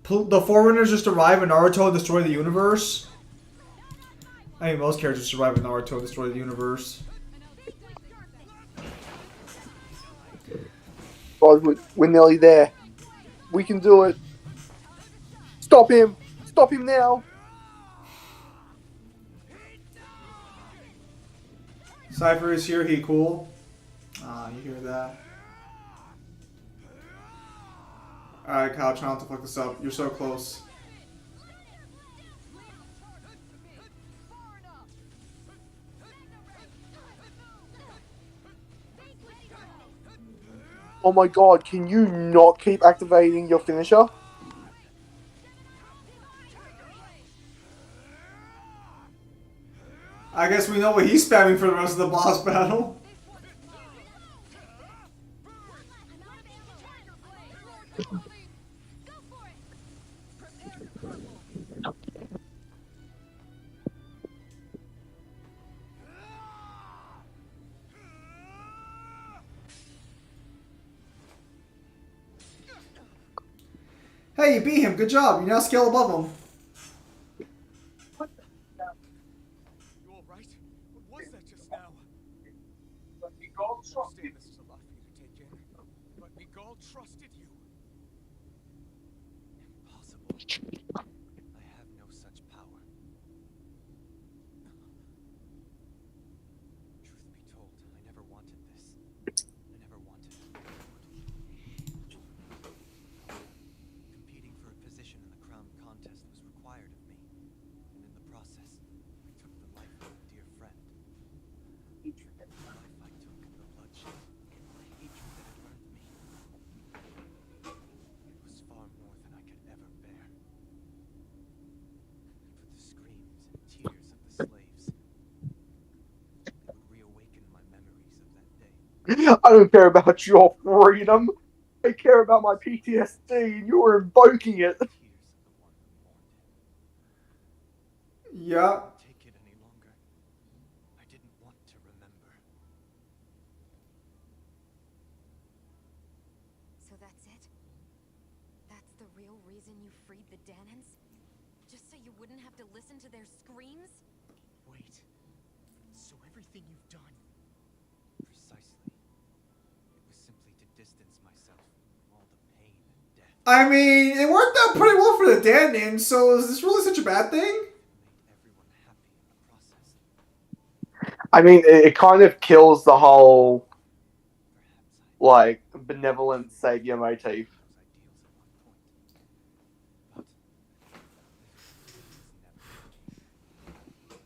The Forerunners just arrive in Naruto and destroy the universe. I mean, most characters survive in Naruto and destroy the universe. God, we're nearly there. We can do it. Stop him! Stop him now! Cypher is here, he cool. You hear that? Alright, Kyle, try not to fuck this up. You're so close. Oh my god, can you not keep activating your finisher? I guess we know what he's spamming for the rest of the boss battle. Hey, you beat him. Good job. You now scale above him. You alright? What was that just now? Understand this is a lot for you to take in, but Miguel trusted you. Impossible. I have no such power. Truth be told, I never wanted this. I never wanted to be immortal. Competing for a position in the crown contest was required of me, and in the process, I took the life of a dear friend. I don't care about your freedom. I care about my PTSD, and you are invoking it. Tears of the one who mourned it. Yeah. I couldn't take it any longer. I didn't want to remember. So that's it? That's the real reason you freed the Danans? Just so you wouldn't have to listen to their screams? Wait. So everything you've done. Precisely. It was simply to distance myself from all the pain and death. I mean, it worked out pretty well for the Danans, so is this really such a bad thing? Made everyone happy in the process. I mean, it kind of kills the whole, Perhaps I like, benevolent savior motif. those ideals at one point. But never.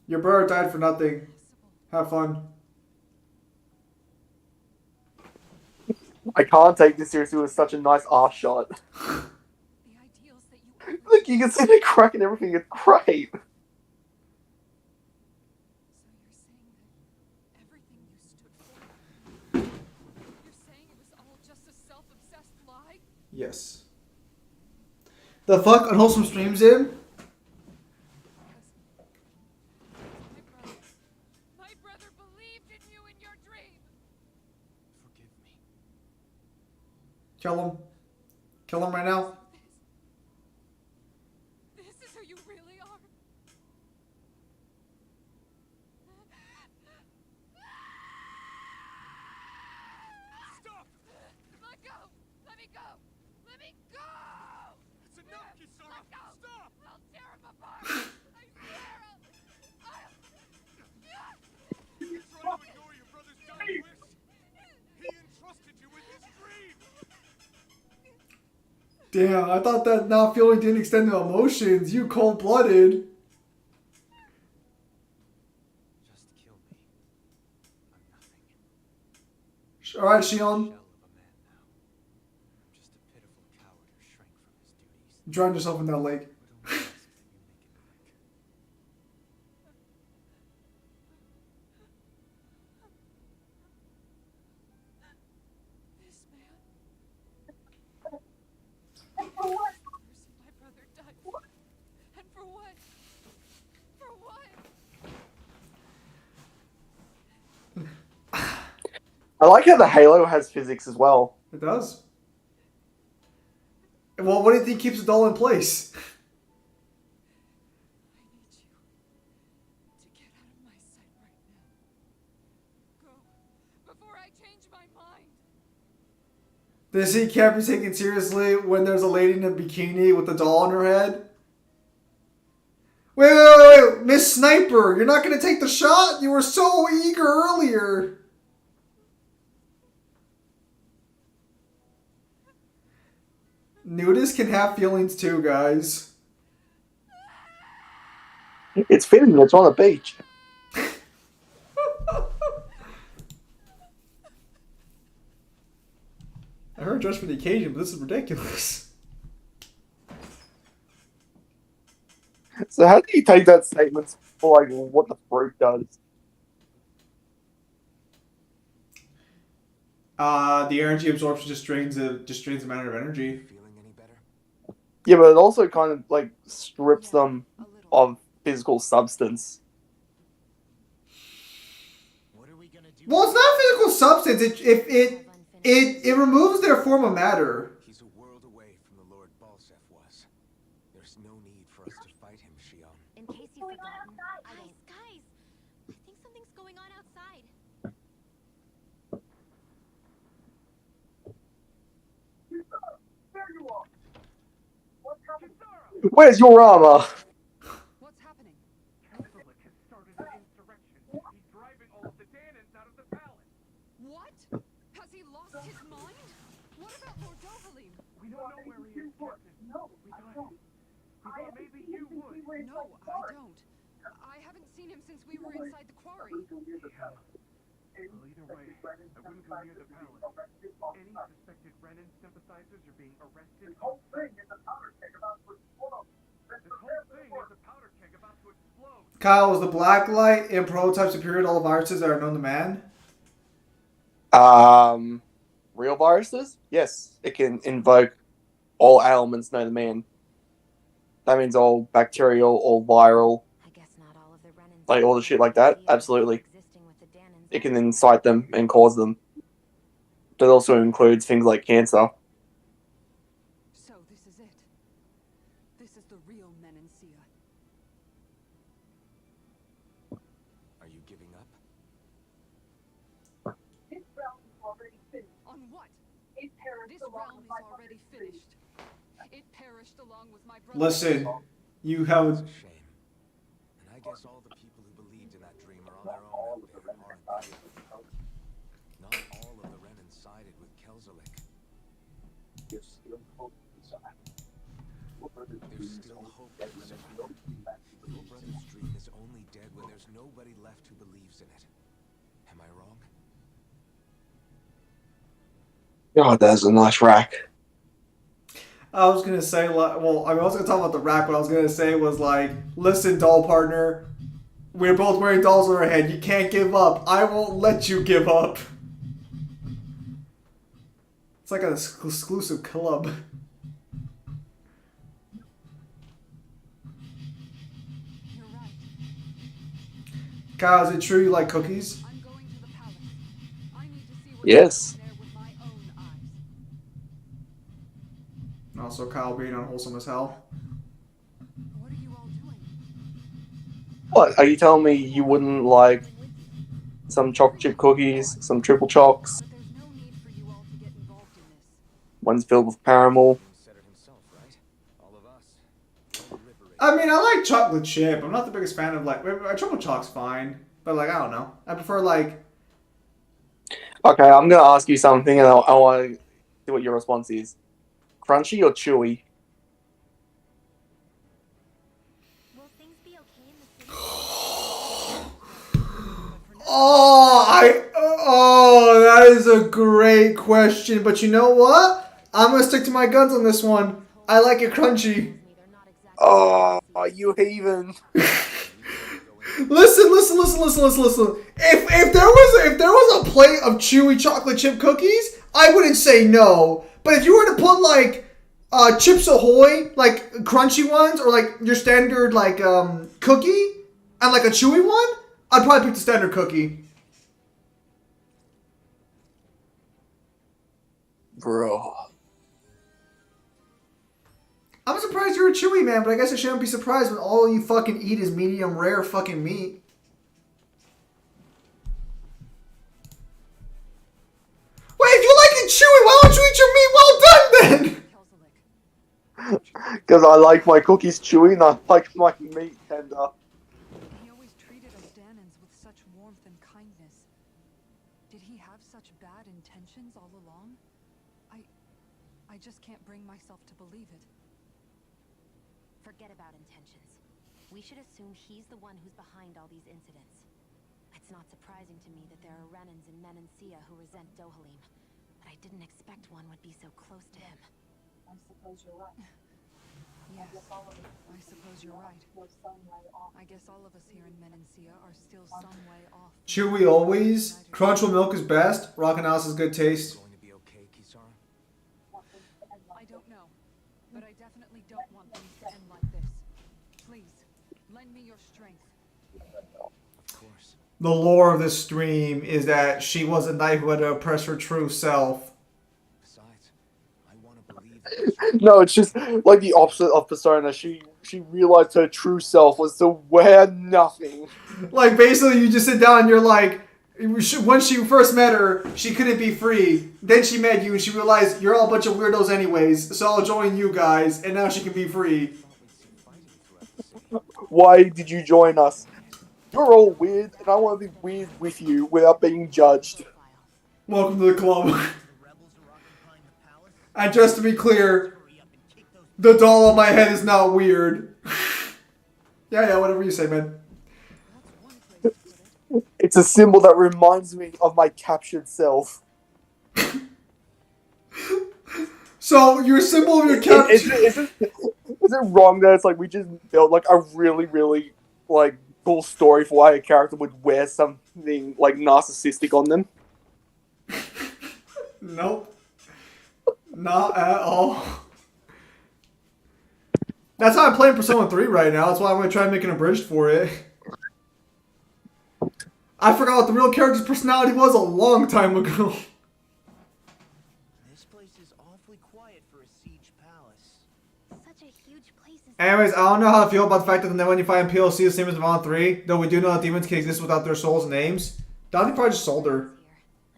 Your brother died for nothing. Have fun. I can't take this seriously with such a nice arse shot. The ideals that you Look, you can see the crack and everything. It's great. So you're saying that everything you stood for, you're saying it was all just a self-obsessed lie? Yes. The fuck unwholesome streams in? My brother believed in you in your dream. Forgive me. Kill him. Kill him right now. This is who you really are. Stop! Let go. Let me go. Let me go. It's enough, Kisara! Let go. Stop! I'll tear him apart. I swear I'll... You try to ignore your brother's dying wish. He entrusted you with his dream! Damn, I thought that not feeling didn't extend to emotions. You cold-blooded. Just kill me. I'm nothing. Alright, Shion. Shell of a man now. I'm just a pitiful coward who shrank from his duties. Drown yourself in that lake. Would only ask that you make it quick. This man. The person my brother died for. And for what? For what? I like how the Halo has physics as well. It does. Well, what do you think keeps it all in place? I need you to get out of my sight right now. Go, before I change my mind. This he can't be taken seriously when there's a lady in a bikini with a doll on her head. Wait, Miss Sniper, you're not gonna take the shot? You were so eager earlier. Nudists can have feelings too, guys. It's fitting. It's on the beach. I heard just for the occasion, but this is ridiculous. So how do you take that statement for, like, what the fruit does? The energy absorption just drains the amount of energy. Feeling any better? Yeah, but it also kind of, like, strips them A little. of physical substance. What are we gonna do? Well, it's not physical substance. It removes their form of matter. He's a world away from the Lord Balsef was. There's no need for us to fight him, Shion. In case you've forgotten, I don't. Guys, I think something's going on outside. Where's your armor? What's happening? Kelfalik has started an insurrection. He's driving all of the Danans out of the palace. What? Has he lost his mind? What about Lord Dohalim? We don't know where he is, Captain. We thought maybe you would. No, I don't. I haven't seen him since we were inside the quarry. Yeah. Well, either way, I wouldn't go near the palace. Any suspected Renan sympathizers are being arrested. This whole thing is a powder keg about to explode. Kyle, is the black light and prototype superior to all viruses that are known to man? Real viruses? Yes, it can invoke all ailments known to man. That means all bacterial, all viral, I guess not all of the Renans like all the shit like that. Absolutely, existing with the Danans it can either. incite them and cause them. That also includes things like cancer. So this is it. This is the real Menancia. Are you giving up? On what? This realm is already finished. It perished along with my brother. Listen, you It's have a shame. And I guess all the people who believed in that dream are on their own out there, aren't they? Not all of the Renans sided with Kelzelik. There's still hope, Kisara. Your brother's dream is only dead when there's nobody left who believes in it. Am I wrong? God, that's a nice rack. I was gonna say, well, I was gonna talk about the rack. What I was gonna say was like, listen, doll partner, we're both wearing dolls on our head. You can't give up. I won't let you give up. It's like an exclusive club. You're right. Kyle, is it true you like cookies? I'm going to the palace. I need to see what's Yes. there with my own eyes. Also, Kyle being unwholesome as hell. What are you all doing? What, are you telling me you wouldn't like some chocolate chip cookies, some triple chocks, But there's no need for you all to get involved in this. one's filled with caramel? Said it himself, right? All of us. Liberate. I mean, I like chocolate chip. I'm not the biggest fan of like chocolate chalk's fine, but like I don't know. I prefer like Okay, I'm gonna ask you something, and I want to see what your response is. Crunchy or chewy? Will things be okay in the city? oh, that is a great question. But you know what? I'm gonna stick to my guns on this one. I like it crunchy. Oh, you heathen! Listen. If there was a plate of chewy chocolate chip cookies, I wouldn't say no. But if you were to put like Chips Ahoy, like crunchy ones, or like your standard like cookie, and like a chewy one, I'd probably pick the standard cookie. Bro. I'm surprised you're a chewy man, but I guess I shouldn't be surprised when all you fucking eat is medium rare fucking meat. Wait, if you like it chewy, why don't you eat your meat well done then? Kelzelik. Because I like my cookies chewy and I like my meat tender. He always treated us Danans with such warmth and kindness. Did he have such bad intentions all along? I just can't bring myself to believe it. Forget about intentions. We should assume he's the one who's behind all these incidents. It's not surprising to me that there are Renans in Menancia who resent Dohalim, but I didn't expect one would be so close to him. Yes, I suppose you're right. I guess all of us here in Menancia are still some way off. Chewy always. Crunchful milk is best. Rockin' House is good taste. Going to be okay, Kisara? I don't know, but I definitely don't want things to end like this. Please, lend me your strength. Of course. The lore of this stream is that she was a knight who had to oppress her true self. Besides, I want to believe that No, it's just like the opposite of Persona. She realized her true self was to wear nothing. Like, basically, you just sit down and you're like, when she first met her, she couldn't be free. Then she met you and she realized you're all a bunch of weirdos anyways, so I'll join you guys, and now she can be free. Why did you join us? You're all weird, and I want to be weird with you without being judged. Welcome to the club. And just to be clear, the doll on my head is not weird. yeah, whatever you say, man. It's a symbol that reminds me of my captured self. So, your symbol of your capture... Is it wrong that it's like we just built like a really, really like cool story for why a character would wear something like narcissistic on them? Nope. Not at all. That's how I'm playing Persona 3 right now. That's why I'm going to try making an abridged for it. I forgot what the real character's personality was a long time ago. This place is awfully quiet for a siege palace. Such a huge place is Anyways, I don't know how to feel about the fact that the one you find in PLC is the same as Vaughn 3, though we do know that demons can exist without their souls and names. Dante probably just sold her.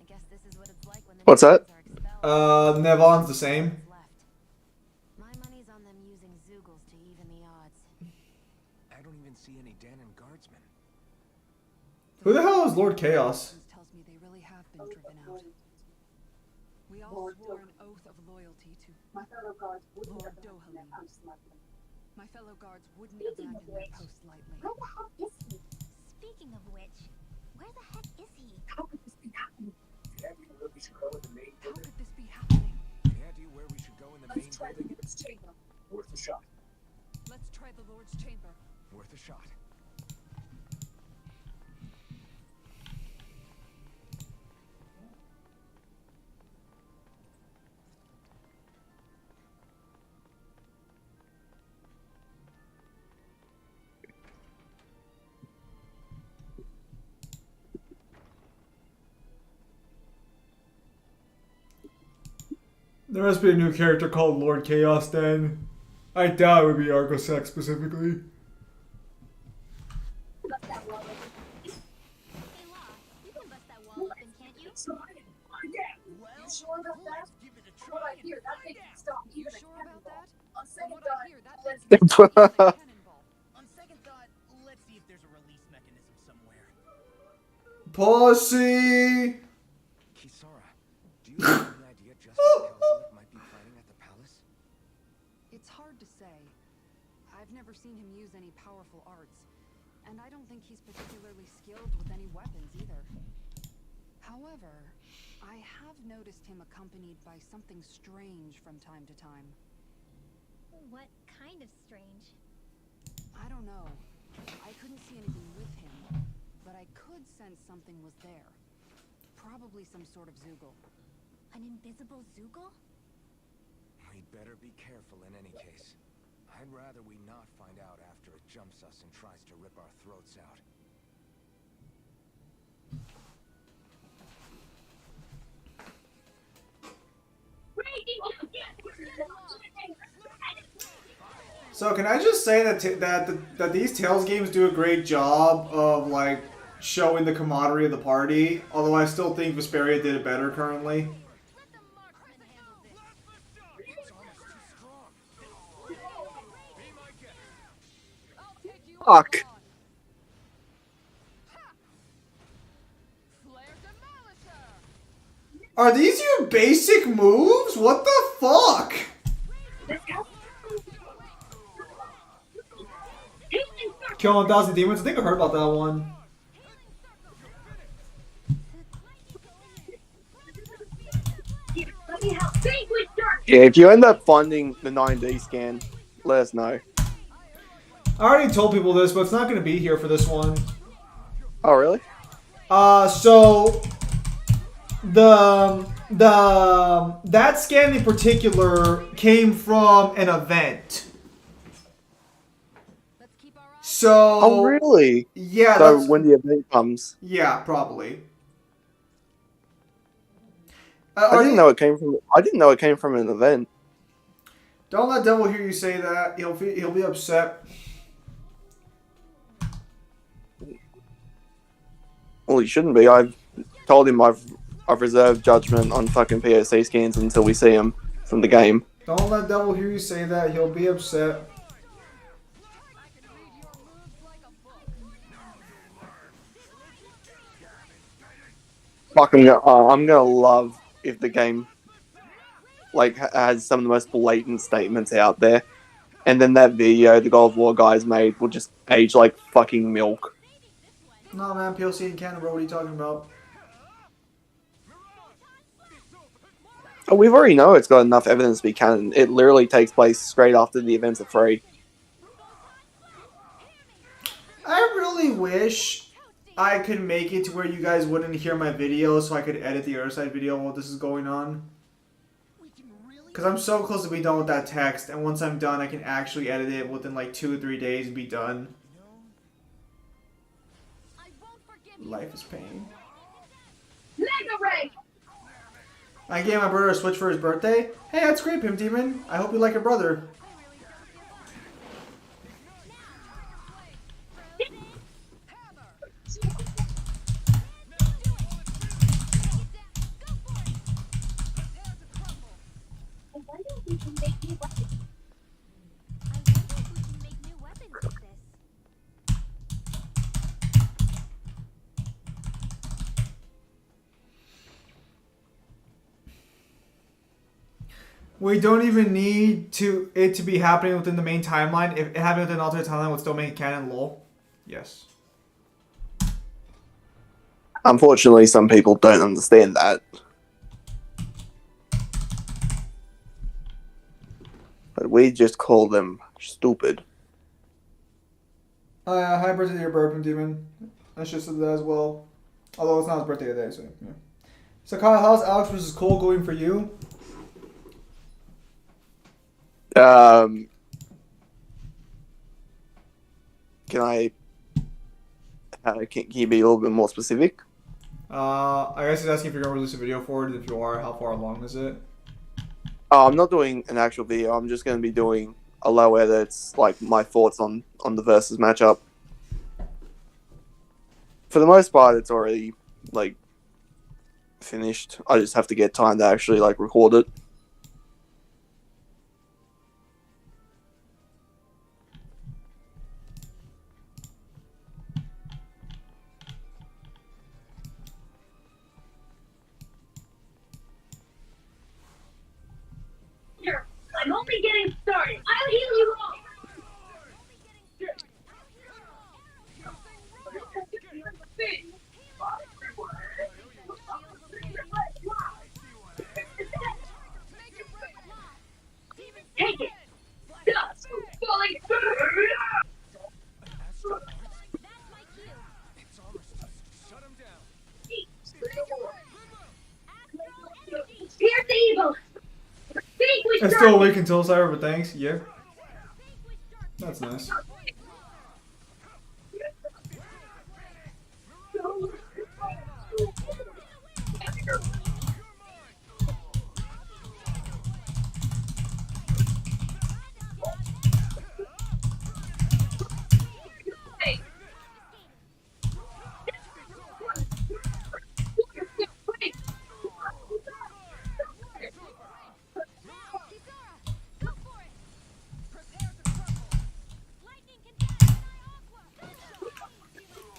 I guess this is what it's like when the What's that? demons are expelled. Nevon's the same. Left. My money's on them using Zoogles to even the odds. I don't even see any Danon guardsmen. Who the hell is Lord Chaos? Tells me they really have been driven out. We all swore an oath of loyalty to Lord Dohalim. My fellow guards wouldn't abandon their post lightly. Where the heck is he? Speaking of which, where the heck is he? How could this be happening? Any idea where we should go in the main How building? could this be happening? Any idea where we should go in the main Let's try the building? Lord's chamber. Worth a shot. Let's try the Lord's chamber. Worth a shot. There must be a new character called Lord Chaos then. I doubt it would be Argosec specifically. Bust that wall open. Hey, Law, you can bust that wall open, can't you? So I didn't find out. Well, You sure about that? let's give it a From what try I hear, and that find thing can out. stop You even a sure about cannonball. that? On From second what I thought, hear, that let's thing's Put- bigger than a cannonball. On second thought, let's see if there's a release mechanism somewhere. Pussy! Kisara, do you have any idea just what Kelzalek might be planning at the palace? It's hard to say. I've never seen him use any powerful arts, and I don't think he's particularly skilled with any weapons either. However, I have noticed him accompanied by something strange from time to time. What kind of strange? I don't know. I couldn't see anything with him, but I could sense something was there. Probably some sort of Zoogle. An invisible Zoogle? We'd better be careful in any case. I'd rather we not find out after it jumps us and tries to rip our throats out. So can I just say that these Tales games do a great job of like showing the camaraderie of the party, although I still think Vesperia did it better currently. Let the marksman handle this. It's almost too strong. Be my guest. I'll take you Fuck. on. Ha! Flare Demolisher! Are these your basic moves? What the fuck? Kill 1,000 demons? I think I heard about that one. Yeah, if you end up finding the 9D scan, let us know. I already told people this, but it's not going to be here for this one. Oh, really? So that scan in particular came from an event. Let's keep our eyes So Oh, really? yeah, So that's, when the event comes, yeah, probably. I didn't know it came from. I didn't know it came from an event. Don't let Devil hear you say that. He'll be upset. Well, he shouldn't be. I've told him I've reserved judgment on fucking POC scans until we see him from the game. Don't let Devil hear you say that. He'll be upset. I can read your moves like a book. Fuck, I'm gonna love if the game like has some of the most blatant statements out there, and then that video the God of War guys made will just age like fucking milk. No, man, PLC and canon, bro. What are you talking about? Oh, we've already know it's got enough evidence to be canon. It literally takes place straight after the events are free. I really wish I could make it to where you guys wouldn't hear my video, so I could edit the other side video while this is going on. Because I'm so close to be done with that text, and once I'm done, I can actually edit it within like 2 or 3 days and be done. Life is pain. I gave my brother a Switch for his birthday. Hey, that's great, Pimp Demon. I hope you like your brother. We don't even need it to be happening within the main timeline. If it happened within an alternate timeline, would still make it canon. Lol. Yes. Unfortunately, some people don't understand that. But we just call them stupid. Happy birthday to your Bourbon Demon. I should have said that as well. Although it's not his birthday today, so yeah. So Kyle, how's Alex vs. Cole going for you? Can you be a little bit more specific? I guess he's asking if you're gonna release a video for it. If you are, how far along is it? Oh, I'm not doing an actual video. I'm just going to be doing a low edits, like my thoughts on the versus matchup. For the most part, it's already like finished. I just have to get time to actually like record it. I'm only getting started. I'll heal you all. Take it. Dust falling. Here's the evil. It's still awake until Cyber, but thanks. Yeah. That's nice.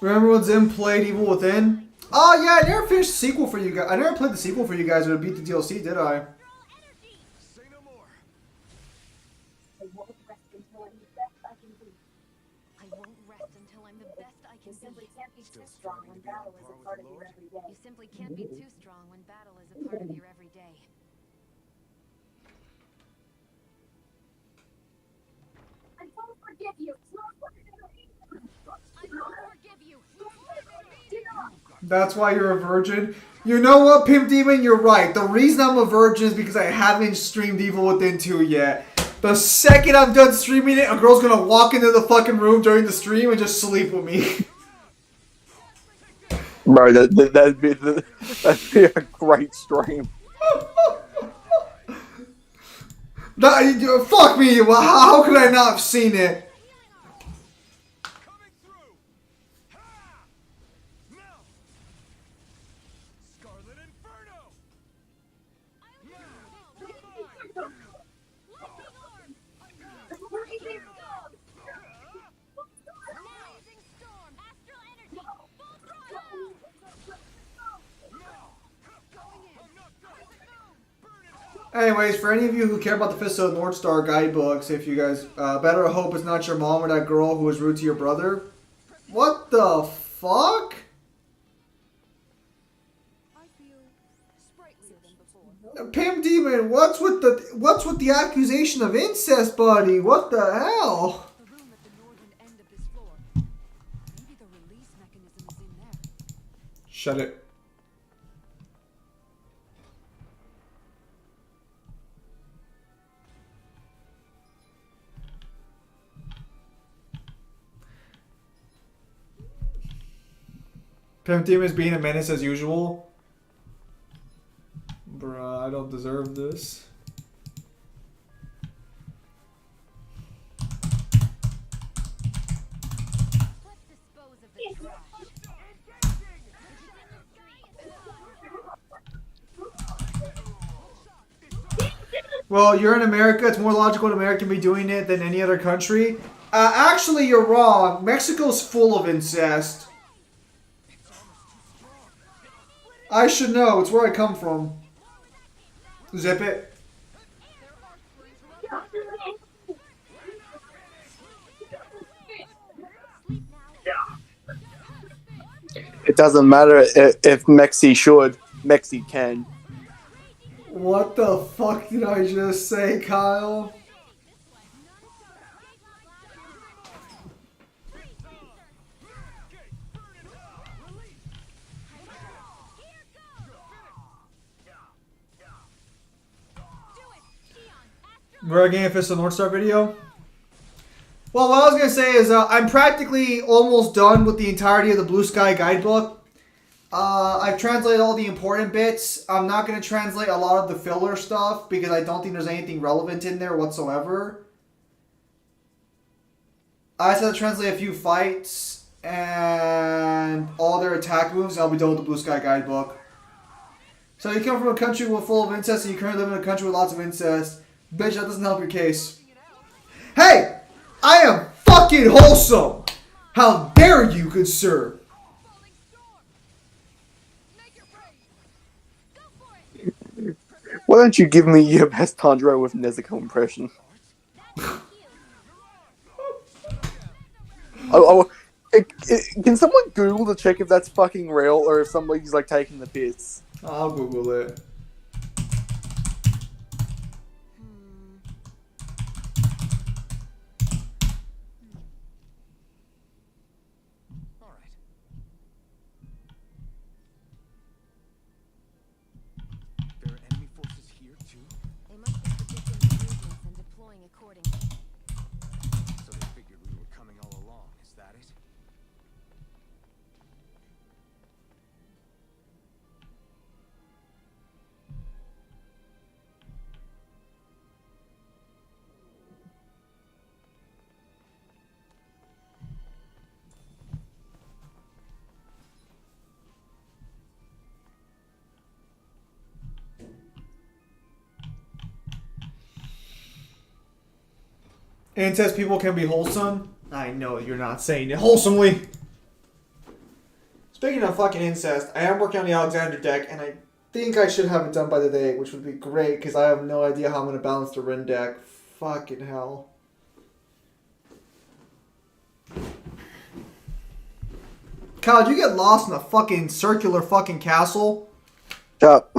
Remember when Zim played Evil Within? Oh yeah, I never finished the sequel for you guys. I never played the sequel for you guys or beat the DLC, did I? Say no more. I won't rest until I'm the best I can be. You simply can't be too strong when battle is a part of your everyday. You simply can't be too strong when battle is a part of your everyday. I won't forgive you. I won't forgive you. That's why you're a virgin? You know what, Pimp Demon? You're right. The reason I'm a virgin is because I haven't streamed Evil Within 2 yet. The second I'm done streaming it, a girl's gonna walk into the fucking room during the stream and just sleep with me. Bro, that'd be a great stream. Fuck me. How could I not have seen it? Anyways, for any of you who care about the Fist of the North Star guidebooks, if you guys better hope it's not your mom or that girl who was rude to your brother. What the fuck? Pimp Demon, what's with the accusation of incest, buddy? What the hell? The room at the northern end of this floor. Maybe the release mechanism is in there. Shut it. Pimp Team is being a menace as usual. Bruh, I don't deserve this. Let's dispose of the trash. Well, you're in America. It's more logical an American be doing it than any other country. Actually, you're wrong. Mexico's full of incest. I should know. It's where I come from. Zip it. It doesn't matter if Mexi should. Mexi can. What the fuck did I just say, Kyle? We're getting a Fist of North Star video. Well, what I was going to say is I'm practically almost done with the entirety of the Blue Sky guidebook. I've translated all the important bits. I'm not going to translate a lot of the filler stuff because I don't think there's anything relevant in there whatsoever. I just have to translate a few fights and all their attack moves, and I'll be done with the Blue Sky guidebook. So you come from a country full of incest and you currently live in a country with lots of incest. Bitch, that doesn't help your case. Hey! I am fucking wholesome! How dare you, good sir? Why don't you give me your best Tanjiro with Nezuko impression? Can someone Google to check if that's fucking real or if somebody's like taking the piss? I'll Google it. There are enemy forces here too, They must be predicting the movements and deploying accordingly. so they figured we were coming all along. Is that it? Incest people can be wholesome. I know you're not saying it wholesomely. Speaking of fucking incest, I am working on the Alexander deck, and I think I should have it done by the day, which would be great, because I have no idea how I'm going to balance the Rin deck. Fucking hell. Kyle, did you get lost in a fucking circular fucking castle? Shut up.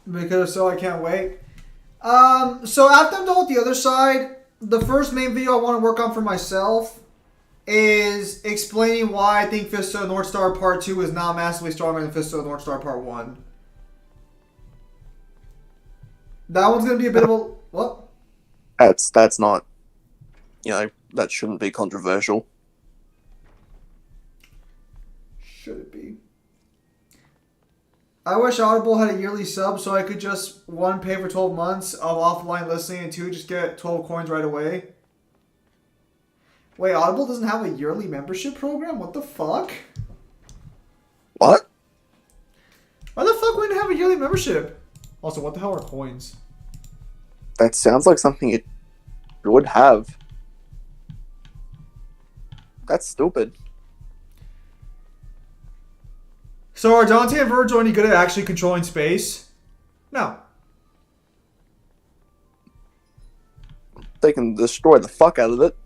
Because so I can't wait. So after I'm done with the other side, the first main video I want to work on for myself is explaining why I think Fist of the North Star Part 2 is not massively stronger than Fist of the North Star Part 1. That one's going to be a bit of a... What? That's not... You know, that shouldn't be controversial. Should it be? I wish Audible had a yearly sub so I could just, 1, pay for 12 months of offline listening, and 2, just get 12 coins right away. Wait, Audible doesn't have a yearly membership program? What the fuck? What? Why the fuck wouldn't it have a yearly membership? Also, what the hell are coins? That sounds like something it would have. That's stupid. So are Dante and Virgil any good at actually controlling space? No. They can destroy the fuck out of it.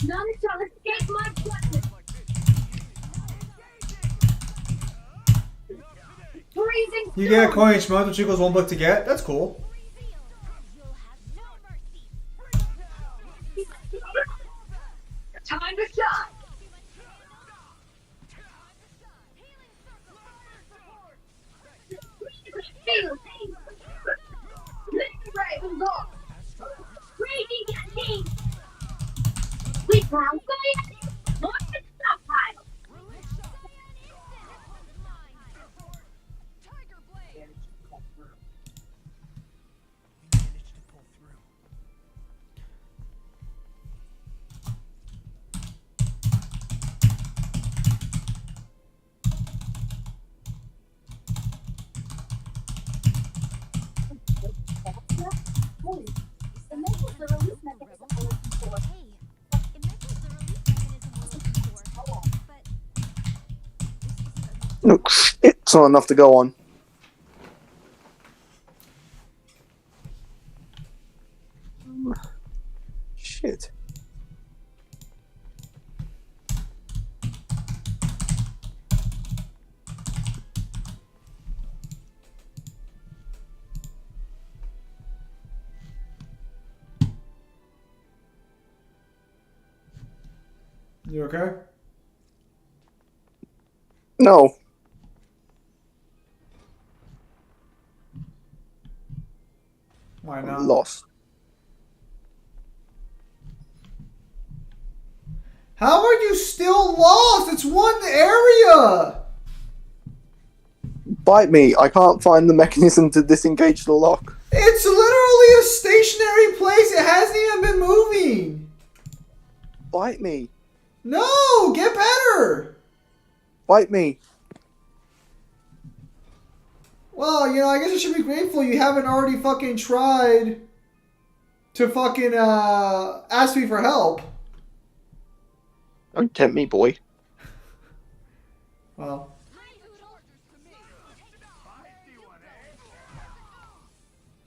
None shall escape my justice. Freezing You get a coin each month, which equals 1 book to get? That's cool. Time to shine. Feel me. Raven Lord. Raging at me. We found Saiyan. More than stockpile. The mental the release mechanism we're looking for. It mentions the release mechanism we're looking for. But Look, it's not enough to go on. Shit. You okay? No. Why not? Lost. How are you still lost? It's one area! Bite me. I can't find the mechanism to disengage the lock. It's literally a stationary place. It hasn't even been moving. Bite me. No, get better. Bite me. Well, you know, I guess I should be grateful you haven't already fucking tried to fucking ask me for help. Don't tempt me, boy. Well.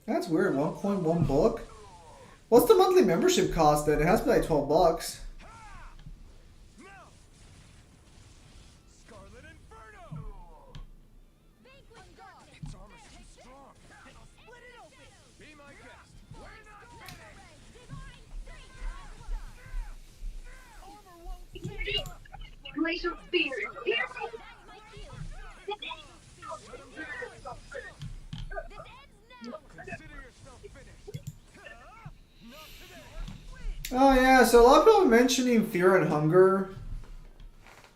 That's weird. 1 coin, 1 book. What's the monthly membership cost then? It has to be like $12. glacial spears. Oh yeah, so a lot of people are mentioning Fear and Hunger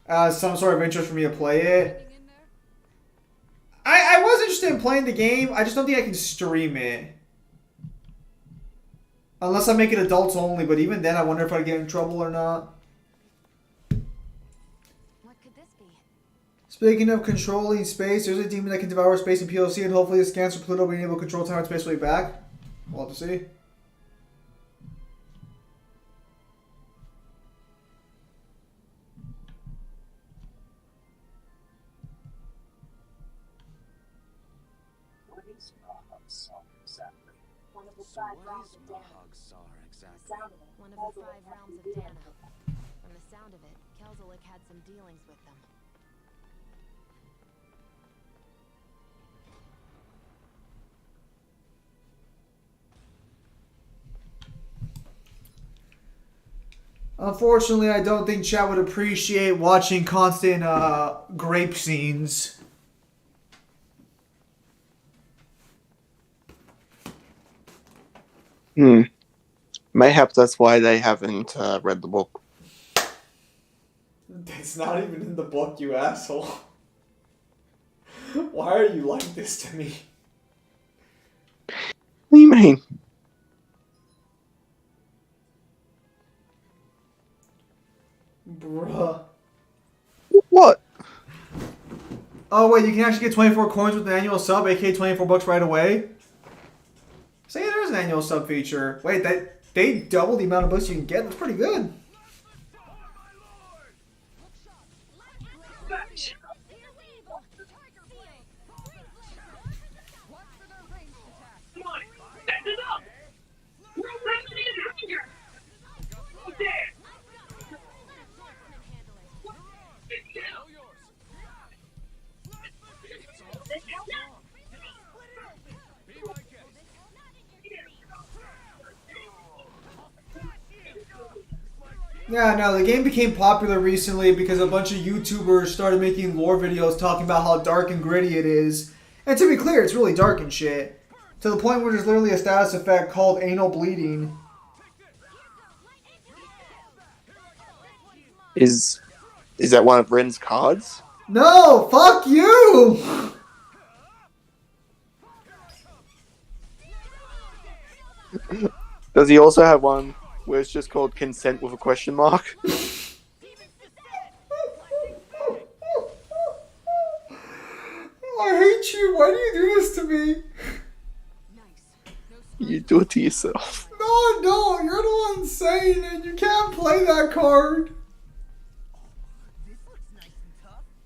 as some sort of interest for me to play it. interested in playing the game. I just don't think I can stream it. Unless I make it adults only, but even then I wonder if I'd get in trouble or not. What could this be? Speaking of controlling space, there's a demon that can devour space in POC, and hopefully this scans for Pluto being able to control time and space way back. We'll have to see. What is Mahag Saar exactly? One of the 5 realms of Dana. From the sound of it, Kelzelik had some dealings with them. Unfortunately, I don't think chat would appreciate watching constant grape scenes. Mayhaps that's why they haven't read the book. It's not even in the book, you asshole. Why are you like this to me? What do you mean? Bruh. What? Oh wait, you can actually get 24 coins with an annual sub, aka 24 bucks right away? So yeah, there is an annual sub feature. Wait, they double the amount of books you can get? That's pretty good. Yeah, no, the game became popular recently because a bunch of YouTubers started making lore videos talking about how dark and gritty it is. And to be clear, it's really dark and shit. To the point where there's literally a status effect called anal bleeding. Is that one of Ren's cards? No, fuck you! Does he also have one where it's just called consent with a question mark? I hate you. Why do you do this to me? You do it to yourself. No, no, you're the one saying it. You can't play that card.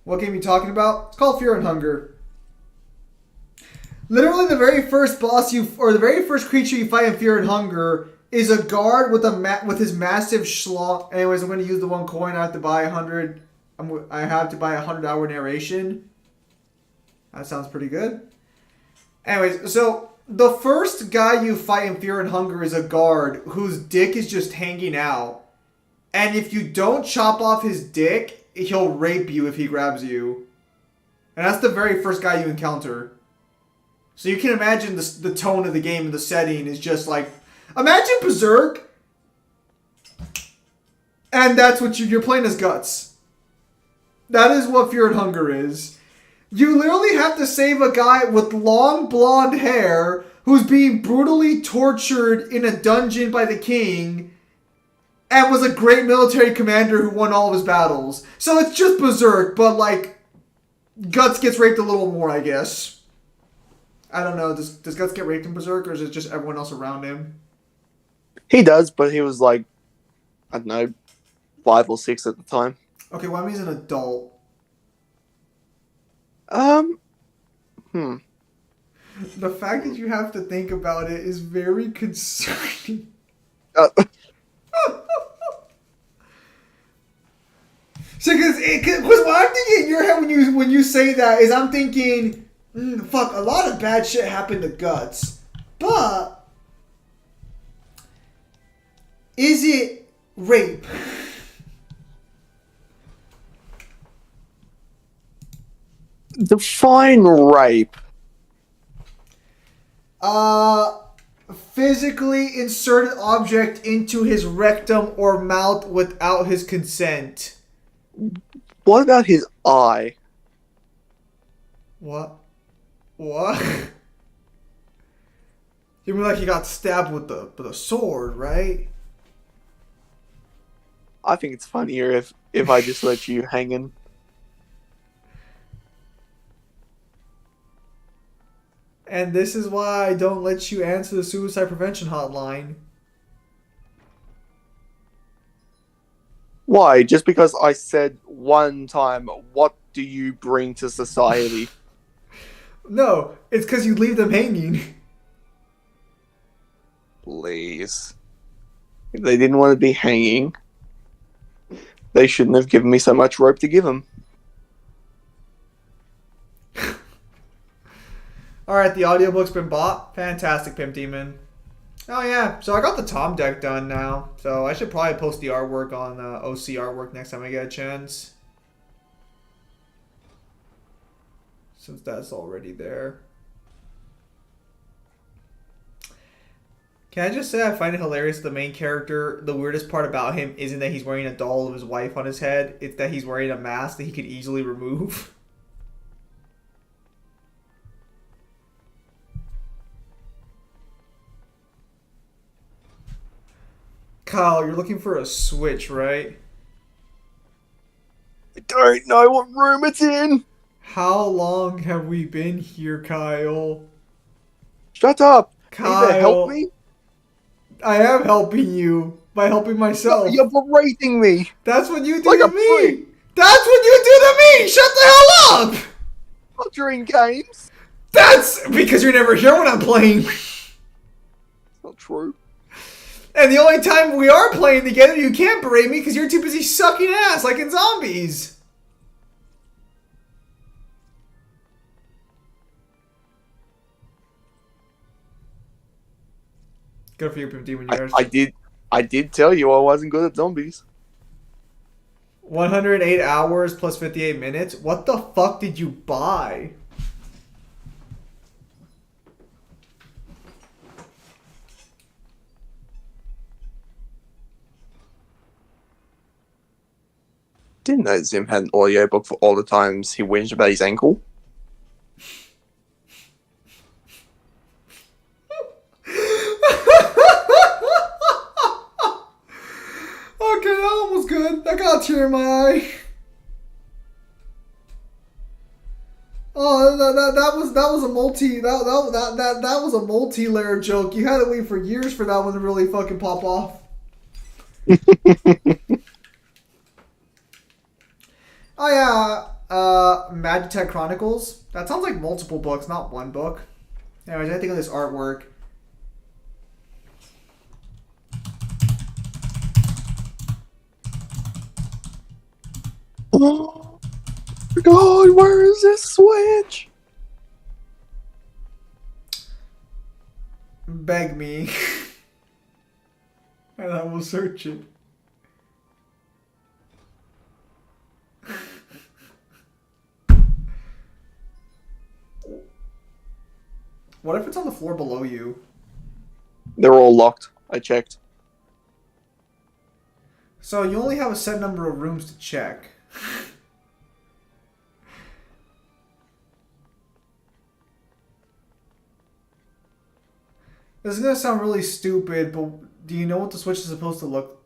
What game are you talking about? It's called Fear and Hunger. Literally, the very first boss the very first creature you fight in Fear and Hunger is a guard with his massive schlong. Anyways, I'm going to use the 1 coin. I have to buy 100. I have to buy 100-hour narration. That sounds pretty good. Anyways, so the first guy you fight in Fear and Hunger is a guard whose dick is just hanging out. And if you don't chop off his dick, he'll rape you if he grabs you. And that's the very first guy you encounter. So you can imagine the tone of the game and the setting is just like... Imagine Berserk. And that's what you're playing as Guts. That is what Fear and Hunger is. You literally have to save a guy with long blonde hair who's being brutally tortured in a dungeon by the king and was a great military commander who won all of his battles. So it's just Berserk, but like Guts gets raped a little more, I guess. I don't know. Does Guts get raped in Berserk, or is it just everyone else around him? He does, but he was like, I don't know, 5 or 6 at the time. Okay, well, I mean he's an adult. The fact that you have to think about it is very concerning. So, because what I'm thinking in your head when you say that is I'm thinking, fuck, a lot of bad shit happened to Guts, but is it rape? Define rape. Physically insert an object into his rectum or mouth without his consent. What about his eye? What What? You mean like he got stabbed with the sword, right? I think it's funnier if I just let you hanging. And this is why I don't let you answer the suicide prevention hotline. Why? Just because I said one time, what do you bring to society? No, it's because you leave them hanging. Please. If they didn't want to be hanging, they shouldn't have given me so much rope to give them. Alright, the audiobook's been bought. Fantastic, Pimp Demon. Oh yeah, so I got the Tom deck done now. So I should probably post the artwork on OC Artwork next time I get a chance. Since that's already there. Can I just say I find it hilarious the main character, the weirdest part about him isn't that he's wearing a doll of his wife on his head, it's that he's wearing a mask that he could easily remove. Kyle, you're looking for a Switch, right? I don't know what room it's in! How long have we been here, Kyle? Shut up! Kyle, Either help me? I am helping you by helping myself. You're berating me! That's what you do Like to a me! prick. That's what you do to me! Shut the hell up! Not during games. That's because you're never here when I'm playing. It's not true. And the only time we are playing together, you can't berate me because you're too busy sucking ass like in Zombies. Good for you, Pimp Demon. I did tell you I wasn't good at zombies. 108 hours plus 58 minutes? What the fuck did you buy? Didn't know Zim had an audiobook for all the times he whinged about his ankle. Okay, that one was good. I got a tear in my eye. Oh, that was a multi-layer joke. You had to wait for years for that one to really fucking pop off. Oh yeah, Magitech Chronicles. That sounds like multiple books, not one book. Anyways, I think of this artwork. Oh God, where is this switch? Beg me. And I will search it. What if it's on the floor below you? They're all locked. I checked. So you only have a set number of rooms to check. This is gonna sound really stupid, but do you know what the Switch is supposed to look?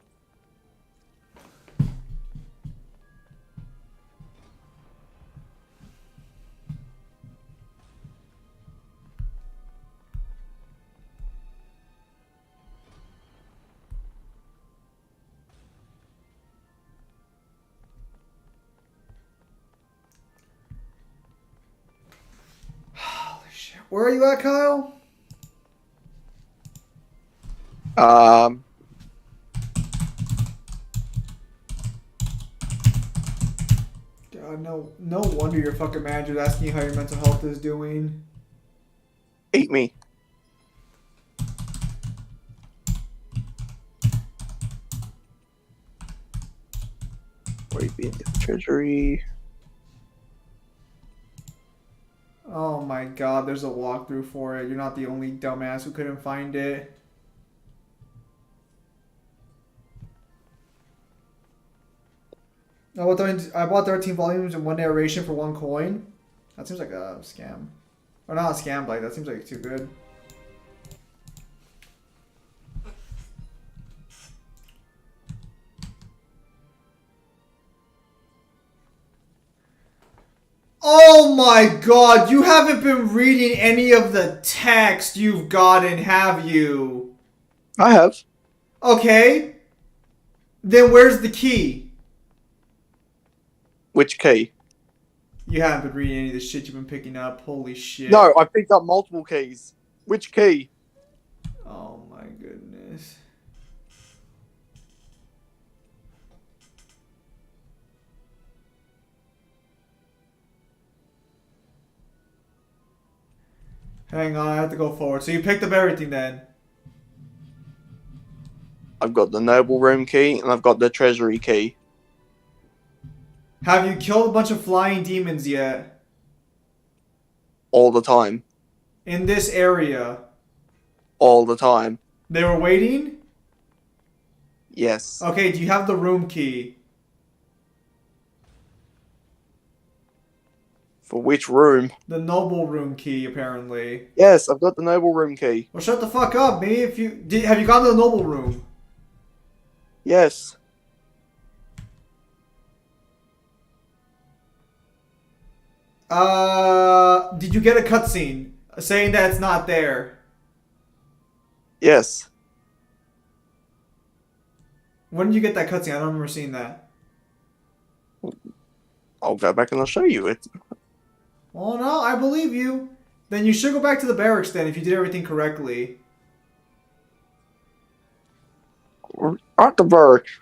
Holy shit. Where are you at, Kyle? God, no wonder your fucking manager's asking you how your mental health is doing. Eat me. Wait, be in the treasury. Oh my god, there's a walkthrough for it. You're not the only dumbass who couldn't find it. I bought 13 volumes and one narration for 1 coin. That seems like a scam. Or not a Scan Blade, that seems like too good. Oh my god, you haven't been reading any of the text you've gotten, have you? I have. Okay. Then where's the key? Which key? You haven't been reading any of the shit you've been picking up. Holy shit. No, I picked up multiple keys. Which key? Oh my goodness. Hang on, I have to go forward. So you picked up everything then? I've got the noble room key and I've got the treasury key. Have you killed a bunch of flying demons yet? All the time. In this area? All the time. They were waiting? Yes. Okay, do you have the room key? For which room? The noble room key, apparently. Yes, I've got the noble room key. Well, shut the fuck up, me. If you have you gone to the noble room? Yes. Did you get a cutscene saying that it's not there? Yes. When did you get that cutscene? I don't remember seeing that. I'll go back and I'll show you it. Well, no, I believe you. Then you should go back to the barracks then if you did everything correctly. At the barracks.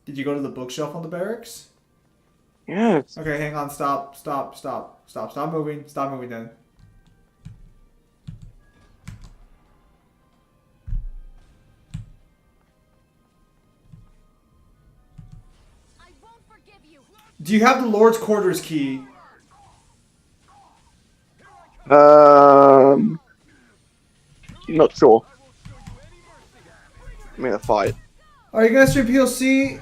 Did you go to the bookshelf on the barracks? Yes. Okay, hang on. Stop moving. Stop moving then. I won't forgive you. Do you have the Lord's quarters key? Not sure. I'm gonna fight. Are you gonna stream PLC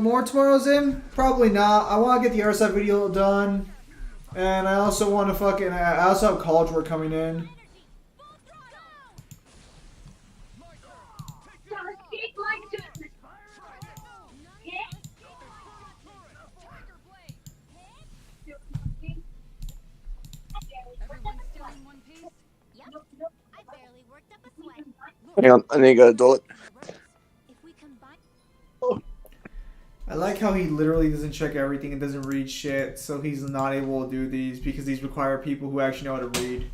more tomorrow, Zim? Probably not. I want to get the RSI video done, and I also want to I also have college work coming in. Everyone's still in one piece? Yep. I barely worked up a sweat. Hang on, I need to go do it. If we combine I like how he literally doesn't check everything and doesn't read shit, so he's not able to do these because these require people who actually know how to read.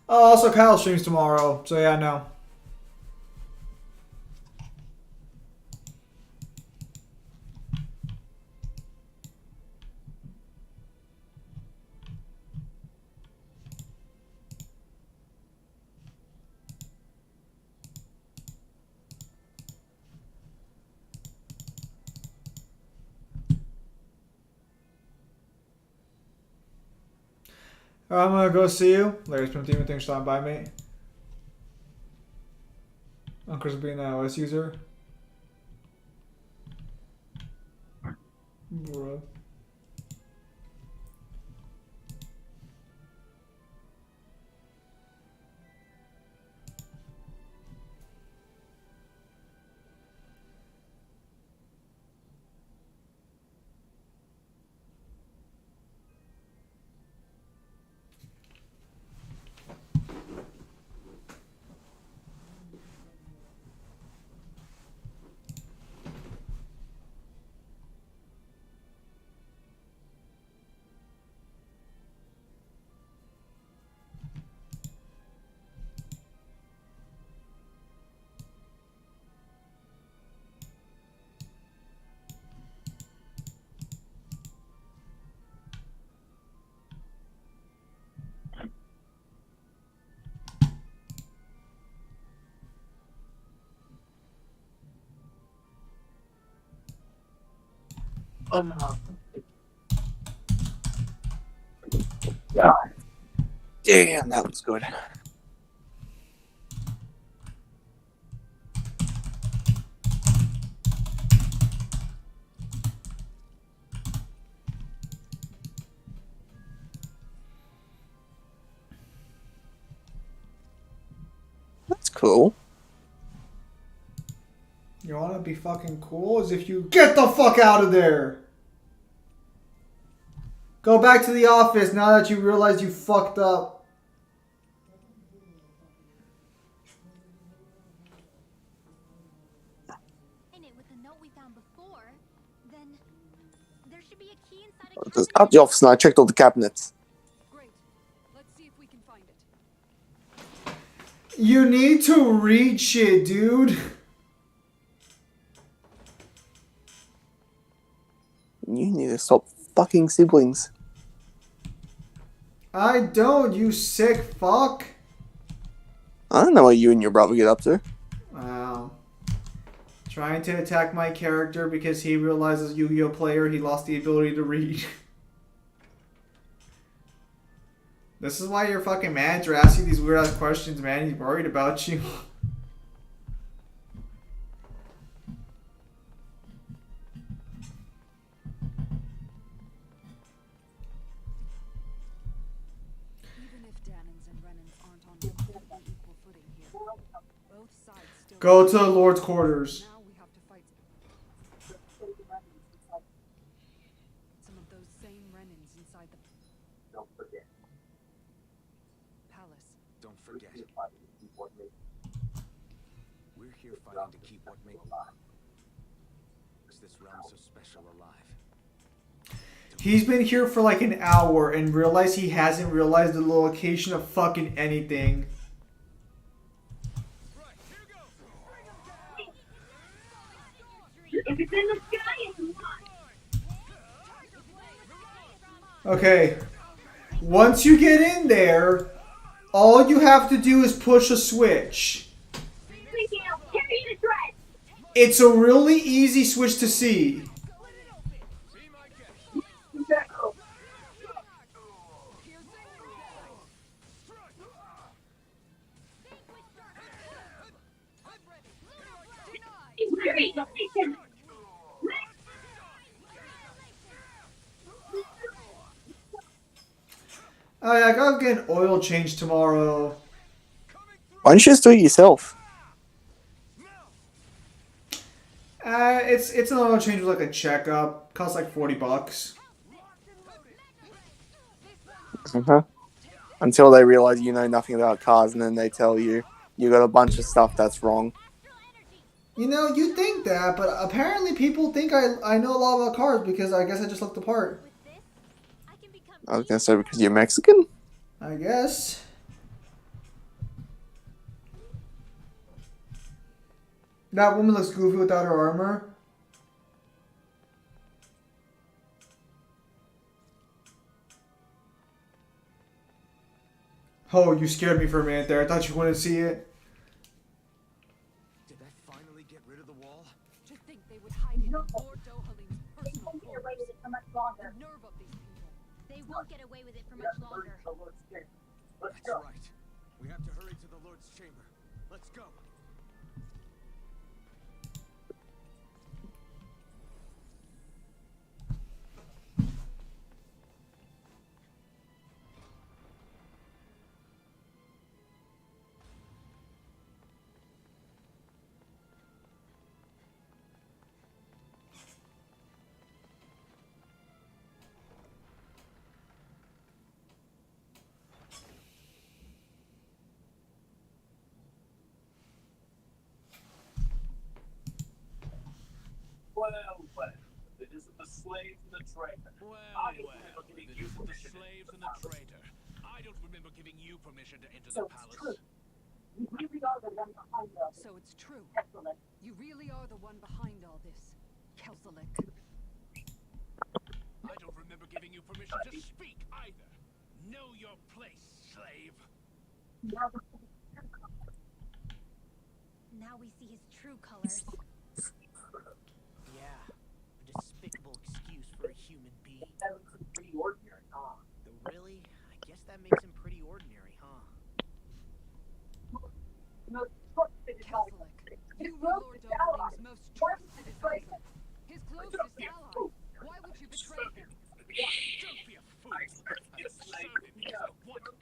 Oh, also Kyle streams tomorrow, so yeah, no. I'm gonna go see you. Larry's been team. Thanks for stopping by, mate. Uncle's being an iOS user. Bruh. Damn, that was good. cool. You want to be fucking cool? As if you get the fuck out of there. Go back to the office now that you realize you fucked up. In it with the note we found before, then there should be a key inside a Because cabinet. at the office, and I checked all the cabinets. Great. Let's see if we can find it. You need to read shit, dude. You need to stop fucking siblings. I don't, you sick fuck. I don't know what you and your brother get up to. Wow. Trying to attack my character because he realizes Yu-Gi-Oh player he lost the ability to read. This is why your fucking manager asks you these weird ass questions, man. He's worried about you. Even if Danins and Renans aren't on completely equal footing here, both sides still. Go to the Lord's quarters. Now we have to fight some of those same Renans inside the palace. Don't forget. We're here fighting to keep what makes this realm so special alive. He's been here for like an hour and realized he hasn't realized the location of fucking anything. If it's in the sky, it's not. Okay. Once you get in there, all you have to do is push a switch. It's a really easy switch to see. I gotta get an oil change tomorrow. Why don't you just do it yourself? It's an oil change with like a checkup. Costs like $40. Until they realize you know nothing about cars, and then they tell you you got a bunch of stuff that's wrong. You know, you think that, but apparently people think I know a lot about cars because I guess I just looked the part. I was gonna say because you're Mexican. I guess. That woman looks goofy without her armor. Oh, you scared me for a minute there. I thought you wouldn't see it. Did that finally get rid of the wall? To think they would hide it in Lord Dohalim's personal quarters. The nerve of these people. They won't get away with it for much longer. That's right. We have to hurry to the Lord's chamber. Let's go. Well, it isn't the slaves and the traitor. Well, it isn't the slaves and the traitor. I don't remember giving you permission to enter the palace. So it's true. You really are the one behind all this, Kelsolik. I don't remember giving you permission to speak either. Know your place, slave. Now we see his true colors. Yeah, a despicable excuse for a human being. Pretty ordinary, huh? Though really, I guess that makes him pretty ordinary, huh? Kelsolik, you were Lord Dohalim's most trusted advisor. His closest ally. Why would you betray him? Don't be a fool. I'm serving because I want to.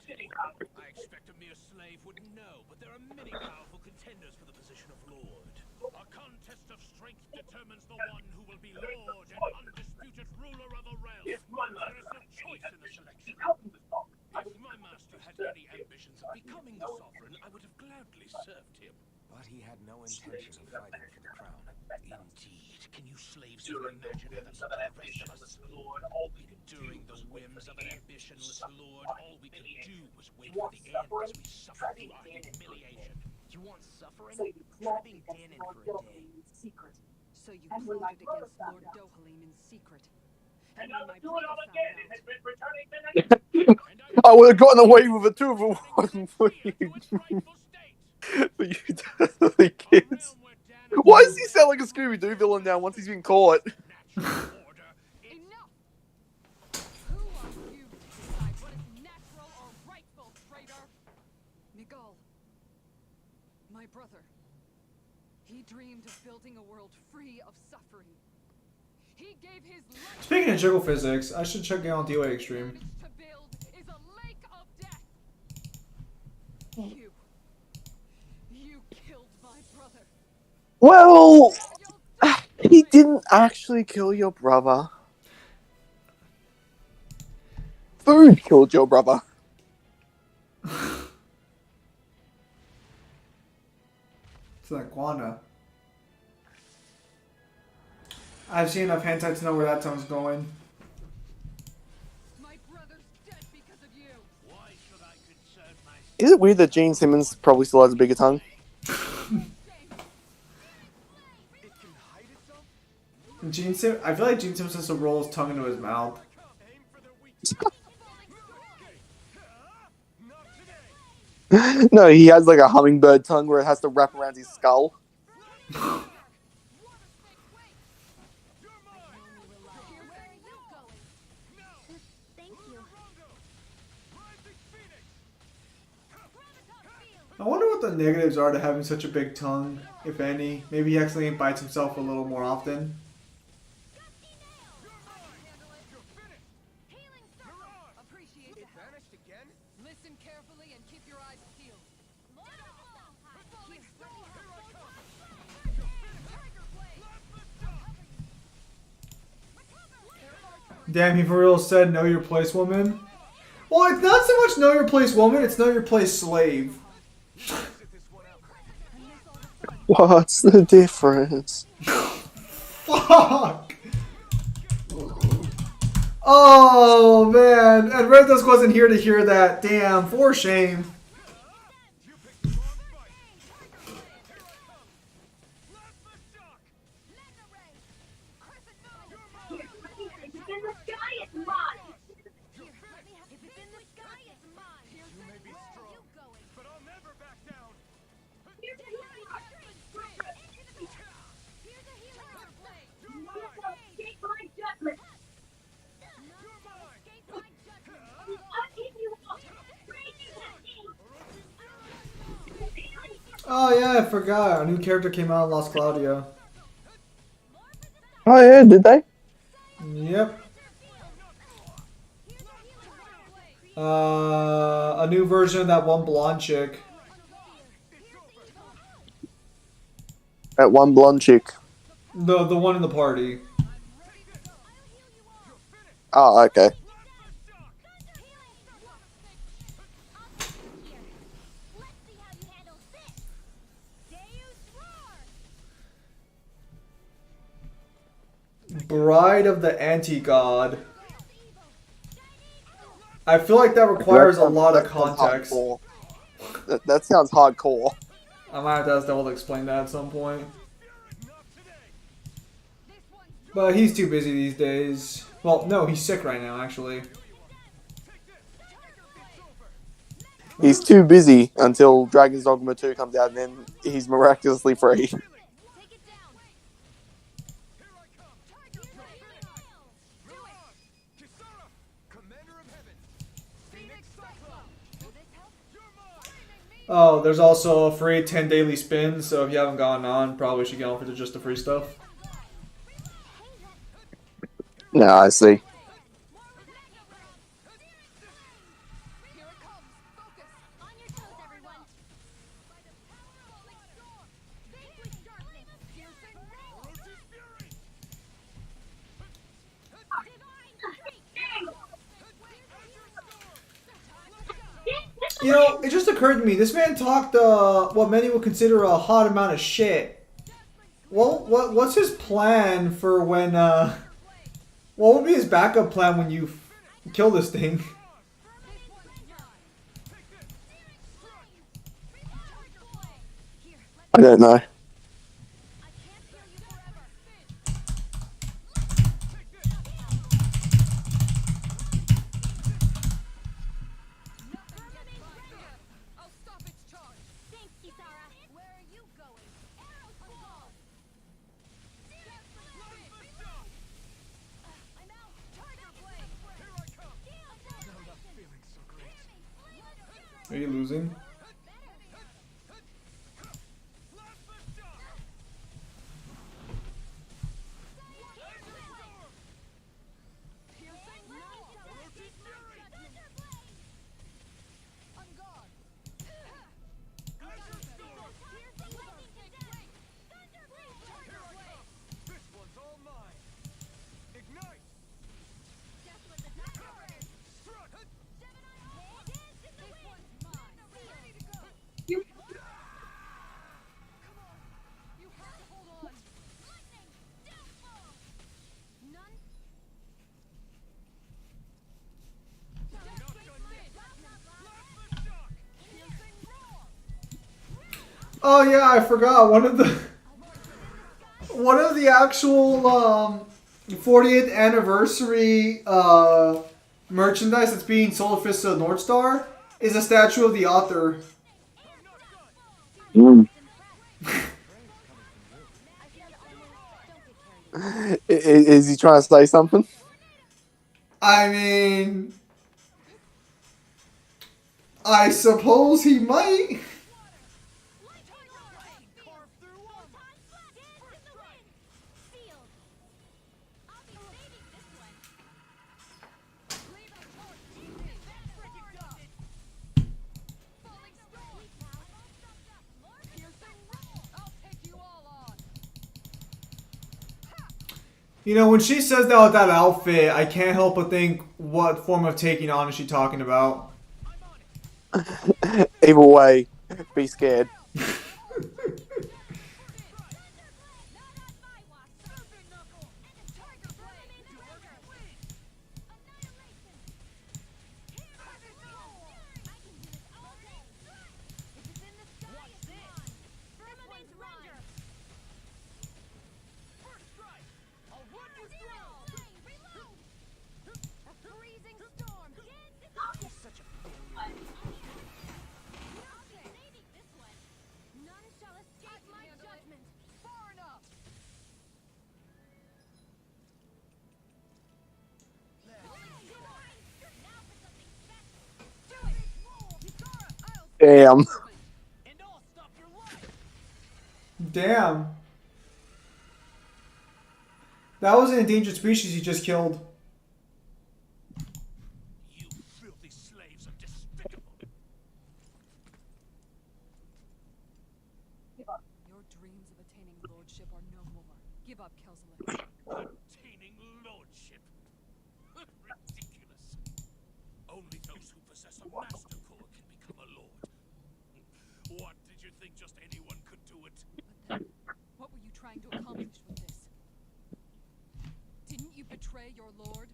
I expect a mere slave wouldn't know, but there are many powerful contenders for the position of Lord. A contest of strength determines the one who will be Lord and undisputed ruler of a realm. There is no choice in the selection. If my master had any ambitions of becoming the sovereign, I would have gladly served him. But he had no intention of fighting for the crown. Indeed. Can you slaves even imagine that such a rest of us, Lord, enduring the whims of an ambitionless Lord, all we could do was wait for the end as we suffered through our humiliation. You want suffering? Try being Dan in for a day. So you plotted against Lord Dohalim in secret. And when my Do it all brother again. found It has out, been returning the I would have gotten away with it too if it wasn't for you dirty kids. Why does he sound like a Scooby-Doo villain now once he's been caught? enough! Who are you to decide what is natural or rightful, traitor? Miguel, my brother. He dreamed of building a world free of suffering. He gave his life. Speaking of jiggle physics, I should check out DOA Extreme. To build is a lake of death. You killed my brother. Well, he didn't actually kill your brother. Food killed your brother. It's an iguana. I've seen enough hentai to know where that tongue's going. My brother's dead because of you. Why should I concern myself? Is it weird that Gene Simmons probably still has a bigger tongue? I feel like Gene Simmons has to roll his tongue into his mouth. No, he has like a hummingbird tongue where it has to wrap around his skull. I wonder what the negatives are to having such a big tongue, if any. Maybe he accidentally bites himself a little more often. Appreciate it. Vanished again? Listen carefully and keep your eyes peeled. Damn, he for real said know your place, woman. Well, it's not so much know your place, woman, it's know your place, slave. What's the difference? Fuck! Oh, man. And Red Dusk wasn't here to hear that. Damn, for shame. Oh, yeah, I forgot. A new character came out in Lost Claudia. Oh yeah, did they? Yep. A new version of that one blonde chick. That one blonde chick. The one in the party. Oh, okay. Bride of the Anti-God. I feel like that requires a lot of context. That sounds hardcore. I might have to ask Devil to explain that at some point. But he's too busy these days. Well, no, he's sick right now, actually. He's too busy until Dragon's Dogma 2 comes out, and then he's miraculously free. Oh, there's also a free 10 daily spins, so if you haven't gone on, probably should get on for just the free stuff. No, I see. You know, it just occurred to me. This man talked what many would consider a hot amount of shit. Well, what's his plan for when? What would be his backup plan when you kill this thing? I don't know. Are you losing? Oh yeah, I forgot one of the actual 40th anniversary merchandise that's being sold at Fist of the North Star is a statue of the author. Is he trying to say something? I mean, I suppose he might. You know, when she says that with that outfit, I can't help but think, what form of taking on is she talking about? Either way, be scared. Damn. Damn. That was an endangered species you just killed. You filthy slaves are despicable. Your dreams of attaining lordship are no more. Give up, Kelzelik. Attaining lordship. Ridiculous. Only those who possess a master core can become a lord. What, did you think just anyone could do it? But then, what were you trying to accomplish with this? Didn't you betray your lord?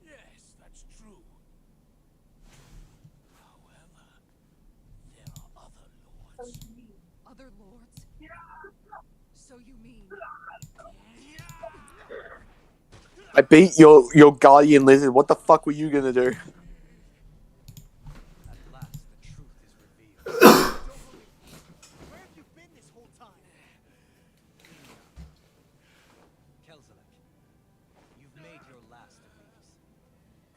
Yes, that's true. However, there are other lords. Other lords? So you mean... I beat your guardian lizard. What the fuck were you gonna do? At last, the truth is revealed. Where have you been this whole time? Kelzelik, you've made your last of these.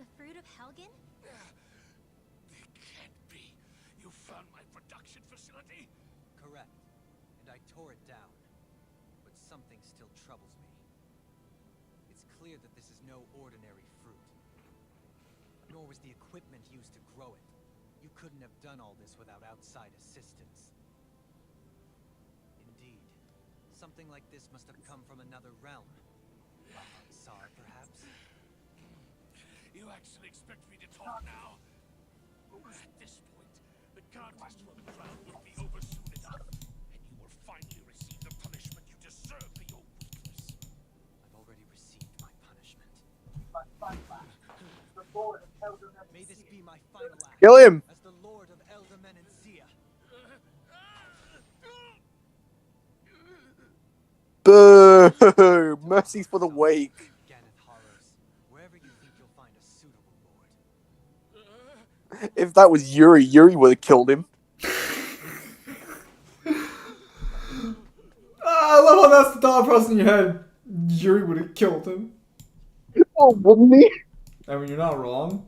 The fruit of Helgen? It can't be. You found my production facility? Correct. And I tore it down. But something still troubles me. It's clear that this is no ordinary fruit. Nor was the equipment used to grow it. You couldn't have done all this without outside assistance. Indeed. Something like this must have come from another realm. Tsar, perhaps? You actually expect me to talk now? At this point, contest for the crown will be over soon enough, and you will finally receive the punishment you deserve for your weakness. I've already received my punishment. May this be my final act. Kill him! As the Lord of Elder Menencia. Boo! Mercies for the weak. Ganeth Horrors, wherever you think you'll find a suitable lord. If that was Yuri, Yuri would have killed him. I love how that's the thought process in your head. Yuri would have killed him. Oh, wouldn't he? I mean, you're not wrong.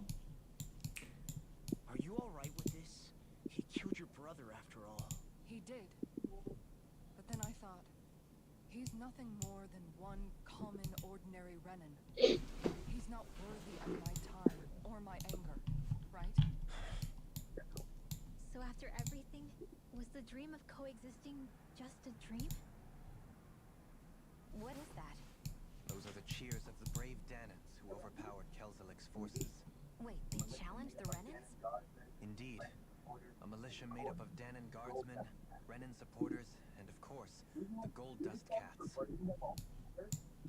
Are you alright with this? He killed your brother after all. He did. But then I thought, he's nothing more than one common, ordinary Renan. He's not worthy of my time or my anger, right? So after everything, was the dream of coexisting just a dream? What is that? Those are the cheers of the brave Danans who overpowered Kelzelik's forces. Wait, they challenged the Renans? Indeed. A militia made up of Danan guardsmen, Renan supporters, and of course, the Gold Dust Cats.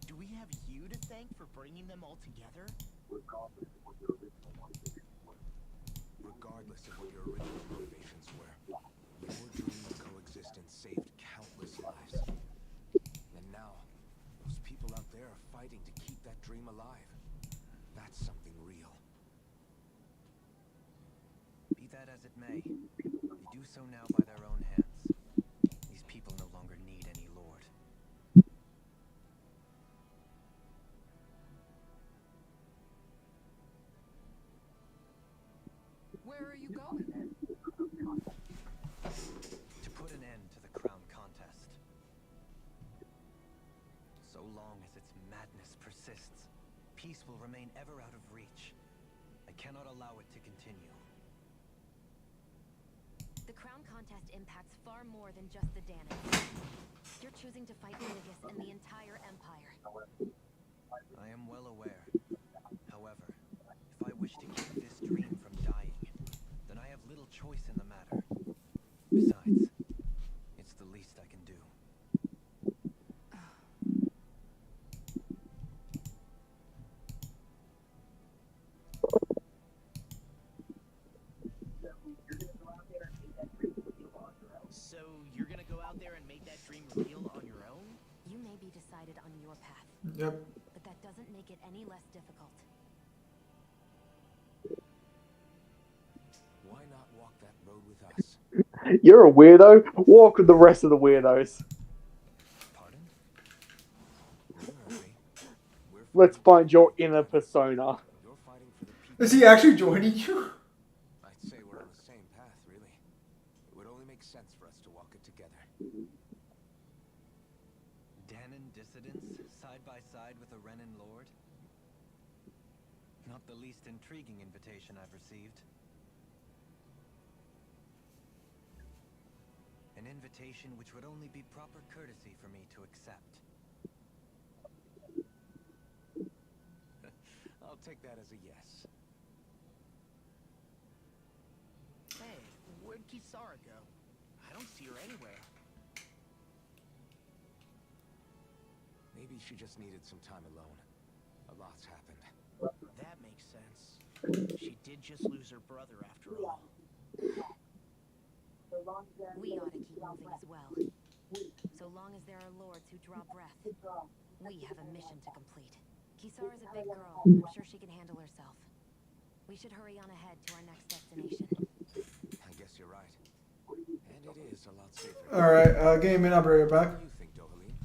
Do we have you to thank for bringing them all together? Regardless of what your original motivations were, your dream of coexistence saved countless lives. And now, those people out there are fighting to keep that dream alive. That's something real. Be that as it may, they do so now by their own hands. These people no longer need any lord. Where are you going? To put an end to the crown contest. So long as its madness persists, peace will remain ever out of reach. I cannot allow it to continue. The crown contest impacts far more than just the Danans. You're choosing to fight Mingus and the entire Empire. I am well aware. However, if I wish to keep this dream from dying, then I have little choice in the matter. Besides, it's the least I can do. So you're gonna go out there and make that dream real on your own? You may be decided on your path, Yep. but that doesn't make it any less difficult. Why not walk that road with us? You're a weirdo. Walk with the rest of the weirdos. Pardon? Let's find your inner persona. You're fighting for the people. Is he actually joining you? I'd say we're on the same path, really. It would only make sense for us to walk it together. Danan dissidents, side by side with a Renan lord? Not the least intriguing invitation I've received. An invitation which would only be proper courtesy for me to accept. I'll take that as a yes. Hey, where'd Kisara go? I don't see her anywhere. Maybe she just needed some time alone. A lot's happened. That makes sense. She did just lose her brother after all. We ought to keep moving as well. So long as there are lords who draw breath, we have a mission to complete. Kisara's a big girl. I'm sure she can handle herself. We should hurry on ahead to our next destination. I guess you're right. And it is a lot safer. Alright, game in, I'll be right back. What do you think, Dohalim?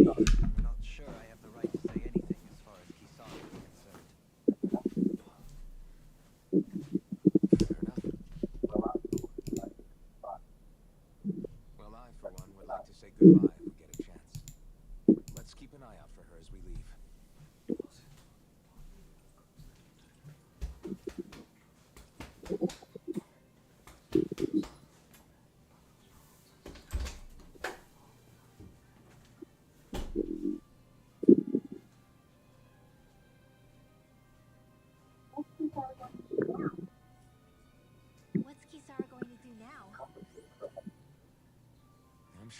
I'm not sure I have the right to say anything as far as Kisara is concerned. Well, I, for one, would like to say goodbye if we get a chance. Let's keep an eye out for her as we leave.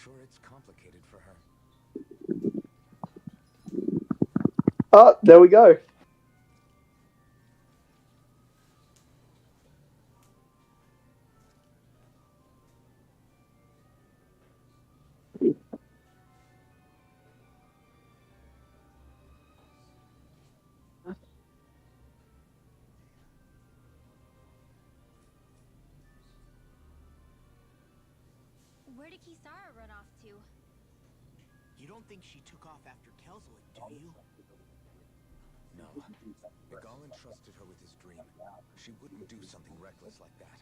sure it's complicated for her. Oh, there we go. Where did Kisara run off to? You don't think she took off after Kelswick, do you? No. Miguel entrusted her with his dream. She wouldn't do something reckless like that.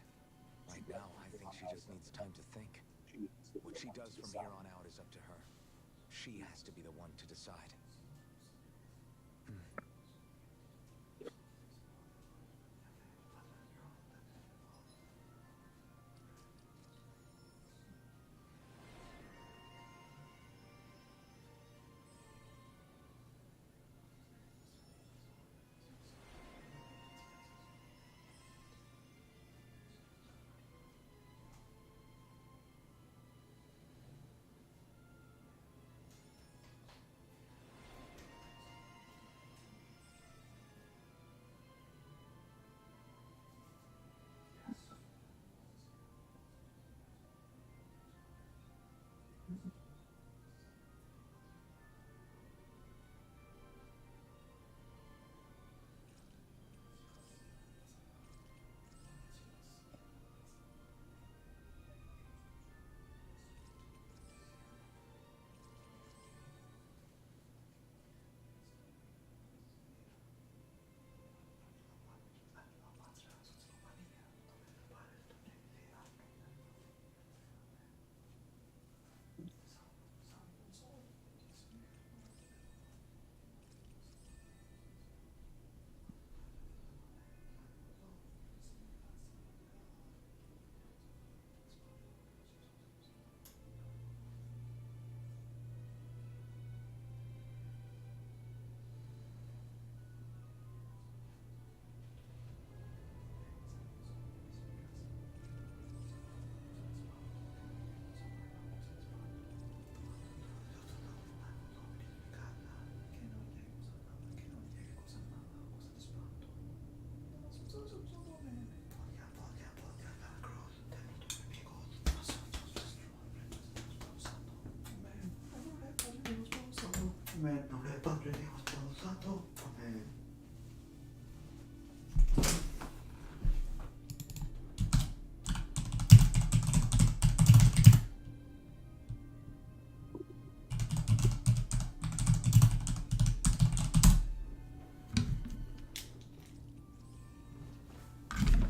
Right now, I think she just needs time to think. What she does from here on out is up to her. She has to be the one to decide.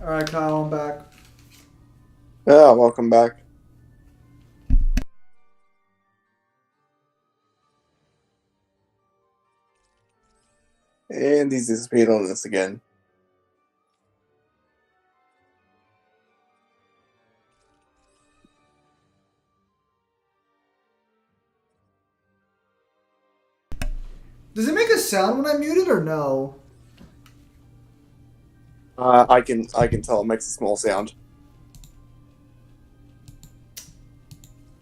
Alright, Kyle, I'm back. Yeah, welcome back. And he's disappeared on this again. Does it make a sound when I mute it or no? I can tell it makes a small sound.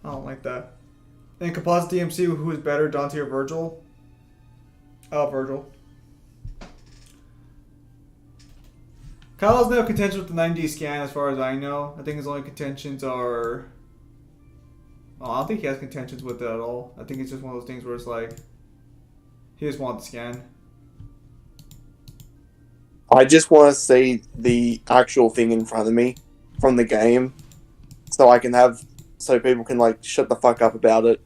I don't like that. And composite DMC, who is better, Dante or Virgil? Oh, Virgil. Kyle has no contention with the 9D scan as far as I know. I think his only contentions are... Oh, I don't think he has contentions with it at all. I think it's just one of those things where it's like... He just wants the scan. I just want to see the actual thing in front of me from the game, so I can have, so people can like shut the fuck up about it.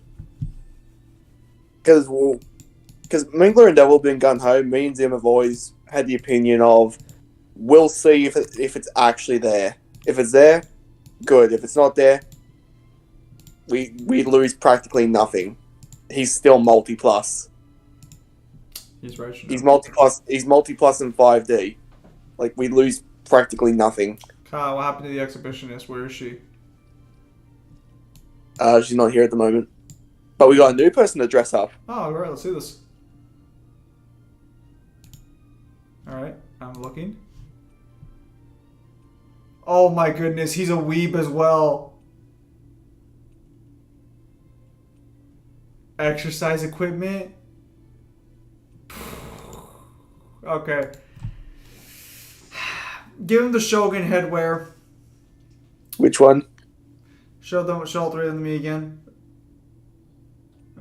Because Mingler and Devil have been gun ho. Me and Zim have always had the opinion of, we'll see if it's actually there. If it's there, good. If it's not there, we lose practically nothing. He's still multi-plus. He's right. He's multi-plus in 5D. Like, we lose practically nothing. Kyle, what happened to the exhibitionist? Where is she? She's not here at the moment. But we got a new person to dress up. Oh, alright, let's do this. Alright, I'm looking. Oh my goodness, he's a weeb as well. Exercise equipment. Okay. Give him the Shogun headwear. Which one? Show all three of them to me again.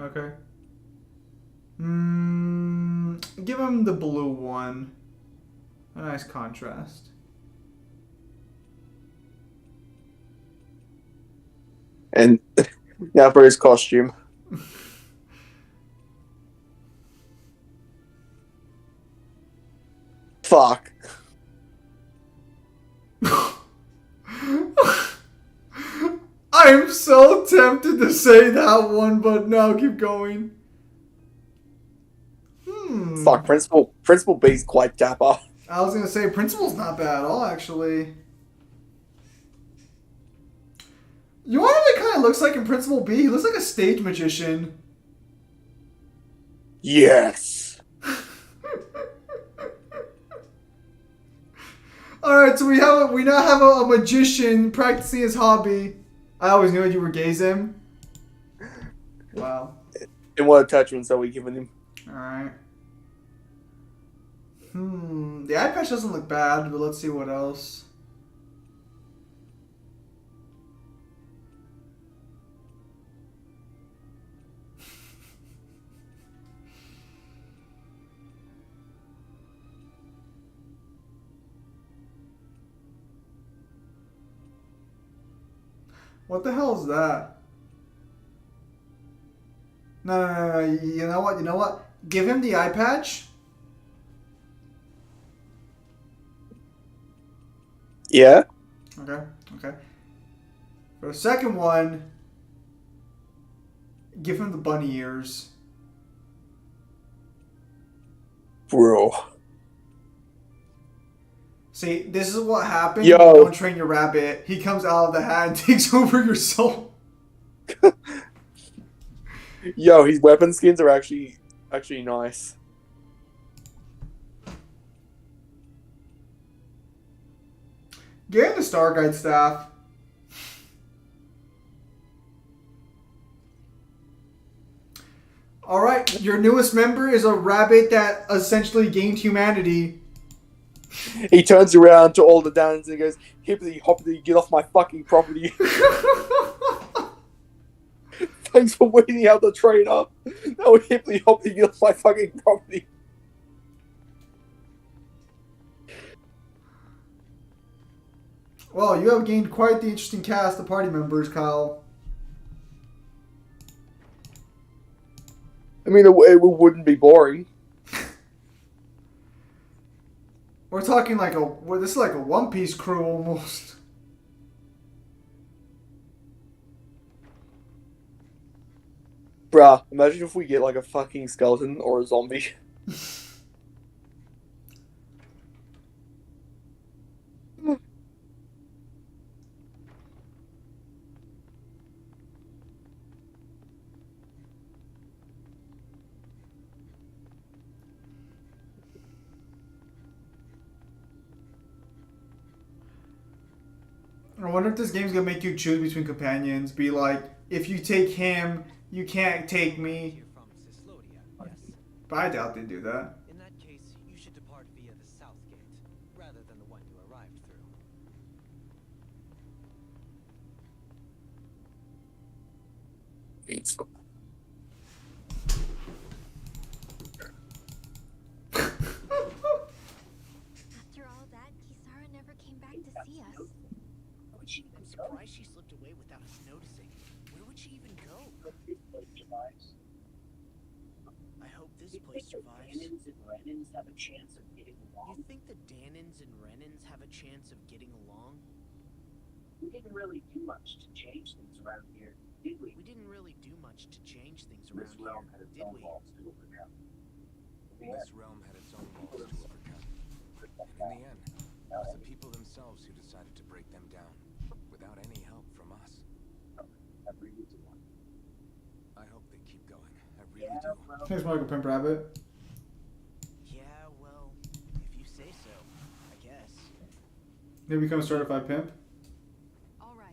Okay. Give him the blue one. A nice contrast. And now for his costume. Fuck. I'm so tempted to say that one, but no, keep going. Fuck, Principal B's quite dapper. I was gonna say Principal's not bad at all, actually. You know what he kind of looks like in Principal B? He looks like a stage magician. Yes. All right, so we now have a magician practicing his hobby. I always knew you were Gazim. Wow. And what attachments are we giving him? All right. The eye patch doesn't look bad, but let's see what else. What the hell is that? No. You know what? Give him the eye patch. Yeah? Okay. For the second one, give him the bunny ears. Bro. See, this is what happens Yo. when you don't train your rabbit. He comes out of the hat and takes over your soul. Yo, his weapon skins are actually nice. Get him the Star Guide staff. Alright, your newest member is a rabbit that essentially gained humanity. He turns around to all the Danons and goes, hippity hoppity, get off my fucking property. Thanks for weeding out the trainer. No, hippity hoppity, get off my fucking property. Well, you have gained quite the interesting cast of party members, Kyle. I mean, it wouldn't be boring. We're talking like this is like a One Piece crew almost. Bruh, imagine if we get like a fucking skeleton or a zombie. I wonder if this game's gonna make you choose between companions. Be like, if you take him, you can't take me. You're from Cislodia, yes? But I doubt they do that. In that case, you should depart via the south gate, rather than the one you arrived through. After all that, Kisara never came back to see us. I'm surprised she slipped away without us noticing. Where would she even go? I hope this place survives. Danons and Renans have a chance of getting along. You think the Danons and Renans have a chance of getting along? We didn't really do much to change things around here, did we? We didn't really do much to change things This around realm here, had its did own we? walls to overcome. This realm had its own walls to overcome. And in the end, it was the people themselves who decided to break them down, without any help from us. I really do want. I hope they keep going. I really do. Thanks, Michael Pimp Rabbit. Yeah, well, if you say so, I guess. They become a certified pimp. All right.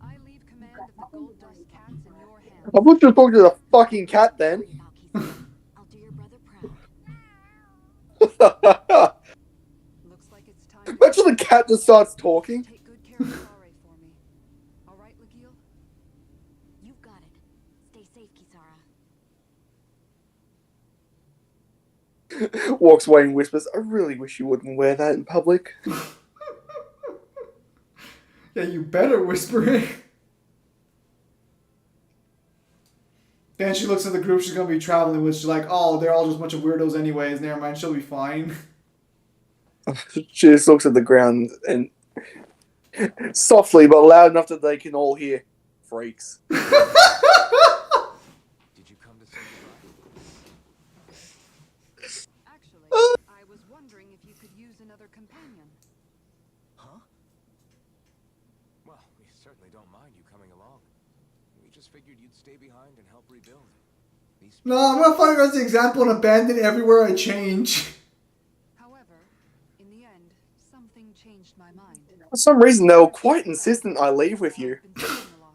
I leave command of with the gold dust cats in your hands. I would just talk to the fucking cat then. I'll do your brother proud. Looks like it's time to Imagine the cat just starts talking. take good care of Sare for me. All right, Legil? You've got it. Stay safe, Kisara. Walks away and whispers, I really wish you wouldn't wear that in public. Yeah, you better whisper it. Then she looks at the group she's gonna be traveling with. She's like, oh, they're all just a bunch of weirdos anyways. Never mind, she'll be fine. She just looks at the ground and softly but loud enough that they can all hear. Freaks. Did you come to say goodbye? Actually, I was wondering if you could use another companion. Huh? Well, we certainly don't mind you coming along. We just figured you'd stay behind and help rebuild. These No, I'm gonna follow you as the example and abandon everywhere I change. However, in the end, something changed my mind. For some reason, they were quite insistent I leave with you. I've been thinking a lot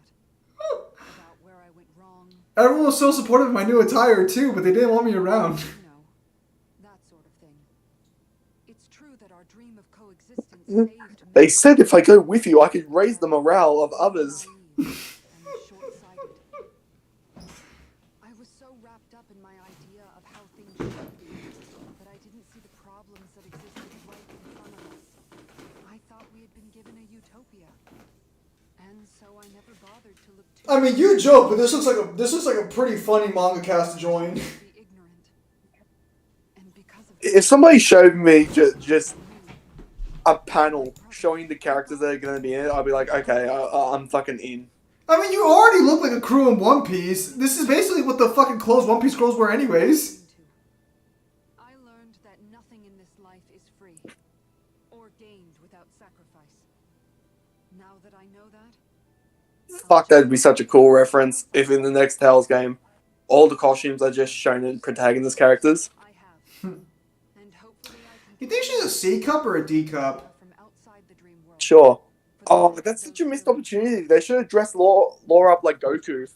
about where I went wrong, Everyone was so supportive of my new attire too, but they didn't want me around. you know, that sort of thing. It's true that our dream of coexistence saved They me. said if I go with you, I could raise the morale of others. Naive and short-sighted. I was so wrapped up in my idea of how things should be that I didn't see the problems that existed right in front of us. I thought we had been given a utopia, and so I never bothered to look too. I mean, you joke, but this looks like a pretty funny manga cast to join. Be ignorant, and because of If somebody showed me just a panel showing the characters that are going to be in it, I'd be like, okay, I'm fucking in. I mean, you already look like a crew in One Piece. This is basically what the fucking clothes One Piece girls wear anyways. I learned that nothing in this life is free or gained without sacrifice. Now that I know that, Fuck, that'd be such a cool reference if in the next Tales game, all the costumes are just shown in protagonist characters. I have. And hopefully I can You think she's a C cup or a D cup? from outside the dream world. Sure. Oh, that's such a missed opportunity. They should have dressed Laura up like Goku.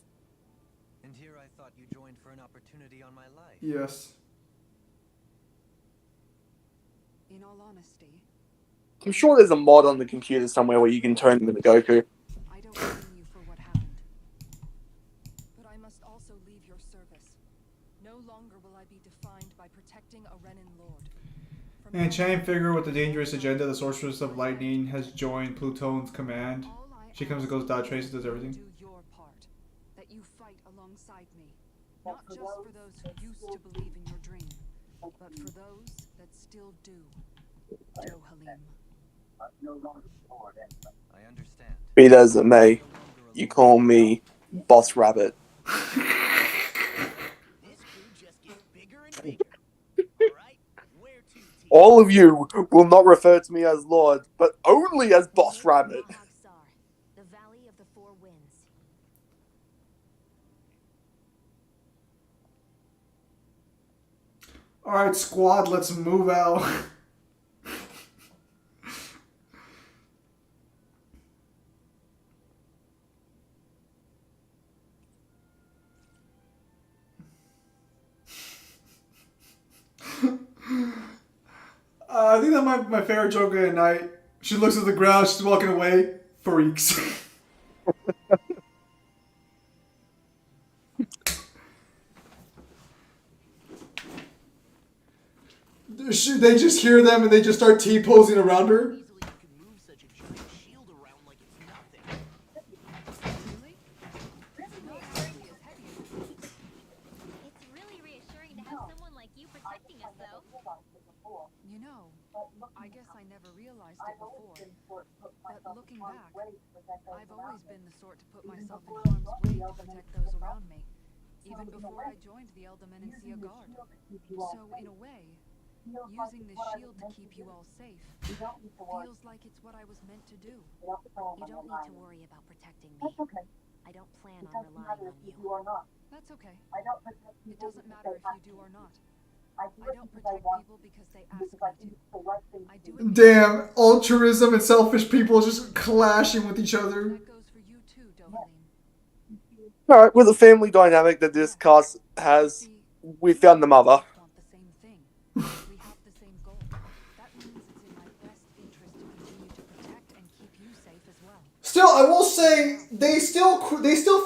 And here I thought you joined for an opportunity on my life. Yes. In all honesty, I'm sure there's a mod on the computer somewhere where you can turn them into Goku. I don't blame you for what happened. But I must also leave your service. No longer will I be defined by protecting a Renin Lord. From And now Chang on, figure with the dangerous agenda, the Sorceress of Lightning, has joined Pluton's command. all I She comes and goes without trace, does everything. do your part. That you fight alongside me. Not just for those who used to believe in your dream, but for those that still do. Dohalim. I understand. Be that as it may, you call me Boss Rabbit. This crew just gets bigger and bigger. Alright? Where to, team? All of you will not refer to me as Lord, but only as Boss Rabbit. Mahagsar, the Valley of the Four Winds. Alright, squad, let's move out. I think that my favorite joke of the night. She looks at the ground, she's walking away. Freaks. They just hear them and they just start T-posing around her. Easily you can move such a giant shield around like it's nothing. Really? It's not nearly as heavy as it looks. It's really reassuring to have someone like you protecting us, though. You know, I guess I never realized it before. But looking back, I've always been the sort to put myself in harm's way to protect those around me, even before I joined the Eldermenencia Guard. So, in a way, using this shield to keep you all safe feels like it's what I was meant to do. You don't need to worry about protecting me. I don't plan on relying on you. That's okay. It doesn't matter if you do or not. I don't protect people because they ask me to. I do it Damn, altruism and selfish people just clashing with each other. That goes for you too, Dohalim. Alright, with the family dynamic that this cast has, we found the mother. Want the same thing. We have the same goal. That means it's in my best interest to continue to protect and keep you safe as well. Still, I will say they still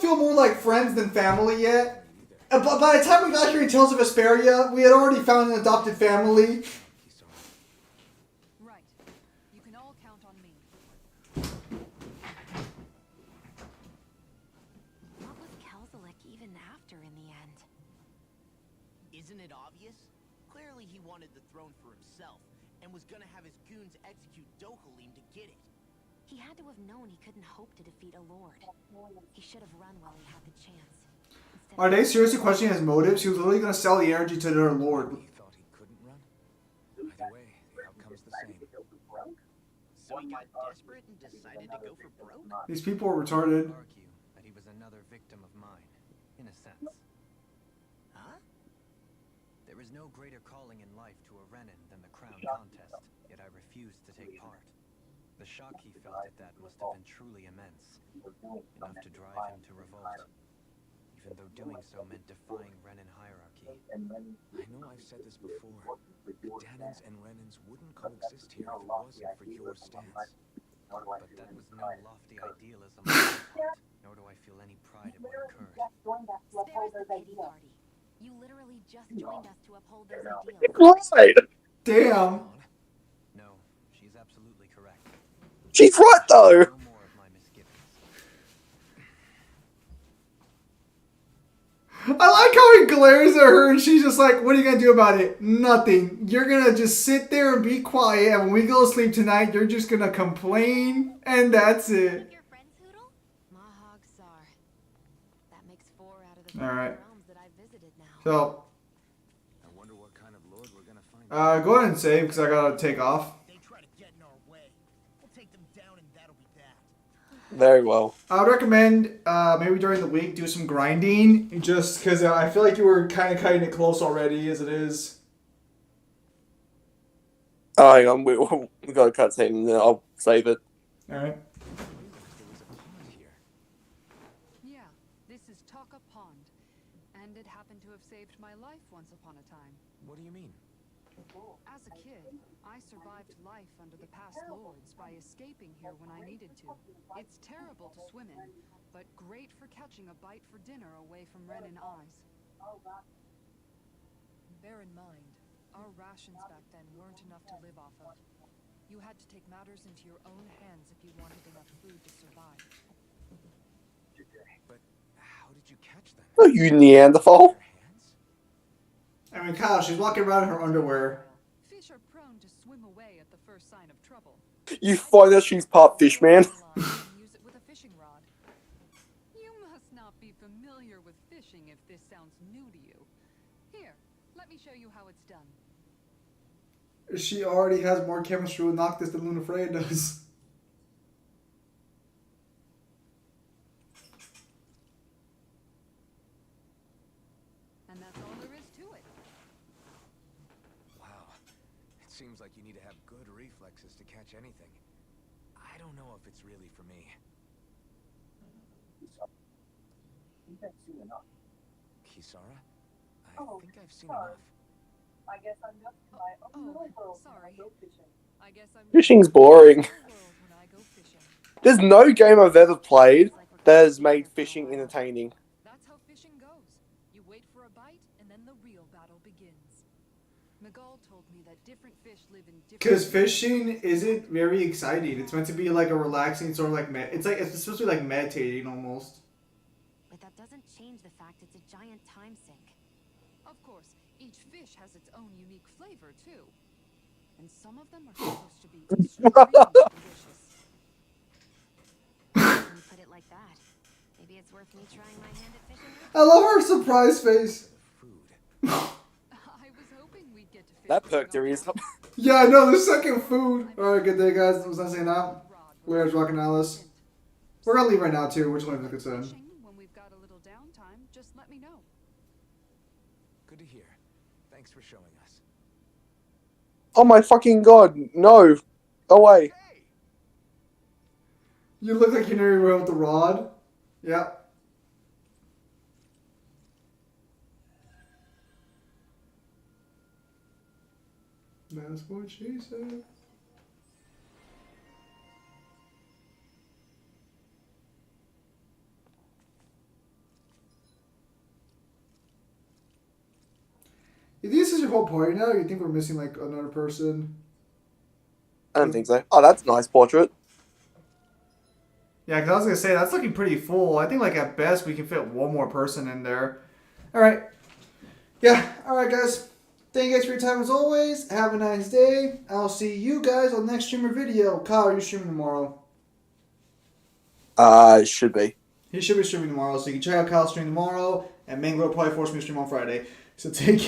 feel more like friends than family yet. But by the time we got here in Tales of Vesperia, we had already found an adopted family. Right. You can all count on me. What was Kelzelik even after in the end? Isn't it obvious? Clearly he wanted the throne for himself, and was gonna have his goons execute Dohalim to get it. He had to have known he couldn't hope to defeat a lord. He should have run while he had the chance. Are they seriously questioning his motives? He was literally going to sell the energy to their lord. He thought he couldn't run. Either way, the outcome's the same. So he got desperate and decided to go for broke? These people are retarded. Argue that he was another victim of mine, in a sense. Huh? There is no greater calling in life to a Renin than the crown contest, yet I refused to take part. The shock he felt at that must have been truly immense, enough to drive him to revolt. Even though doing so meant defying Renin hierarchy. I know I've said this before. Danins and Renins wouldn't coexist here if it wasn't for your stance. But that was no lofty idealism on my part, nor do I feel any pride in what occurred. Spare us the pity party. You literally just joined us to uphold those ideals. Right! Damn. No, she's absolutely correct. She's right though! No more of my misgivings. I like how he glares at her and she's just like, what are you going to do about it? Nothing. You're going to just sit there and be quiet, and when we go to sleep tonight, you're just going to complain, and that's it. Your friends, Hoodle? Mahag Sar. That makes 4 out of the 5 Alright. realms that I've visited now. So, I wonder what kind of lord we're gonna find. go ahead and save because I got to take off. They try to get in our way. We'll take them down and that'll be that. Very well. I would recommend maybe during the week do some grinding, just because I feel like you were kind of cutting it close already as it is. Oh, hang on, we got to cut scene and then I'll save it. Alright. There was a pond here. Yeah, this is Taka Pond. And it happened to have saved my life once upon a time. What do you mean? As a kid, I survived life under the past lords by escaping here when I needed to. It's terrible to swim in, but great for catching a bite for dinner away from Renin eyes. Bear in mind, our rations back then weren't enough to live off of. You had to take matters into your own hands if you wanted enough food to survive. But how did you catch them? Oh, you Neanderthal. Your hands? I mean, Kyle, she's walking around in her underwear. Fish are prone to swim away at the first sign of trouble. You find out she's part fish man. Use it with a fishing rod. You must not be familiar with fishing if this sounds new to you. Here, let me show you how it's done. She already has more chemistry with Noctis than Lunafreya does. And that's all there is to it. Wow. It seems like you need to have good reflexes to catch anything. I don't know if it's really for me. Kisara? I think I've seen enough. Oh, sorry. I guess I'm Fishing's boring. world when I go fishing. There's no game I've ever played that has made fishing entertaining. That's how fishing goes. You wait for a bite, and then the real battle begins. Miguel told me that different fish live in different... Because fishing isn't very exciting. It's meant to be like a relaxing sort of like it's supposed to be like meditating almost. But that doesn't change the fact it's a giant time sink. Of course, each fish has its own unique flavor, too. And some of them are supposed to be extremely delicious. When you put it like that, maybe it's worth me trying my hand at fishing. I love her surprise face. Food. I was hoping we'd get to fish That with perked her Miguel. ears up. Yeah, I know, the second food. Alright, good day, guys. Was not saying that. Where's Rockin' Alice? We're gonna leave right now, too. We're just going to look at them. Fishing, when we've got a little downtime, just let me know. Good to hear. Thanks for showing us. Oh my fucking god, no. Away. You look like you never were with the rod. Yeah. That's what she said. You think this is your whole party now? Or you think we're missing like another person? I don't think so. Oh, that's a nice portrait. Yeah, because I was gonna say that's looking pretty full. I think like at best we can fit one more person in there. All right. Yeah. All right, guys. Thank you guys for your time as always. Have a nice day. I'll see you guys on the next streamer video. Kyle, are you streaming tomorrow? Should be. He should be streaming tomorrow, so you can check out Kyle's stream tomorrow. And Mangler will probably force me to stream on Friday. So take care.